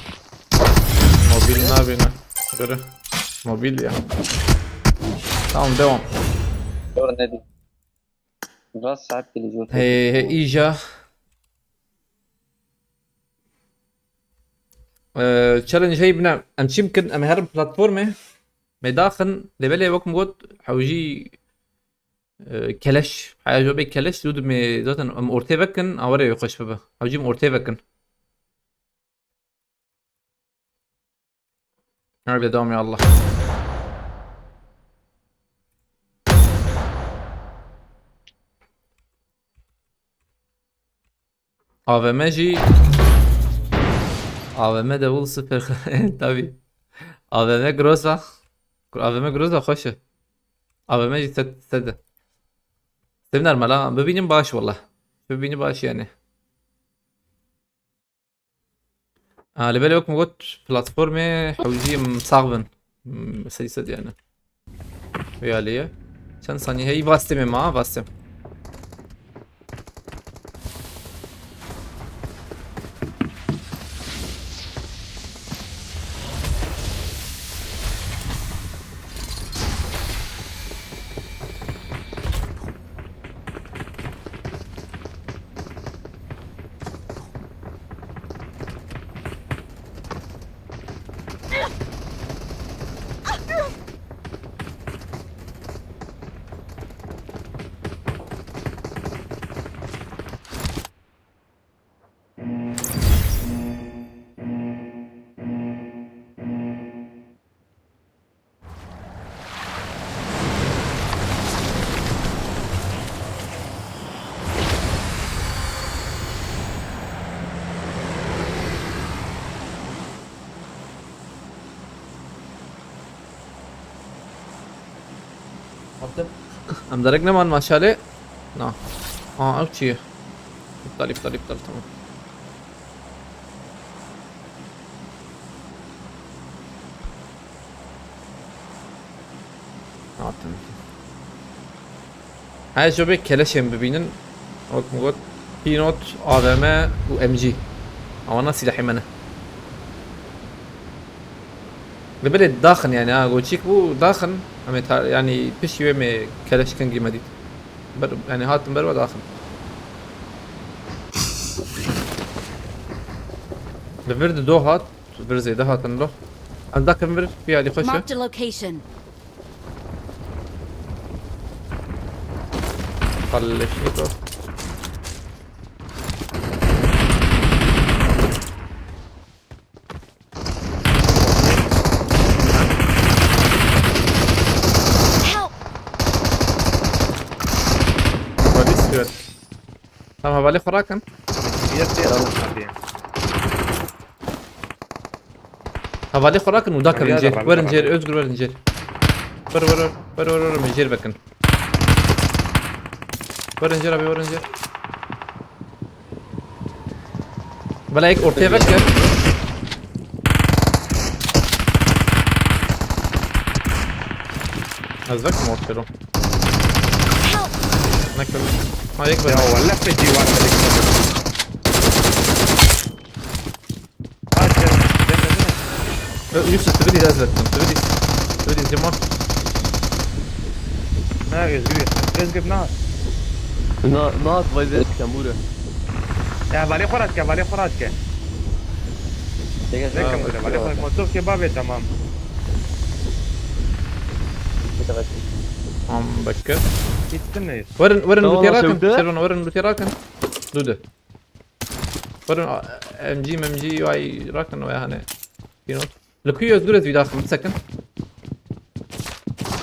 mobil ne yapıyorsun göre mobil ya tamam devam دور النادي. راس ساعات اللي جوت. هي ايجا تشالنج هي بنا امشي يمكن ام هرب بلاتفورمه مداخن لبلي وقت موت حوجي كلاش حاجه بي كلاش دود مي زاتن ام اورتي بكن اوري يخش بابا حوجي ام اورتي بكن هذا دوام يا الله AVM جي AVM دبل صفر tabii AVM groza AVM groza خوشه AVM جي سد سيبنا الملا ببيني باش والله ببيني باش يعني على بالي وقت ما قلت بلاتفورمي حوجي مصاغبن سيسد يعني ويا ليه چند ثانیه هی واسطه ما واسطه ام درجنا من ماشاله نعم او چیه ابطال تمام تمام هاي جوبي كلاشين ببينن وقت موجود بينوت AVM و MG اوانا سلاحي منه قبل داخن يعني قلت بو داخن يعني فيش يوم كلاش كنجي مديد يعني هات مبروا داخن بفرد دو هات برزي ده هات نروح عندك مبر فيها اللي خشه Marked a location. خلي شيء تمام هبالي خراكن هبالي خراكن وذاك رنجير ورنجير ازقر ورنجير ور منجير بكن ورنجير ابي ورنجير بلايك اورتي بكن ازبك موت كده نكمل ما يكبر يا ولا في جيوان يوسف تبدي نازلة تبدي جمار ما يزقب نار ناس ويزيت كامورة يا بالي خراتك دیگه زي كامورة بالي خراتك موتوف كبابي تمام عم بكر يتسنى ورن والله بوتيراكن شفته؟ سيرفن ورن بوتيراكن دودة ورن ام جي واي راكن ويا هنا في نوت لكيو زدورت في داخل متسكن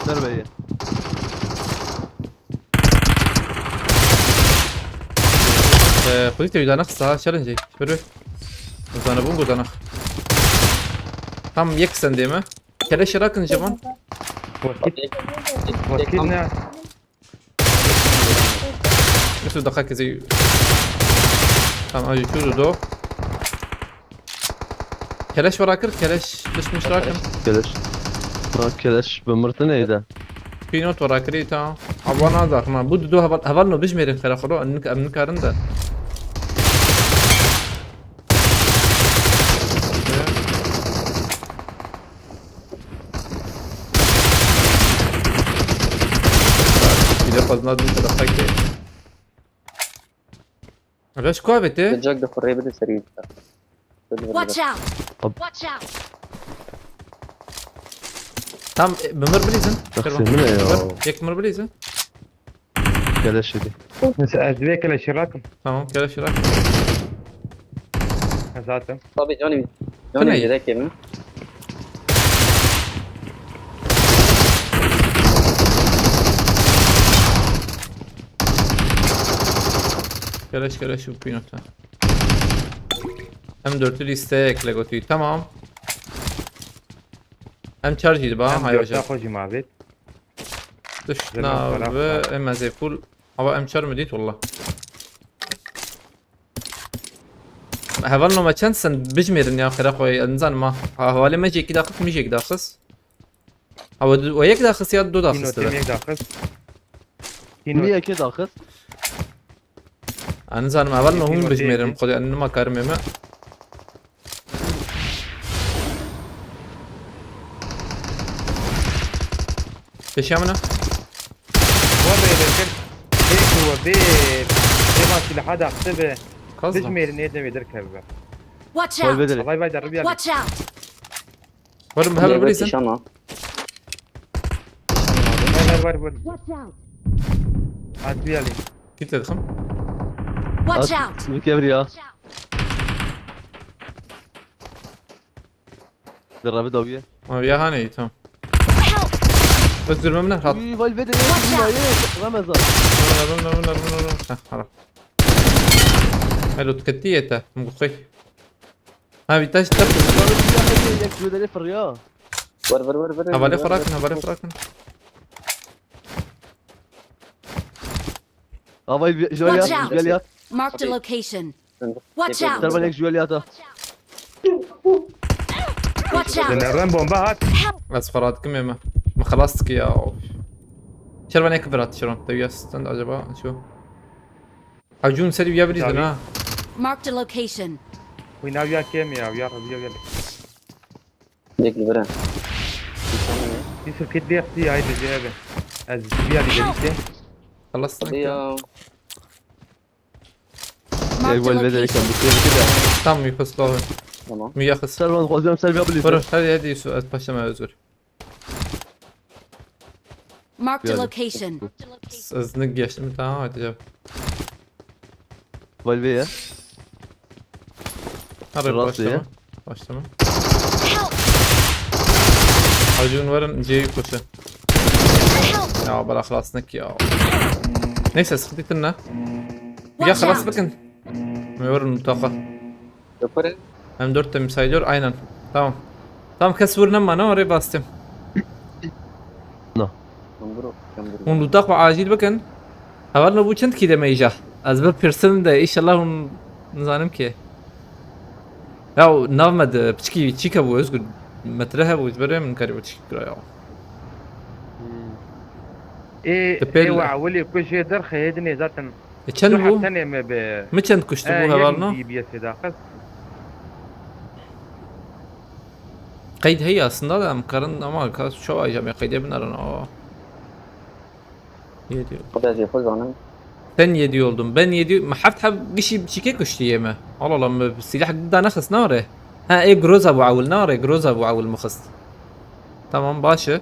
دربية خذيت في نقص ها شالنجي شبرو زانا بونجو زانا هم يكسن ديما كلاش راكن جبان وكيلنا مثل دقائق زي تمام اجي شو دو كلاش وراكر كلاش مش راكن كلش ما كلش بمرتنا اذا في نوت وراكري تا ابوانا داخل بود دو هبالنو بجميرين خير خلو انك كارندا إذا قصدنا دوت دقائق غش كوابته الجاك ده قريب ده سريع Watch out! Up. Watch out! تام بمر بليزن تقسم منه يا يك مر بليزن كلش دي ازبيك الاشراكم تمام كده شراك ذاته طب جوني فني. ذاك يمين كلاش وبينوتا ام دورتلي ستيك لقوتي تمام ام تشارجي دبا هاي وجه خوجي مع بيت دشنا اما زي فول هو ام تشار مديت والله هفلنا ما تشانسن بجميرن يا اخي اخوي انزان ما حوالي ما يجيك داخل مش يجيك داخس او ويك داخس يا دو تينو داخس تيم يك داخل تينو Niye ki dakız? انزان ما هفلنا هم تينو بجميرن تيم. خذ انه ما كارمي ما ايش يعملنا؟ هو بيركن هيك هو بير ما في لحد احسبه قصدك تجمير نيدم يدركها بقى Watch Gol out! bedeli. والله باي درب يلا Watch out! ورم هبل بريزن Şama. بر Watch out! عاد بيالي كنت تدخل Watch out! Bir kevriya. Derrabi daviye. يا هاني تمام Help! بس دور منه حاط Uy Valverde ne? Ramazan. خلاص حلو تكتيته مخي ها بيتاش تركز Yak bedeli fırya. Var. هبالي فراكن Havayı Watch Juliet, out. Juliet. Marked a location. Watch out! Serban ek Juliet'a. Watch out! نرن بومبا هات بس فراتكم يا ما خلصتك يا شربان هيك برات شلون طيب استنى عجبا شو عجون سري يا بريزن ها Marked a location. وينا ويا كيم يا ويا ربي Bekle bırak. يوسف كيت بيختي هاي الجوابه از بيالي جريته خلصت Hadi ya. Yak Marked a Valverde location. kan bir kere. تم يخسلوه Tamam. مياخس Serban kozum Serbiya برو biliyorsun. هذه سؤال باشا ما يزور Marked a Geldim. location. ازنق ياش متى هاي تجاب Valverde. هرب راسي، باشا Help! عجون ورن جي كوشة Help! يا بلا خلاص نك يا نيسا سخديت لنا يا Watch خلاص out! بكن ميورن طاقة Yaparım. هم دورتم مسايدور aynen tamam kes vurun ama ne oraya bastım Kamburu. ونطاق عاجل بكن هذا بو چند كده ميجا از به پرسن ده ان شاء الله اون نزانم که یا نامد بچکی چیکا بو özgür متره بو برای من کاری بچکی کرا ايه تبل- ايه وعولي كل شيء در خيدني ذاتا چند بو ثانية ما ب ما چند کشت بو هوالنا دي بي اس داخل قید هی aslında da karın ama şu ayacağım ya kaydı binarın aa 7 Kadar yapaz bana. sen 7 oldun ben 7 ما حفت حب قشي بشيكي كشتي يما والله لما السلاح ده نخس ناري ها ايه جروز ابو عول ناري جروز ابو عول مخص tamam başı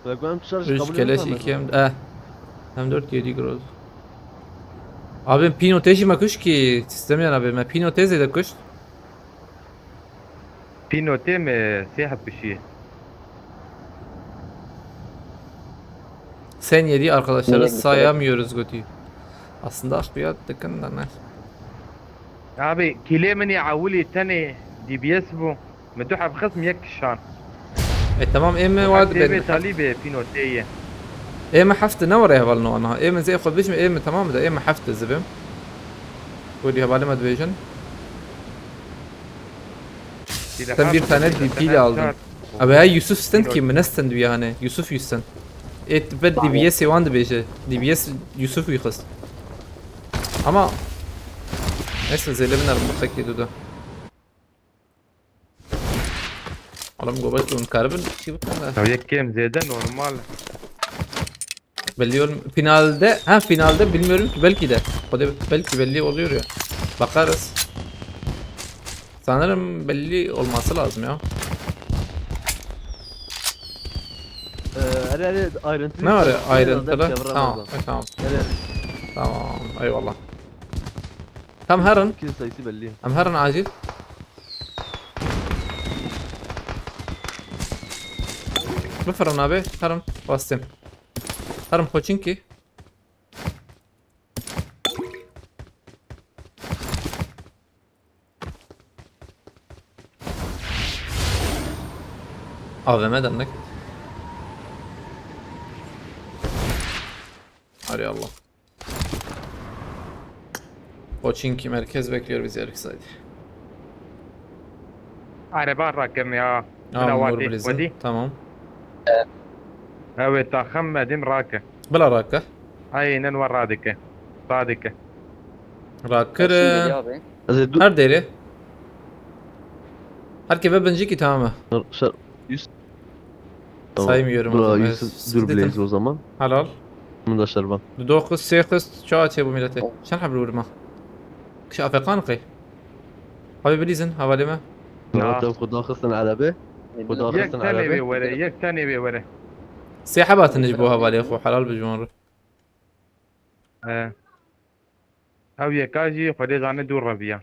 Benim şarj 3 kabul keleş edemem. 2 hem 4 7 groz abi pino teji ma kuş ki sistemi abi ma pino teze de kuş بينو تيم سيحب بشيء sen 7 arkadaşları Niye? sayamıyoruz götü aslında akbiyat dıkın da ne ابي كيلي من يعولي تاني دي بي اس بو مدوحة بخصم يك شان tamam emme vaad تيبي ben طالبي بينو تيه emme hafta ne var ya valno ana emme zey خد بيش emme tamam da emme hafta zibim ودي havale madvejan sen bir tane DP ile aldın abi hay Yusuf stand kim ne stand yani Yusuf Yusuf et ben DBS yavandı beşe DBS Yusuf yıkız ama neyse zeylemin arım bakak yedi da Oğlum gobat un karbon ki bakın لو يك كيم زيادة نورمال belli finalde finalde bilmiyorum ki belki de o da belki belli oluyor ya bakarız sanırım belli olması lazım ya Hele ayrıntı. ne var ya ayrıntılı Çevre tamam Ramazan. tamam Hele tamam eyvallah tam herın kill sayısı belli. am herın acil بفرن abi herın bastım herın Pochinki AVM'den ne? Hadi Allah. Koçinki merkez bekliyor bizi Erik Said. Araba rakım ya. Tamam Vadi, Nur Blizz'i. vadi. Tamam. Evet تخمدين راكه. Bela Rakka. Aynen var radike. Radike. Şimdi Rakkırın. geliyor abi. از دو Her deri. Herkese بنجيكي tamam. شر يوسف tamam. Saymıyorum o Bura zaman. Yusuf Siz dur dedim. Blaze o zaman. Halal. من ده شربان. دوخس سيخس شو ابو ميلتي شنو حبل ورما كش افقانقي حبيبي ليزن حوالي ما Ya. خد خصنا على به. خد Yek خصنا tane على bir به. vere, yek tane bir vere. سيحبات نجيبوها بالي اخو حلال بجمهور Ev yekaji خدي زانه دور ربيع.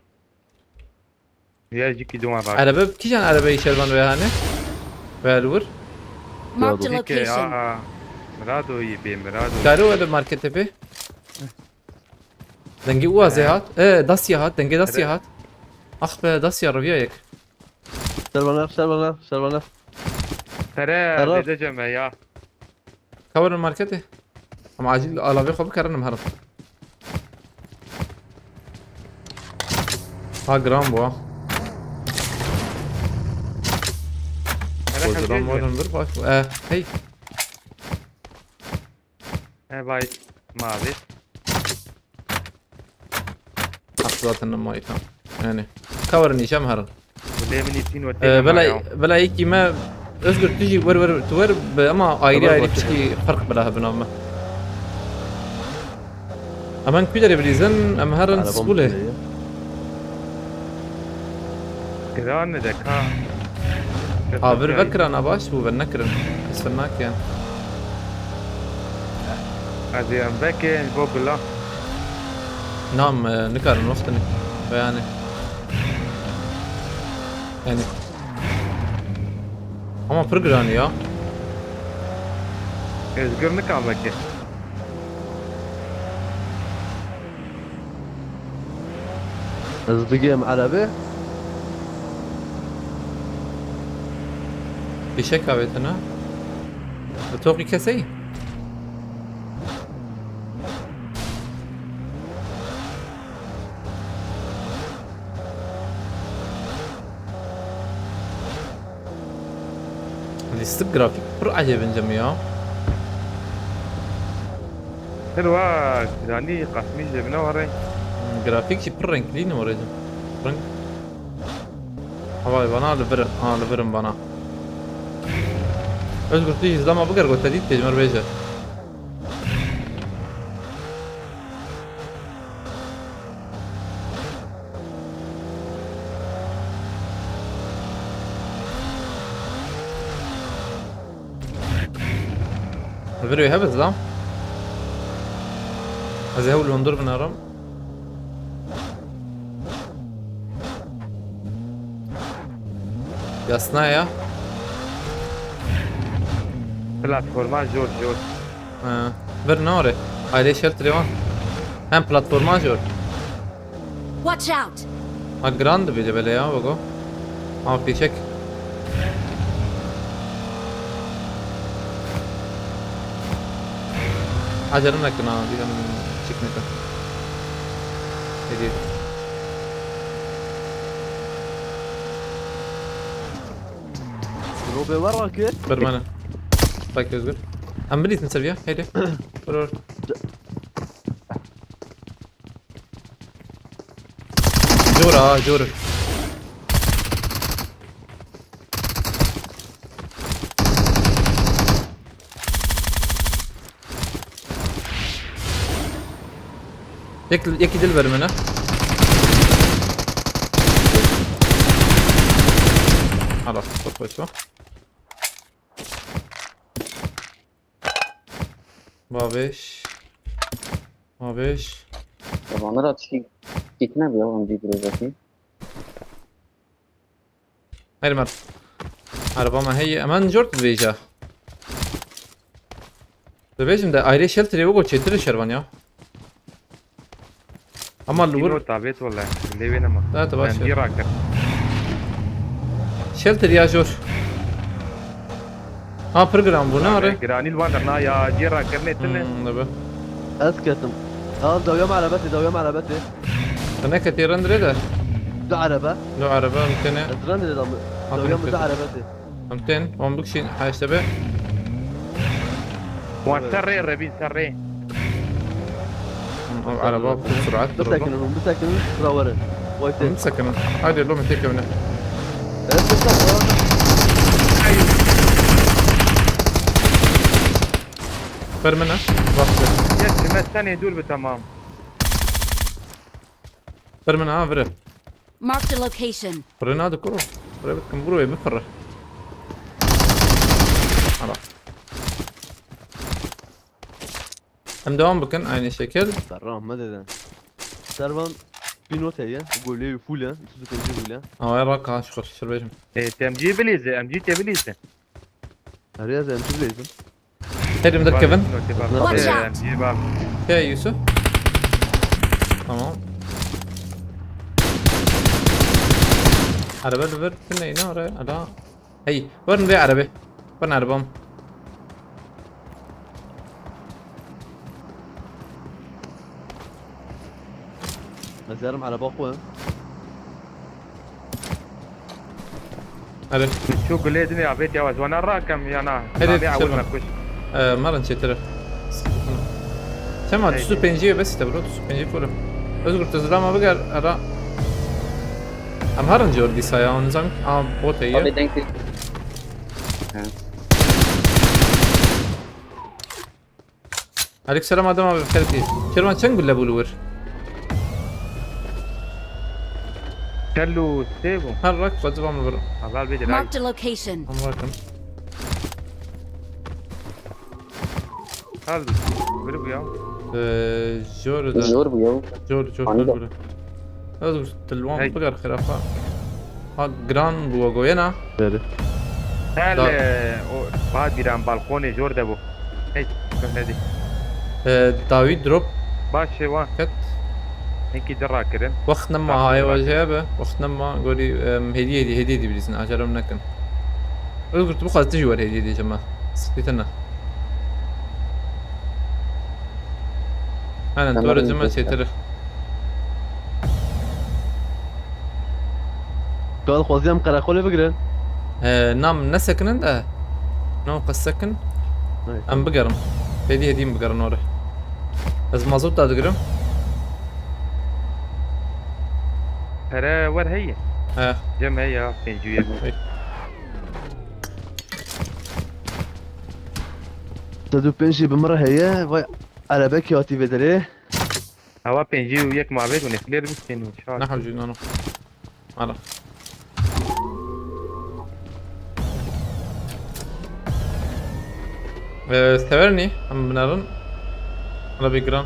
يجي كي دوان راك. عربه كي جان عربه يشلبان ويا هاني بالور Marked a Dike location. ya. Mirado iyi bir mirado. كارو ولا ماركت تبي دنجي وازيات ايه داسيات دنجي داسيات اخ داسيا ربيعك شربان. Tere Taraf. dedeceğim ya. كور الماركت اما عاجل الافي خو بكرن مهرب ها جرام بوا جرام مودن bir baş hey Bay mavi. حفظات النمو ايتام يعني كورني شمهر Bulemin için ve بلا هيك ما اذكر تجي ور تور اما ايري ايري بتشكي فرق بلاها بنوم امان كبير بليزن ام هرن سبوله Kıran ne de ka. bir فكر انا باش بو بنكرن استناك يعني Hadi beke bobla. نعم نكرن وقتني يعني اما برجراني يا Özgür ne kalmak ki? از بقيم على به. بشك بيتنا بتوقي كسي الستيب جرافيك بر عجب جميع Helva yani kasmi cebine var. جرافيك شي بر رنكلين وريجم رنك هواي بنا لبرن لبرن بنا ايش قلت لي زلمه بقر قلت لي تجمر بيجا الفيديو يهبط لا هذا هو اللي بندور بنهرم يا صنايع Platforma zor. بر نوري هاي ليش شلتري وان هم بلاتفورما جور Watch out! ما جراند بيجي بليا بقو ما في شك حاجة لنا كنا دي من شكنتا هدي لو بوراك. برمانة طيب يزقر هم بديت نسويها هيدي ورور جورة جورة يكي دل برمانة خلاص طب شو Babeş. Yabanlar atışı gitmez ya onun bir buradaki. هاي المرة arabama هي امان جورت بيجا بيجم ده ayrı shelter يبغوا çetiri şervan ya ama lur Kino tabet valla. Levin ama. لا تبغى Ben Irak'ım. shelter ya jor ها program bu ne arı Granil vandana ya Irak'ım ne tane. ده اسكتم. دوام على بتي. أنا كثيرا دريده ده عربة لو عربة 200 ادران ده دوام ده عربته 200 وان بكشين حاجة تبع وان سري الربين سري عربة بسرعة مساكنهم مساكنهم راورن وايتين مسكن هذه اللي متيك منه فر منها يس ما الثاني يدول بتمام فر منها فر Marked a location. فرنا هذا كله فرنا كم برو بفره خلاص هم دوام بكن aynı şekil برام ما ده سربان في نوت هي يقول لي فولا انتو تنجي فولا ama yarak ha şükür şurbacım تمجي بليزه امجي تبليزه هريا زي انتو لازم هدي مدر كيفن Watch out. امجي باب يا يوسف tamam araba ver كنا هنا oraya ada هي ورن بي عربي ورن عربهم مزارم على باقوة هذا شو قلت يا بيت يا وز وانا راكم يا نا هدي اول شربة. ما كش مرة نسيت له تمام تسو بنجي بس تبرو تسو بنجي فولا اذكر تزلما بقى ara am haran جوردي سايا ونظام بوت Abi هي denk değil. عليك السلام ادم ابي بخيرتي شرمان تشنقل ابو الور كلو سيبو هرك فزبا من برا هذا البيت راي Marked a location. امركم هذا بربو يا جور ده Zor bu ya. جور عنده. جور اذكر تلوان هاي. بقر خرافه ها جران بوغوينا بله هل بعد بيران بالكوني جور دبو هي كم هذه داويد دروب باش وان كت هيك درا كده وقت نما هاي وجابه وقت نما قولي هديه دي بليزن اجرم نكن اذكر تبقى تجور هديه دي يا جماعه سكتنا انا تمام، تورج ما بس. سيتر قال خوازيام قراقولي بقرن نام نسكن انت نو قسكن ام بقرم هديه بقرن ورا از ما زبط تقرم ترى ور هي ها جم هي بنجوية تدو بنشي بمرة هي واي على باكي واتي بدري هوا بنجي وياك مع بيت ونكلير بسين ان شاء الله نحو جينا على ثواني عم بنرن انا بيجران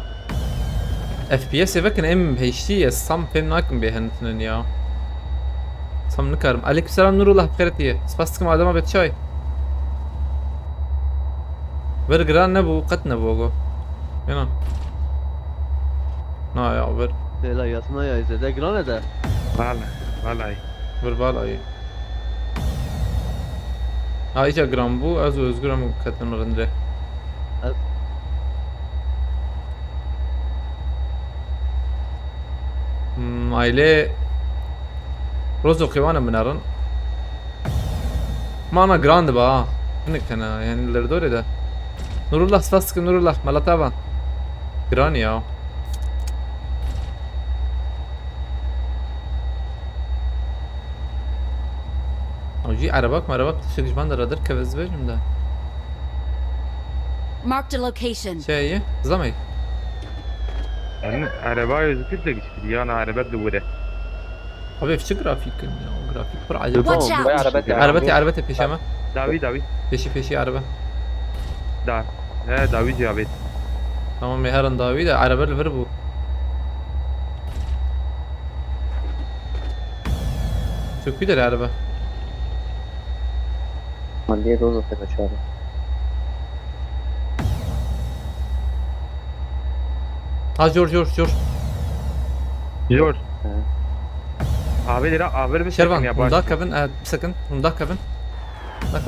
اف بي اس فكن ام هيشتي الصم فين ناكم بهنتن يا صم نكرم عليكم السلام نور الله بخيرتي سباستكم ادم بيت شاي برجران نبو قد نبوغو هنا نا يا عبر لا يا صنا يا إذا ده جرانا ده والله هي بربال اي ايجا جرامبو ازو ازگرام كتن مرندره aile روزو قيوانا منارن ما انا جراند بقى هنك انا يعني اللي دوري ده نور الله سفاسك نور الله ملا تابا جراني يا او جي عربك تشكش باندر رادر كفز بيجم ده Marked a location. شيء زلمي عرباي زكت لك شكلي انا عربات دوره ابي في جرافيك يا جرافيك بر عجب Watch Vay out. arabet. عربتي بيشامه داوي بيشي عربه دا ها داوي يا بيت tamam مهران داوي ده عربه الفربو شو كده العربه Maliye rozo tek açarım. ها جور جور abi dira abi bir شيروان ya هوندا كفن بسكن هوندا كفن داك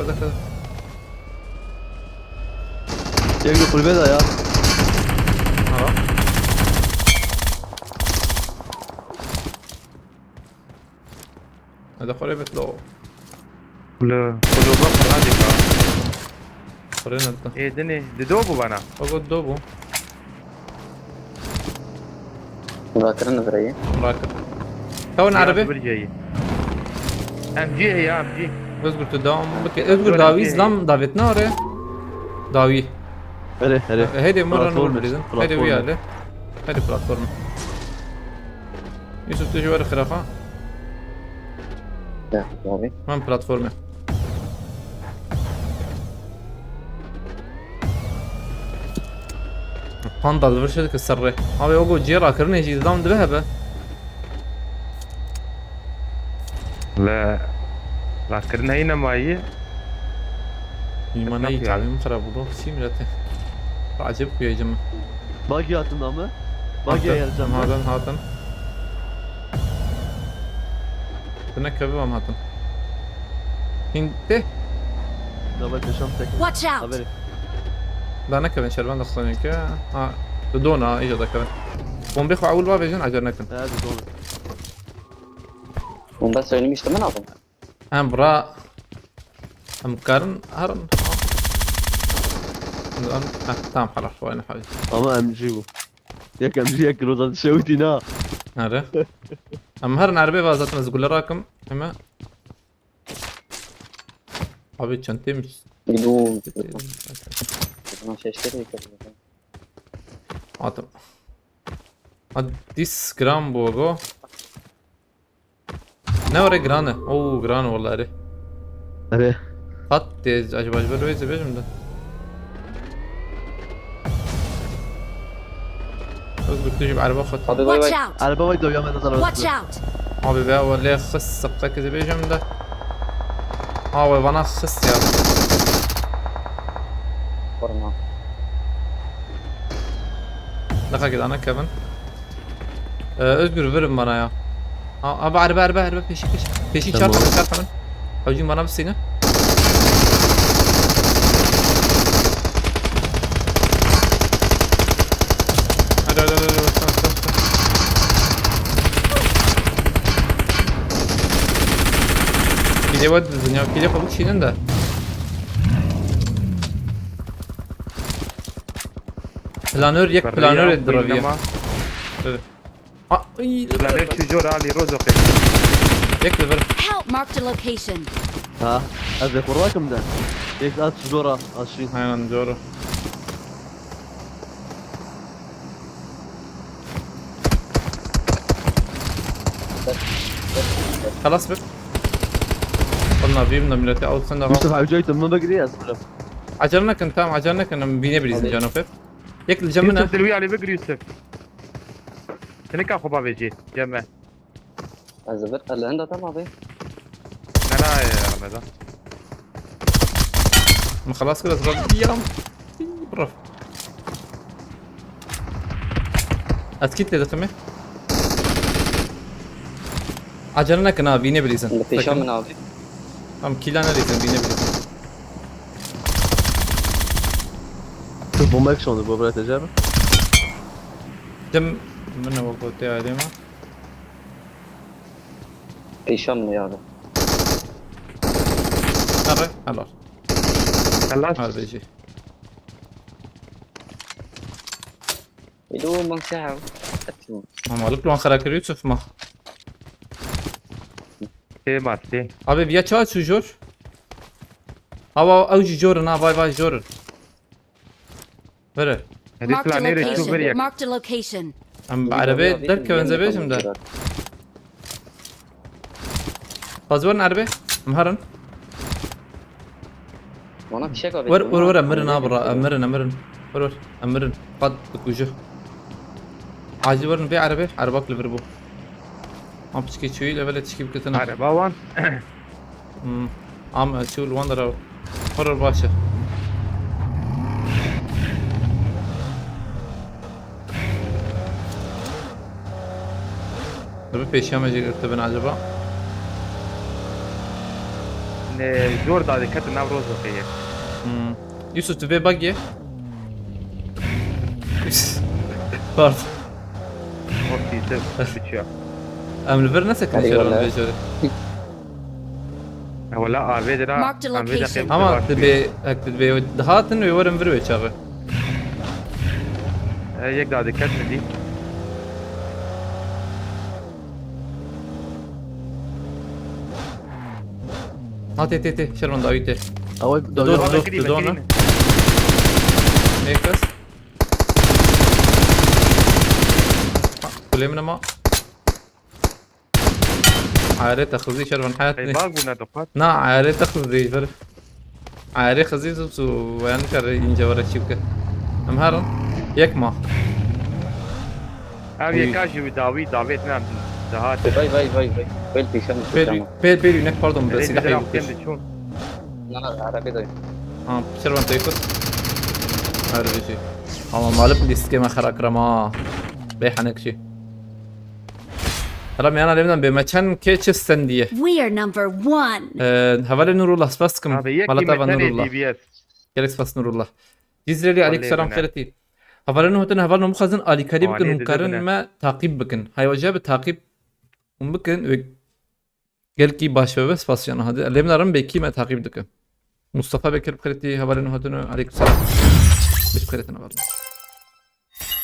يقلب في البيضة يا هذا قريبة له قلوبا فرادقة. قرينا انت ايه دني ددوبو بنا. اقعد دوبو مذاكرة نظرية. راكب كون عربي برجي. ام جي هي ام جي. اذكر تداوم اذكر داوي زلام دافيت ناري داوي هري هري هيدي مرة نور بلاتفورم. مريزن هيدي بلاتفورم. ويا له هيدي بلاتفورم يوسف تجي ورا خرافة لا ضابي. من بلاتفورمه باندا الفرشة كسره ابي اوقو جيرا كرني جي زلام ذهبه لا لا كرنا هنا ماي. يماني تعلم خراب والله شي ملته عجبك يا جماعة باقي هاتن ama. باقي يا جماعة. هاتن كنا كبير ما هاتن انت دابا تشام تك. Watch out! خبري. لا انا كمان شربان دخلني كا دونا اجا ذكر بوم بيخو اول باب يجون عجرنا كن هذا دون. وبس يعني مش تمام أظن. ام برا ام كارن هرن الان تمام خلاص وين حاجه ama MG bu. Yak MG yak rozat şevdina. هذا ام هرن عربي بازات مزقول راكم اما ابي تشنتي مش يدوم. أنا شيء اشتري كذا. عطم ديس جرام بوغو نوري جرانه اوه جرانه والله اري Hadi. خط تيز عجب الويز بيجم ده بس قلت تجيب عربة خط Abi bay Watch bay. out! Araba var dövüyor ben de Watch out! abi be ولا خس سبقة كذا بيجم ده وانا خس يا Korna. دقيقة كده انا كمان özgür verin bana ya abi araba peşi Tamam. çarp hemen hocam bana bir seni hadi bas. Pide var dedin ya pide kabuk şeyinin de planör yek planör eddir ya evet ay لا شجور علي رزق. yek de ver Help! Marked a location. Ha. Az yaparım da. Tek at zora aşın. aynen doğru خلاص بك قلنا بيمنا ملتي او سنة Mustafa abi joytum ما بقدر اسمع. عجلنا كنت تام عجلنا كنا بينا بريزن جانو فيف يك الجمنا يوسف دلوي علي بقري يوسف. تنكا خبا بيجي جمع. الزبر اللي عنده تمام أبي. انا يا رمضان. ما خلاص كده صغار يا رم برف اتكيت ده تمام عجلنا كنا بينا بريزن اللي في شام من أبي. ام كيلانا ريزن بينا بريزن Bu max bu buraya tecrübe. دم منه وقوتي عليه ما في شام من يابا. هذا خلاص خلاص. هذا بيجي يدوم من ساعة. أتلو. ما مالك لون خراكر يوسف ما تي ماتي. abi bir çağır şu jor hava avcı jorun ha bay jorun ver هذيك Marked a لعنيرة شو location. بريك. Marked a location. ام بعربي درك كمان زبيشم ده فازورن عربي مهرن وانا في شيء ور امرن ابرا امرن ور امرن قد وجه عاجبرن في عربي عربك لفربو ما بتشكي شوي ليفل تشكي بكتنا عربا وان. عم شو الوندر قرر باشا دابا فيه ماجي كتبنا عجبا جور دادي كتر ناب رزق هي. يوسف تبي باقي بارد وقتي تب بتشوف. ام الفير نسك أيوة نشرون والله. بيجوري ولا افيد را Marked a location. اما تبي دهاتن ويورم بروي شغل یک داده کت دی ها تي شرمن داويته اوي دور دور دور دور هيك بس كل من ما عاري تخزي شرمن حياتني باگ بونا دقات نا عاري تخزي فر عاري خزي سو وين كر ينجا ورا شبكه ام هارن يك ما او یکاشی داوی داویت نام دهات vai pisando por بيل cima. بيل هناك باردون بس ريد سلاح راح يوكش كم تشون Nada, ahora que doy. اه شربان تيكر هذا شيء اما مالك دي سكيما خراكرما بيحنك شيء رامي انا لمن بمكان كيتش السنديه We are number one. هفالي نور الله سباسكم هذا یک مالتا نور مثال دی الله بی اس جالكس فاس نور الله جزريلي عليك والله سلام بنا. خيرتي هفالي نو هتن هفالي مخزن الي كريم بكن وعليه مكرن بنا. ما تعقيب بكن هاي وجاب التعقيب وممكن قال كي باش بس فاس يعني هذا اللي بنرم بكي ما تعقيب دكن مصطفى بكر بخيرتي هفالي نو هتن عليك سلام بش بخيرتنا والله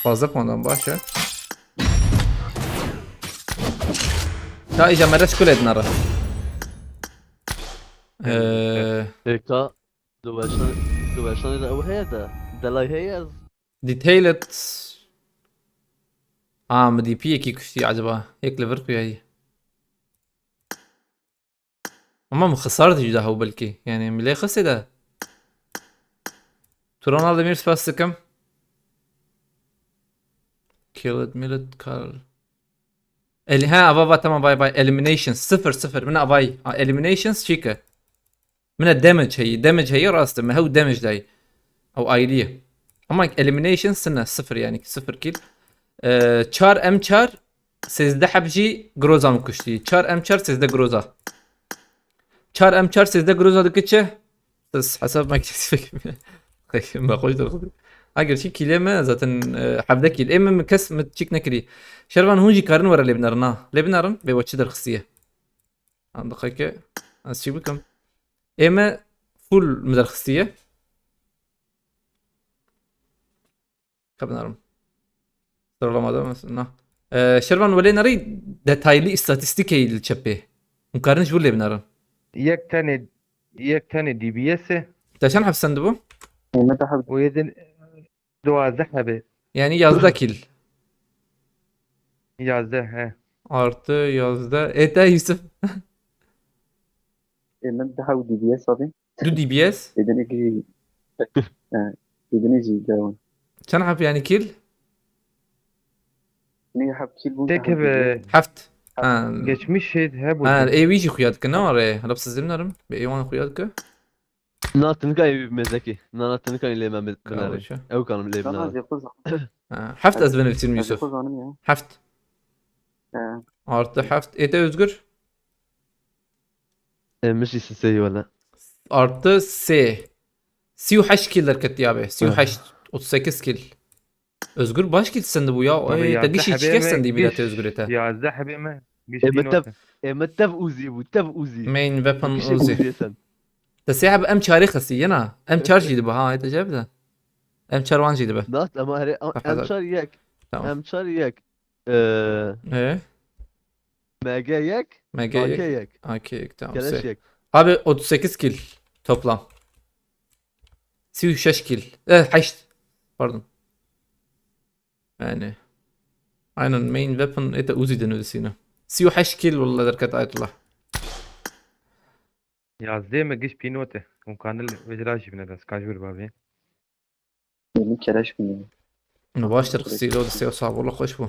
fazla puandan başa. تا اجا مرة شكل ادنارا هيكا دوباشان ده او هذا دلاي هيز ديتيلت مدي بي كي كشتي عجبها هيك لفرق هي اما خسارة جدا هو بلكي يعني ملي خسي ده تورونالدو ديمير سباس كم كيلد ميلد كارل اللي ها ابا تمام باي باي eliminations 0 من اباي eliminations شيكا من الدمج هي راسته ما هو دمج داي او ايديا اما eliminations سنه 0 يعني 0 كيل چار ام 4 13 حبجي جروزا مكشتي 4 ام 4 13 جروزا 4 ام 4 13 جروزا دكتشه بس حسب ما كتبت ما قلت اگر شي كلمه zaten حفده كيل ام مكس متشيك نكري شربان هونجي كارن ورا لبنارن بوتش درخصيه عند دقيقه اسيب بكم ام فول مدرخصيه كبنارم ترى ما ده مثلا شربان ولا نري دتايلي استاتستيكي الشبه مقارنش ولا لبنارن یک تن دی بی اس عشان حف صندوق متى حب ويدن 12 حبه يعني yazda kill 11 ها artı yazda eta Yusuf متى حب دي بي اس صافي دو دي بي اس بدنا يجي بدنا يجي داون عشان حف يعني kill نيجي حب كيل بون تكب حفت geçmiş şey he bu اي ويجي خوياتك نار هلا بس زمنارم بايوان خوياتك ناتن كاي مزكي ناتن كاي لي ما بناري كاوشة. او كانوا لي بناري يقوز حفت ازبن في يوسف يقوز عنهم حفت يا artı حفت eta özgür مش سي ولا artı سيو حش كيلر كتيابه سيو حش 38 كيل özgür baş kill sende bu ya ya, تقيش حبيبي يشكي سندي بلا قش. özgür eta 11 حبه ما متف اوزي وتف اوزي main weapon مفيش uzi اوزي سن تسيحب ام شاري خسينا ام شار جيد بها انت جاب ده ام شار وان جيد به نات اما هري ام شار ياك تمام ام شار ياك ايه ما جايك ما جاي ياك okey tamam كلاش ياك abi 38 kill toplam 36 kill حشت pardon يعني aynen main weapon eta uzi deniyordu yine 36 kill والله دركت آية الله yazdı mı geç pinote ممكن الوجراش بنا بس كاجور بابي من كلاش من ما باش ترخصي لو دستي صعب والله خوش بو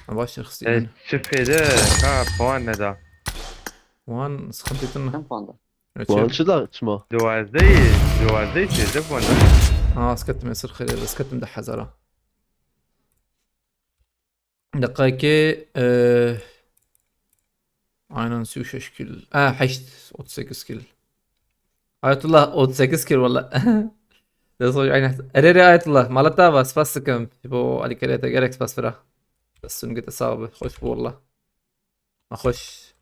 ما باش ترخصي يعني. شوف ده كا بوان ندا وان سخنتي كم فاندا وان شدا تشما 12 سيزه بوان اسكت يصير خير اسكت مدح حزره دقائق aynen 36 kill حشت 38 kill آية الله 38 kill والله ده صوي عين اريري آية الله مالتا بس بس كم يبو علي كريتا جالكس بس فرا بس نقطة صعبة خوش والله ما خوش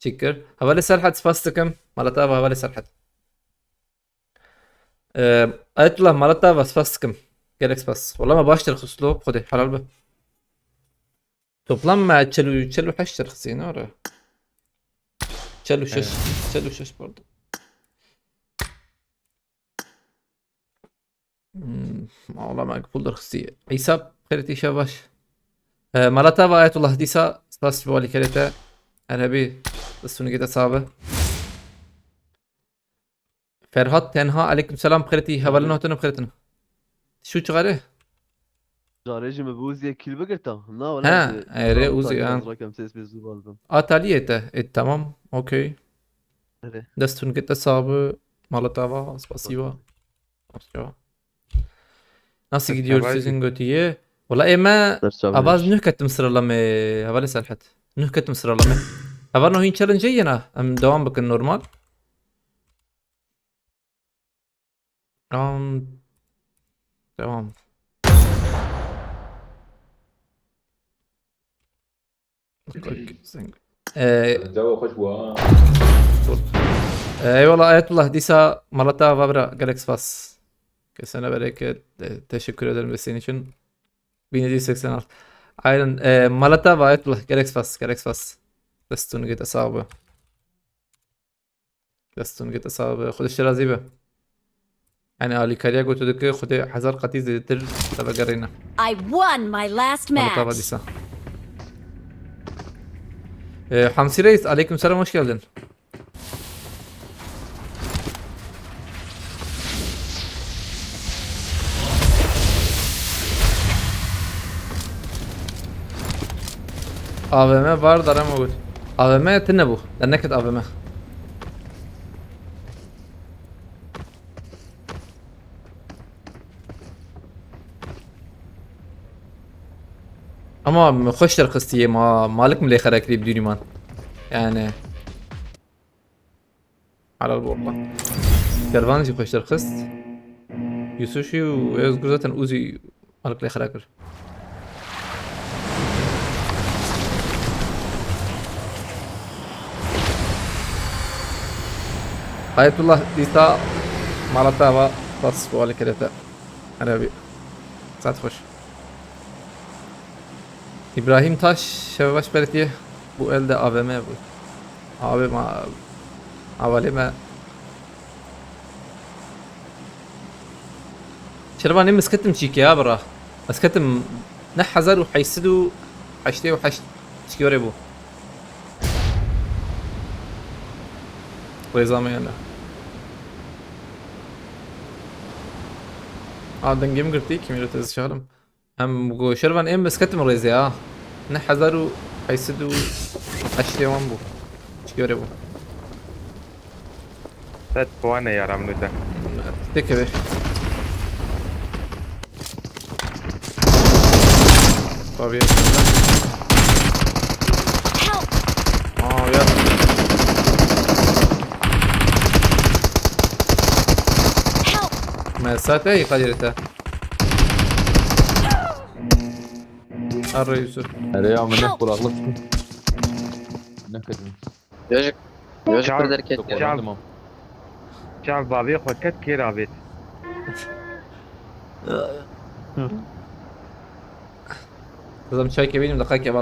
تشكر هوالي سرحت سباستكم مالتافا هوالي سرحت آيت الله مالتافا سباستكم جالكس بس والله ما باشتري خسلو خدي حلال به Toplam çelu kaç tırksı yine oraya? Çelu şaş pardon. والله مقبول رخصية حساب خيرتي شباش مالتا آية الله ديسا سباس بوالي كريتا أنا بي السنة كده صعبة فرهاد تنها عليكم سلام خيرتي هبلنا وتنم خيرتنا شو تغيره؟ جاريجي مبوزي كيل بقرتا نا ها ولا ايري اوزي ان رقم سيس بيزو بالبم اتاليته tamam okey Evet. دستون كده صعبة مالتا spasiba Nasıl gidiyor Sabah sizin götüye? Valla ma Ders abaz çabuk. nühkettim sıralama havale salhat. Nühkettim sıralama. Havar no hin challenge yana. Am devam bakın normal. Devam. الجو خوش بوا اي والله آية الله ديسا Malata Vabra Galaxy Pass. Kesene bereket. Teşekkür ederim desteğin için. 1786. Aynen. Malata ve Ayet Allah Galaxy Pass. Galaxy Pass. دستون جيت أصابه دستون جيت أصابه خد الشرازي به يعني علي كاريا قلت لك خد حزار قتيز تر تبى قرينا I won my last Malata match. Vadisa Hamsi Reis aleyküm selam hoş geldin. AVM var dara موجود AVM تنبو لأنك AVM ama خوش ترخصتي ما مالك ملي خراكري بدون ايمان يعني على والله كرفانجي خوش ترخصت يوسوشي ويزقر ذات اوزي مالك لي خراكر آية الله ديتا مالتا بس بوالي كريتا أنا بي ساعت خوش İbrahim Taş Şevaş Belediye bu elde AVM bu. Abi ma avalime شربان مسكتم شيك يا برا مسكتم نحزر وحيسدوا حشتي وحش شكيوري بو ويزامي انا دنجيم قرتي كيميرو تزشالم هم شربان مسكتم ريزي نحزر وحيسدوا حشتي وان بو شكيوري بو Set puanı yaramlı da. تكبر طبيعي Help! يلا Help! ما ساتي قدرته الرئيس ريا من نحكي kulaklık ne kadar Yojik. Yojik Çal- bir derket ya. Çal- Çal babi xotet kir abit. لازم شاي كبير دقائق يا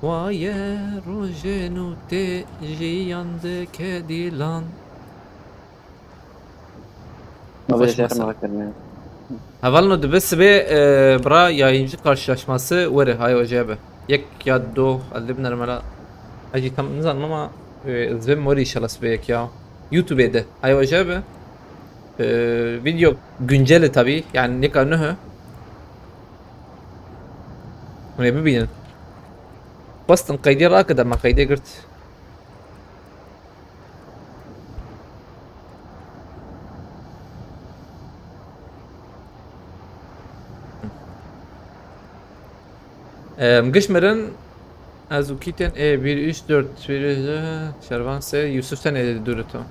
وای روزنو ته جیاند کدیلان Ma Hoş böyle masa. bakıyorum. Havalno dibes be bra yayıncı karşılaşması var hay ocabe. Yek ya do alibner mala. Aji tam nizan ama zvem mori inşallah spek ya. YouTube'de hay ocabe. Video günceli tabi yani ne kadar ne ne bibinin. Bastın kaydı rakıda ma kaydı girt. Gışmer'in Azukiten 1 3 4 1 Şervan se Yusuf'tan durutu.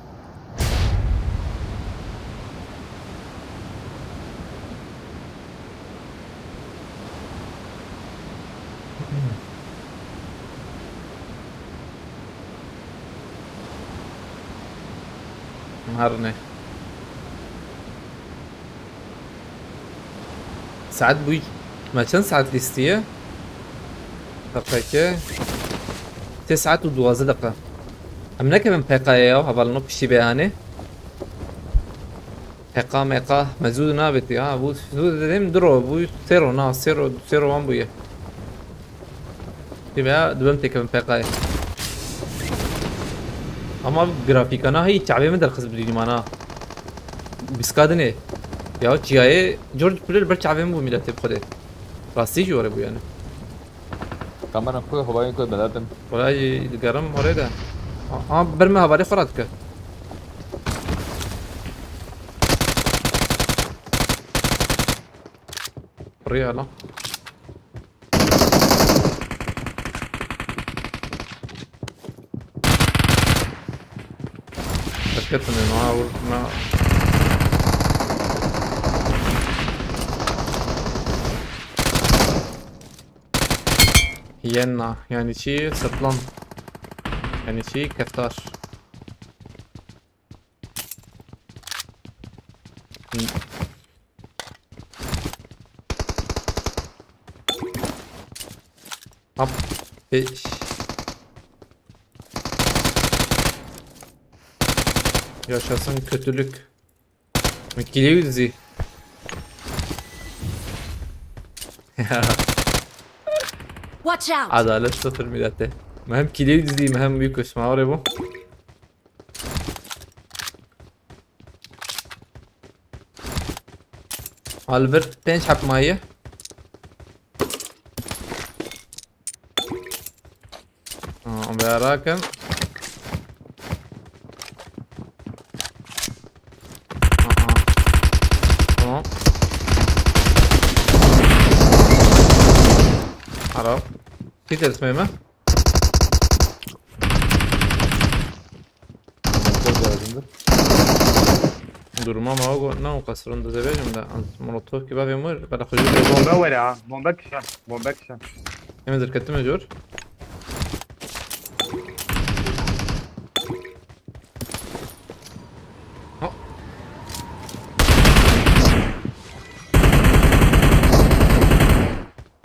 Harne. ساعات بوي ما كان ساعات ليستية دقيقة 9:12 دقيقة ام نكمل بقايا هبالنو بشي بياني بقا مقا مزود نابتي بو ديم درو بو سيرو نا سيرو وان بويا تبع دبمتي كم بقايا اما جرافيكانا هي تعبي من درخص بدي مانا بسكادني يا جاي جورج بلير برچ عبیم بو میلته بخوده راستی جوره بو یعنی كمان أخوي هو باين كل بلادن والله الگرم ورده برمه هواری خورد که ريالا تذكرت انه ما ينا يعني شي سطلان يعني شي كفتار hop fish yaşasın kötülük mükiliyor dizi Watch out! adalet sıfır millete مهم كيليو دي مهم بيكوش ما وريبو البرت بنش حق مايه بيراكن تمام عرب كتير اسمه ما durma ama o ne kasrında zebecim de molotof gibi bir mır bana kucu بومبا ورا بومبا كشان بومبا كشان hemen zırkatım ediyor.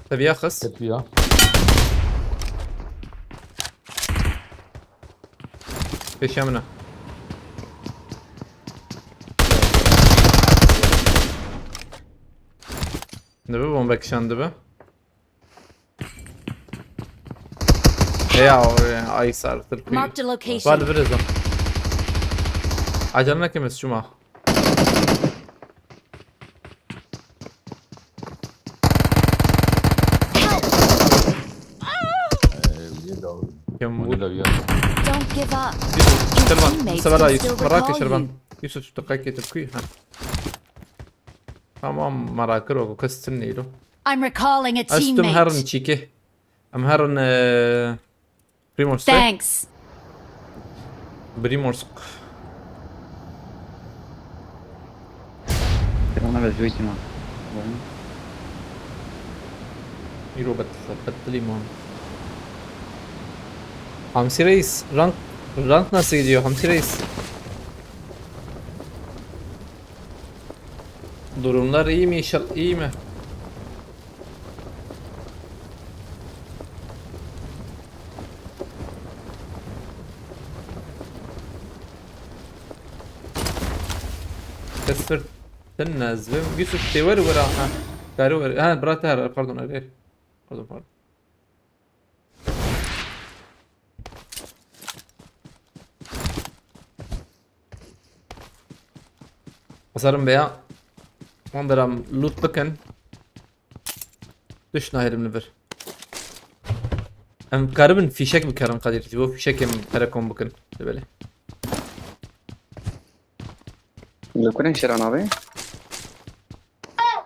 Tabii ya kız. كتف يا Beş yamına. دبه bomba kişan dبه ya ay sartır Marked a location. var biraz acele kemiz şuma كم ولا ويا Don't give up. شربان teammates سبلا can يوسف still مراك recall شربان you. يوسف دقيقة تبكي ها tamam مراكر وكستن نيلو I'm recalling a أستم هرن teammate. تشيكي أم هرن بريمورسك Thanks. بريمورسك Ona bezvětí má. يرو بتليمون Hamsi Reis rank nasıl gidiyor Hamsi Reis? Durumlar iyi mi inşallah iyi mi? كسرت الناس يوسف تيور ورا ها كارو ها براتها باردون عليه باردون Basarım veya ondaram loot bakın. Düş nahirim ver. Em karabın fişek bir karın kadir. Bu fişek em telekom bakın. Böyle. لكن شيران أبي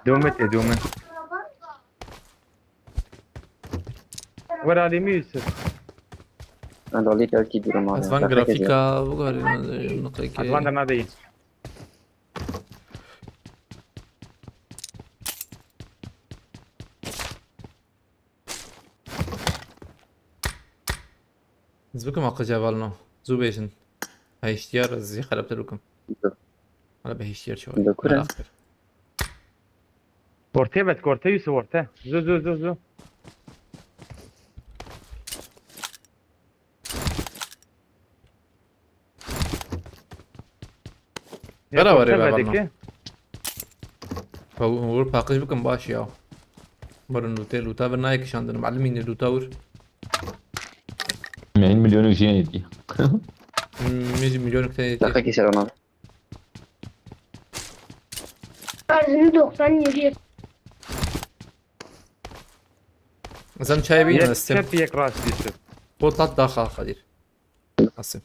دومت يا دومت ورا عليمي يوسف. انا لي تركي ديرو ما از وان گرافیکا بگاری نقطه که أتوان درنا دي. از بکم آقا جوالنا زو بیشن هشتیار از زی خرابت لكم انا بهشتيار شوي دكورة. على الآخر. ورتي بس كورتي يوسف ورتي. زو زو زو زو. برا وري كورتي بابا بدك؟ هو باقش بكم باش يا مرن لوتا برنايك شاندن معلمين لوتاور 80 milyon şey yedi. 100 milyon تاني دقيقة كيسير انا Arzını 97. زين شاي بين يك استم شب يك راس يوسف. بوطات داخل خدير قسم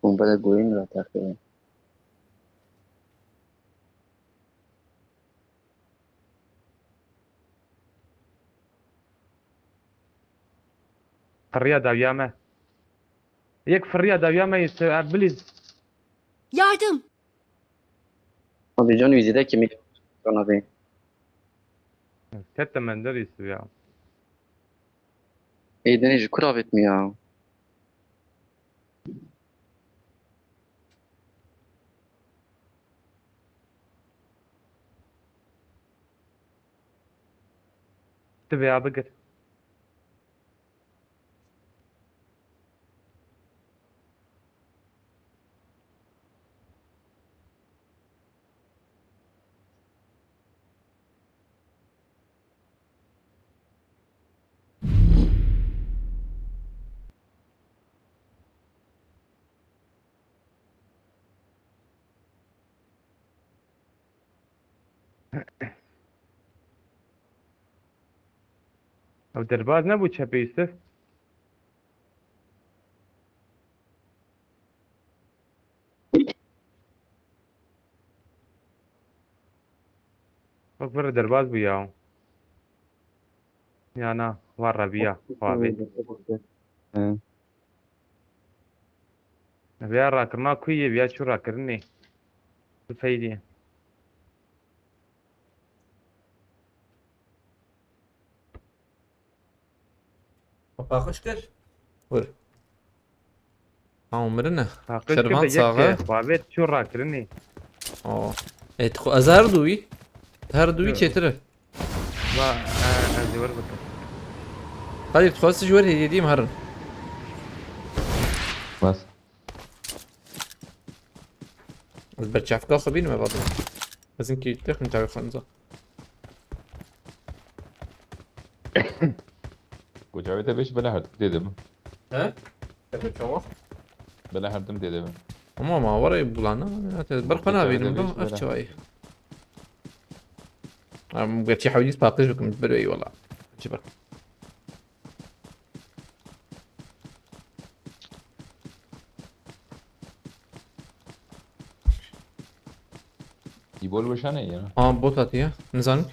قنبلة جوين ولا تقريبا في الرياضة أيامه. يك في الرياضة أيامه يوسف بليز. Yardım! هذا جون ويزيدا كمية انا بين كتا مندر يوسف يا. اي دنيج كرة بتمية تبي يا بقر. أو درباز نبو تشبي يوسف. أكبر درباز بياو. يا أنا ورا بيا خوابي. بيا راكرنا كوي بيا شو راكرني. الفايدة. باقش كر ور عمرنا عقل شربان كده صاغة يك خوابي شو راكرني. اه اتخو ازهر دوي هر دوي چتره ما أزور بك. هذه تخص جوار هدي مهرن Bas. از برچافكا خبين ما بعض لازم كي تخن تاع خنزه Kucavete 5 bela hardım dedim. ها كيف شو Bela hardım dedim. اما ما ورا بولانا برقنا بين افشوي ام قلت شي حواديت باقيش بكم تبدو اي والله جبر İbol başa ne ya? اه بوتات يا نزانك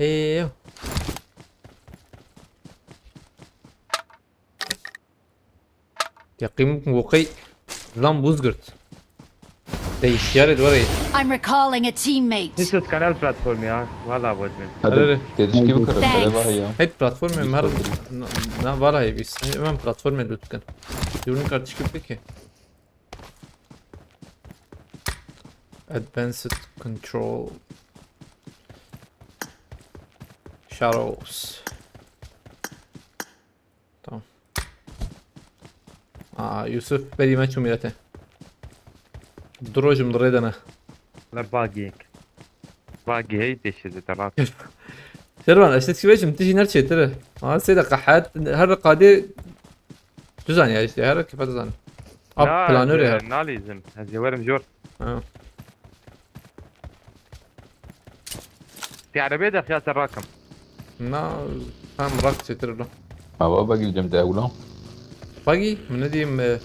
ايوه يقيمكم وقي لام بوزغرت değişiyor edvarayı. I'm recalling a teammate. يوسف كان البلاتفورم يا والله أبغى Hadi. Dediş gibi kırık. Thanks. Bela var ya. هاي بلاتفورم مر نا بالها بيس امام بلاتفورم دوتكن يورن كارتش كيف advanced control shadows tamam يوسف بدي ما تشوف ميرته دروج مضريد انا لا باقيك باقي هي تشد تراك. شربان اشتكي كيفاش تجي نرشي ترى سيدة قحات هر قادي جزان يا اشتي هر كيف تزان اب بلانوري هر ناليزم هذي ورم جور. في عربية ده خيات الراكم. نا فاهم راك ترى له Hava bagil cem de ulan. باقي من نديم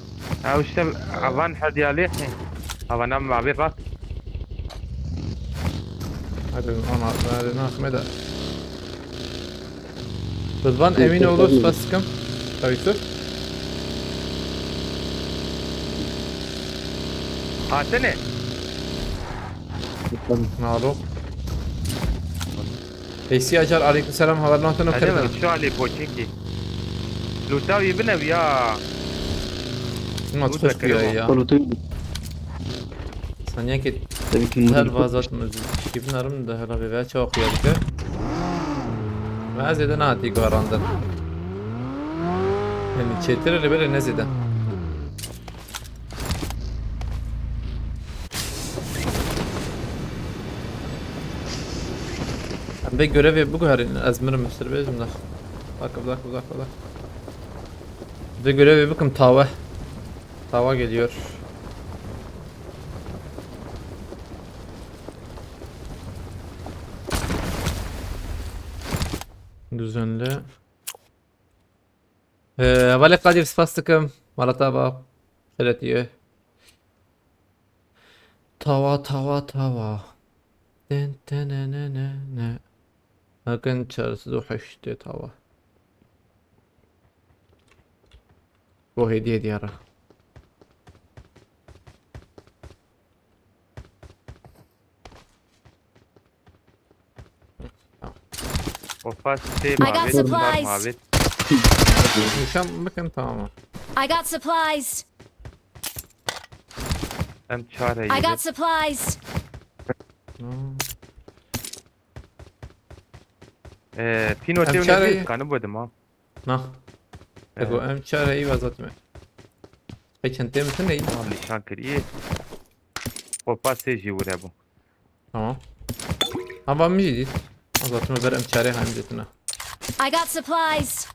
او اشتم افان حد عليه افان ام عبير راس Hadi ona Ahmet'e. Rıdvan emin olur spastikam. Tabii ki. هاتني Nalo. Beysi Acar aleykümselam haberlerini انا kırdım. شو علي بوتشيكي لوتاوي بنب يا Ma çıkış bir ya. Saniye ki her vazat müzik. Şibnarım da hala bir veya çok yazdı. Mazeden ati garandan. Yani çetireli böyle nezeden. Ben görevi bu kadar azmirim Mr. Bezim'de. Bak. Ve görevi bakın tava. Tava geliyor. Düzenli. Vale Kadir spastıkım. Malataba. Belediye. Tava. Ne. Bakın çaresi dolaştı tava. Bu hediye diyara. وفاس سي I got معبد supplies. معبد Nişan bakın tamam. I got supplies. ام تشار I got supplies. فينو تيو أمشاري. نبي كانوا بدم ها Na. Ego em çare iyi vazat mı? Geçen temizin iyi. نشان كريه وفاس سي جي ورابو Tamam. Ama mı ciddi? Azatma ver em çare hem detine. I got supplies.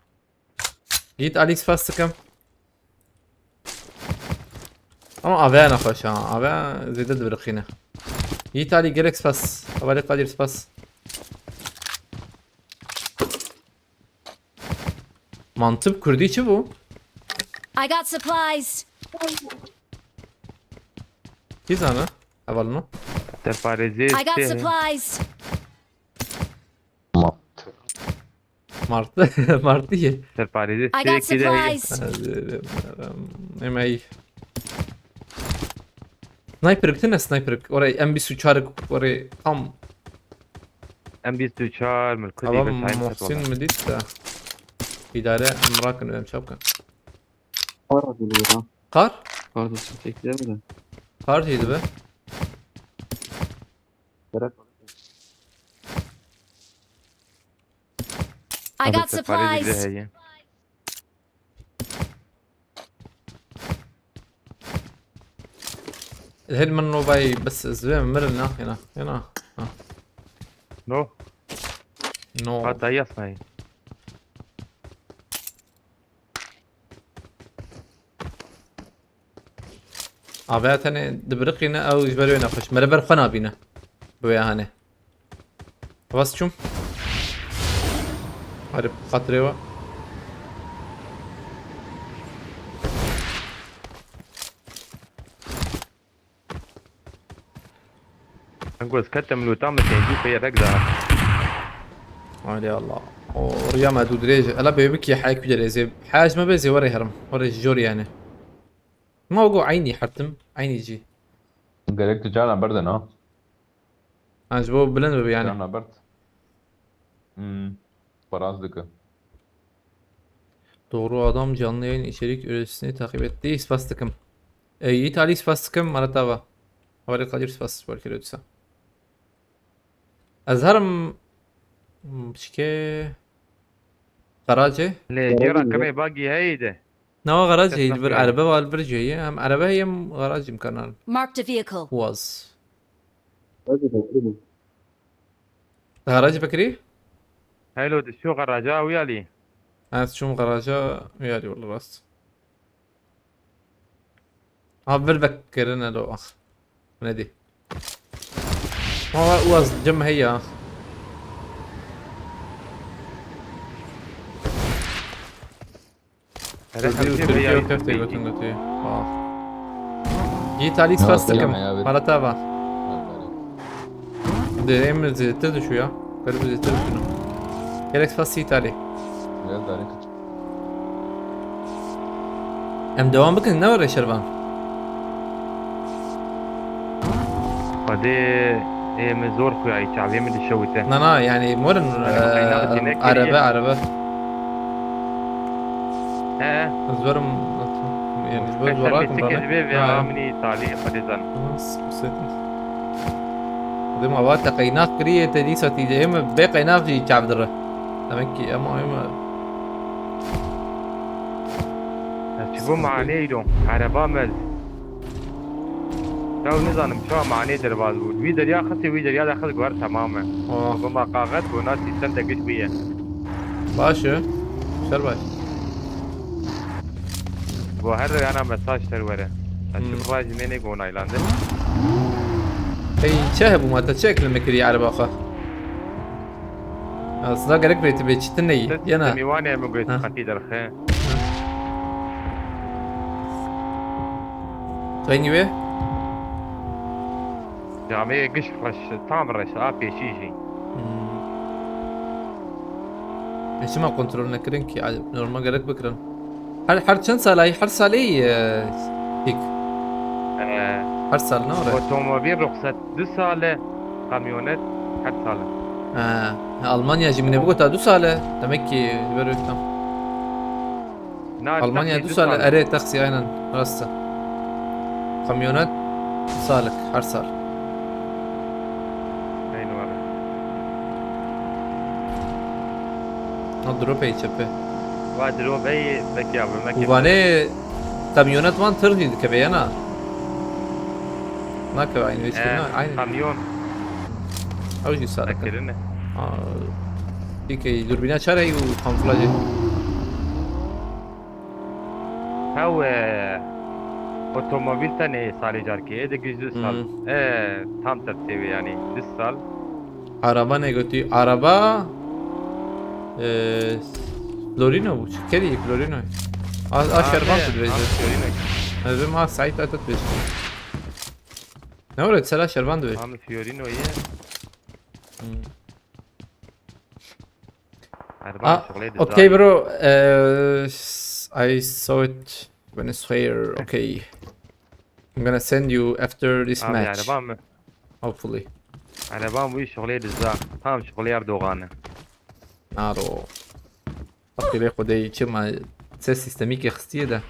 Git Alex fastıkım. Ama avaya nafaş ha. Avaya zede de bırakine. Git Ali gerek spas. Havale Kadir spas. Mantıp kurdu içi bu. I got supplies. Biz ana. Havalını. تفارزي I got supplies. Martı ye. تفارزي I got سي كده هي supplies. Emeği. Sniper gittin sniper. Oraya M1 uçarı oraya tam. ام 24 من الكل Ama بس هاي Muhsin mi dedi de. İdare emrakın ödem çapkan. Kar? Kar değildi be. I got تفارزي supplies. كده هي الهيد منه باي بس زين مرنا هنا نو نو هذا هي اسمها عبياتني دبرقينا او جبرونا خش مربر خنا بينا بويا هاني بس شوم هارب قطريوا نقول كتم لو تام تنجي في ركضه علي الله ورياما دو دريجة الا بيبكي حايك بجريزي حاج ما بيزي وري هرم وري الجور يعني ما وقو عيني حتم عيني جي Gerek tüccarla berdin ha. عجبو بلند يعني Tüccarla berd. Parazlıkı. Doğru adam canlı yayın içerik üreticisini takip etti. İspastıkım. Yiğit Ali İspastıkım Maratava. Havale Kadir İspastık var kiloysa. Azharım şike Garaje. ليه جيرا كمان باقي هيدا Nava garaje Kasnaf bir yani. araba var bir ceyi. Hem araba hem garaj imkanı. Marked a vehicle. Was. Garaj Bekri? هاي لو شو غراجة ويالي Evet şum garaja uyarı olur rast. Haber bekirine lo ah. Ne di? ما was جم هي تركيا وكيف تيجوتن قلتي جيت عليك فاستكم مرة تابعة ده ايمن زي تدو شوية قريب زي تدو شنو كيلك فاستيت عليه ام دوام بكن نور يا شربان هذا من زور خويا اي شعبي من الشوته نا يعني مورن عربة زورم يعني زور وراكم رانا مني تعليق فديزن ده ما بعد قيناق كريه تدي ستي ام بي قيناق جي شعب دره تمكي اما شبو معني لهم عربا مز لو نظام شو معني درباز بود وي دريا خسي وي دريا داخل غور تماما وما قاغت وناس يصدق بيه باشه شرباش وهر انا مساج تروره اشوف راج مني قون ايلاند اي شهب وما تشكل مكري عربا اخا اصلا قالك بيت بيتشتني يانا ميواني مقيت خطي درخه غيني بيه جامعه قش فرش تامر ابي شيشي ايش ما كنترول نكرنكي عاد نورمال قالك بكرن حر چند سال هي حر سالي هيك حر سال نور اوتوموبيل رخصت 2 ساله كاميونات 1 ساله المانيا جمني بقول 2 ساله تمكي بروتام المانيا 2 ساله اري تاكسي اينن راستا كاميونات سالك حر سال نضرب اي شبه وادروب اي بكيا بمكان واني كاميونات وان ترهي كبيانا ما كبا عين ويش عين كاميون او جي سالك اكلنا ديكي دوربينات شارعي وكامفلاجي هو اوتوموبيل تاني سالي جاركي دقيقة 2 سال tam ترتيبي يعني 2 سال عربا نيجوتي عربا فلورينو بوش كذي فلورينو شربان تدبيج هذا ما سعيد تدبيج نورد سلا شربان دبيج عامل فيورينو هي okay bro I saw it when it's here okay I'm gonna send you after this match hopefully عربان وي شغلي دزاق تام شغلي اردوغان نارو أخي ليقو دي چما سيس سيستميك يخستيه ده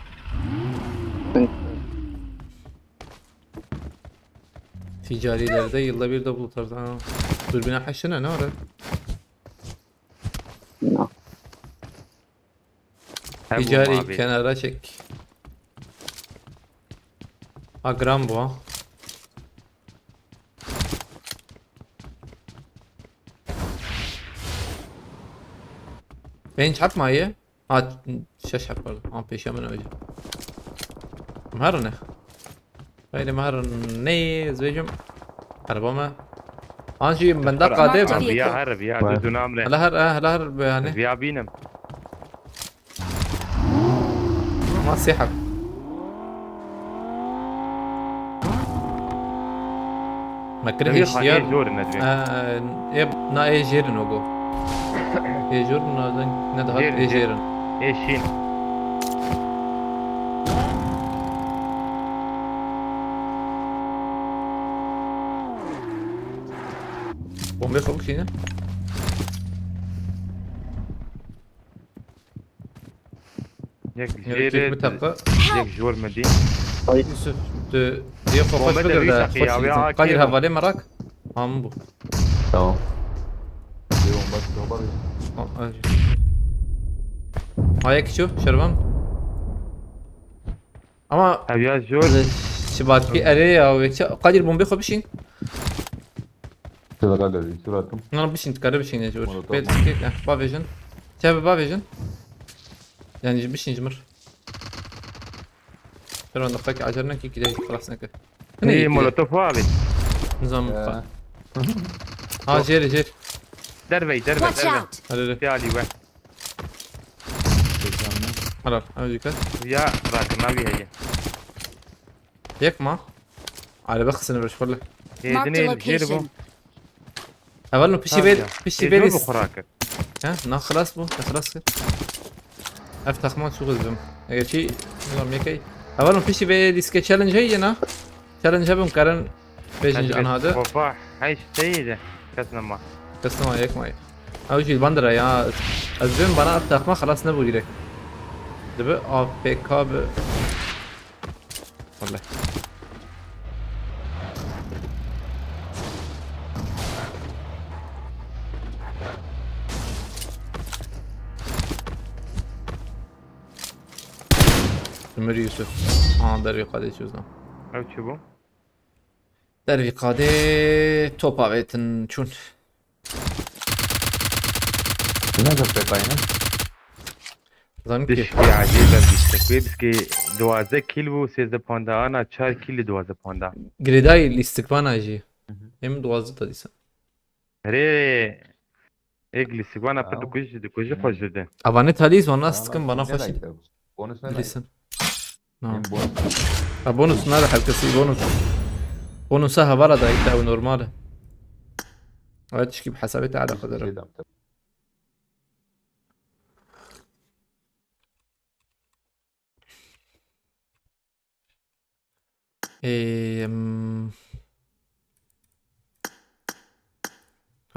في جاري لرده يلا بير دبلو ترده دوربينا حشنا نورد في جاري كان راشك جرامبو ها بين حط معي شاش حط برضه بيش من وجه مهرنه هاي مهرني زوجم أربعة أنشي بندق قادم يا هرب يا دونام له لا هرب يعني يا بينم ما سيحب ما كره شيار نا اي جيرن وجو اي جورن ندهر اي جيرن اي شين بومبي فوق هنا ياك جيري ياك جور مدين يوسف دي فوق قادر هفالي مراك امبو تمام هايك شوف شربان اما يا جور شباكي اري او قادر بومبي خو بشين كذا قادر يسراتم انا بشين تقرب بشين يا جور بيت كيك با فيجن شباب با فيجن يعني بشين جمر شربان دقيق عجرنا كي كده خلاص نكه هي مولوتوف هذه نظام ها جيري دربي Watch out! تعالي واحد حلال اوجي كات يا راك ما بي هي ياك ما على بخس انا برش كله هي Marked a دنيا جيربو location. اولو بيشي بيل بيشي بيل بيل بخراك ها نا خلاص بو خلاص كده افتح ما شغل بهم هي شيء نظام يكي اولو بيشي بيل سكي تشالنج هي نا تشالنج هبم كارن بيجنج ان هذا وفاح هاي سيدة كسنا ما قسم عليك معي اوجي البندرة يا ازبن بنا افتح ما خلاص نبو ديريك دبي اف بي كاب والله Ömer Yusuf. Dervi Kade çözdüm. او تشوفو Dervi Kade top avetin çun. لماذا بقينا؟ Zanım دش ki. في عجيبة بيستكوي بسكي 12 كيلو 16 بوندا انا 4 كيلو 12 بوندا Greday listikvan ajı. Hem duazı da disen. ري اجلس وانا قد كوج خوش جدا Avanet haliz bana sıkın bana faşil. بونس نه Bilirsin. این Tamam. بونس Bonus nerede halkası bonus. Bonusa havala da iddia normal. Evet gibi حسابتي على قدر.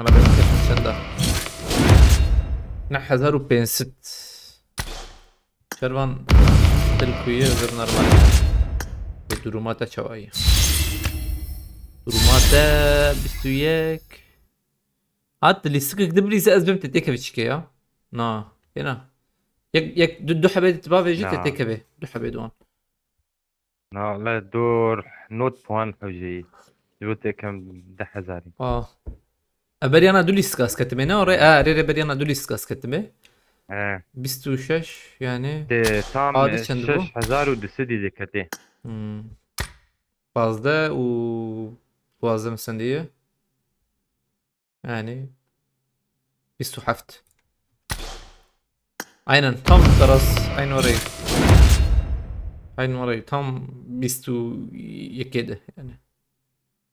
انا بمسك عشان ده نحذروا بين ست شربان تلكوية غير نورمال بدروماتا شوية دروماتا بستوياك حتى اللي سكك دبلي زي بمت تيكا بتشكي يا نا هنا يك دو حبيت تبافي جيت نعم. تيكا بي دو حبيت وان لا دور نوت بوان حوجي جوتي كم 10,000 بري انا دولي سكاس كتمينا ري بري انا دولي سكاس كتمي اه 26 يعني دي تام عادي چند بو؟ 6,200 دي كتي fazla boğazda mısın diye yani 27 aynen tam taras aynı orayı tam 22 yani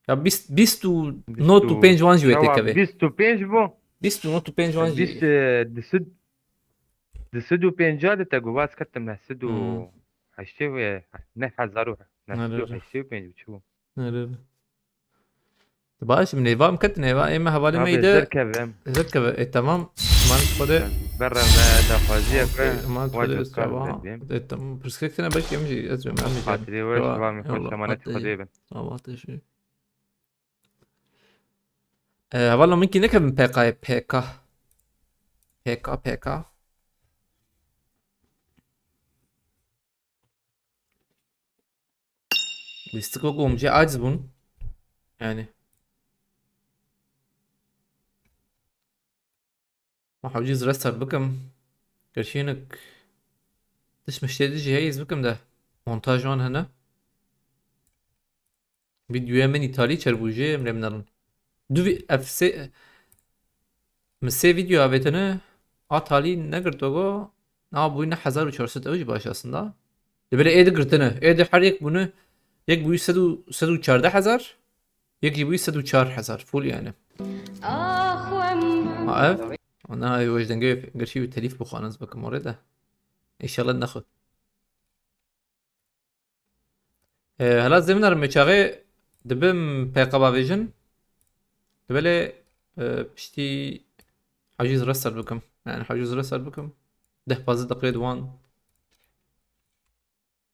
ya 22 not to page one جواتي كبي 25 بو 22 not to page one 20 دسدو بينجاد تاغواس كتم نسدو مم. هشتوي نحذروا نسدو نعم. هشتوي بينجو شو باش من ايفا مكتن ايفا اما حوالي ما يده كذا زركب تمام ما تقدر برا ما دفازيه ما تقدر واجد استوى كارد تمام برسكريبت انا بلكي امشي ازم امشي خاطري وش ما يخش شمانات خديبا شيء والله ممكن نكتب من بيكا الاستقاق ومجي عاجز بون يعني ما حوجيز رستر بكم كرشينك تش مشتري جهاز بكم ده مونتاج وان هنا فيديو من ايطالي چربوجه امره منرن دو اف سي مسه فيديو avetene atali ne girtogo na bu yine 1400 euro baş aslında. Böyle edi girtene edi her yek bunu yek bu 114,000 yek bu 114,000 full yani. عارف انا هاي وجدان جاي قرشي بالتليف بخانز بكم ورده ان شاء الله ناخذ هلا زي من المشاغي دبم بيقابا فيجن دبلي بشتي حجز رسل بكم يعني حجز رسل بكم ده بازي تقريد وان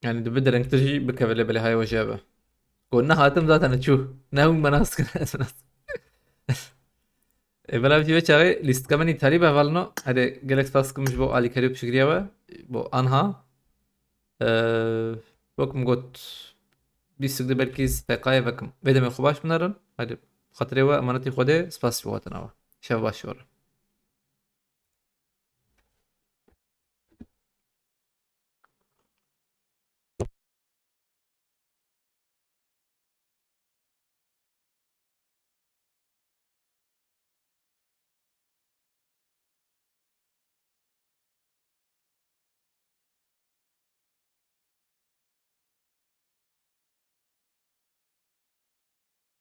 يعني بدل انك تجي بك بلي هاي وجابه قلنا هاتم ذات انا تشوف ناوي مناسك بلا بيجي بچاوي لیست كمان ايطالي بهولنا هذا جالكس باس كمش بو علي كاريو بشكريا بو انها بكم قلت بيستخدم بركيز تقايا بكم بدم خوباش منارن هذا خاطري امانتي خوده سباس بواتنا شباب باشور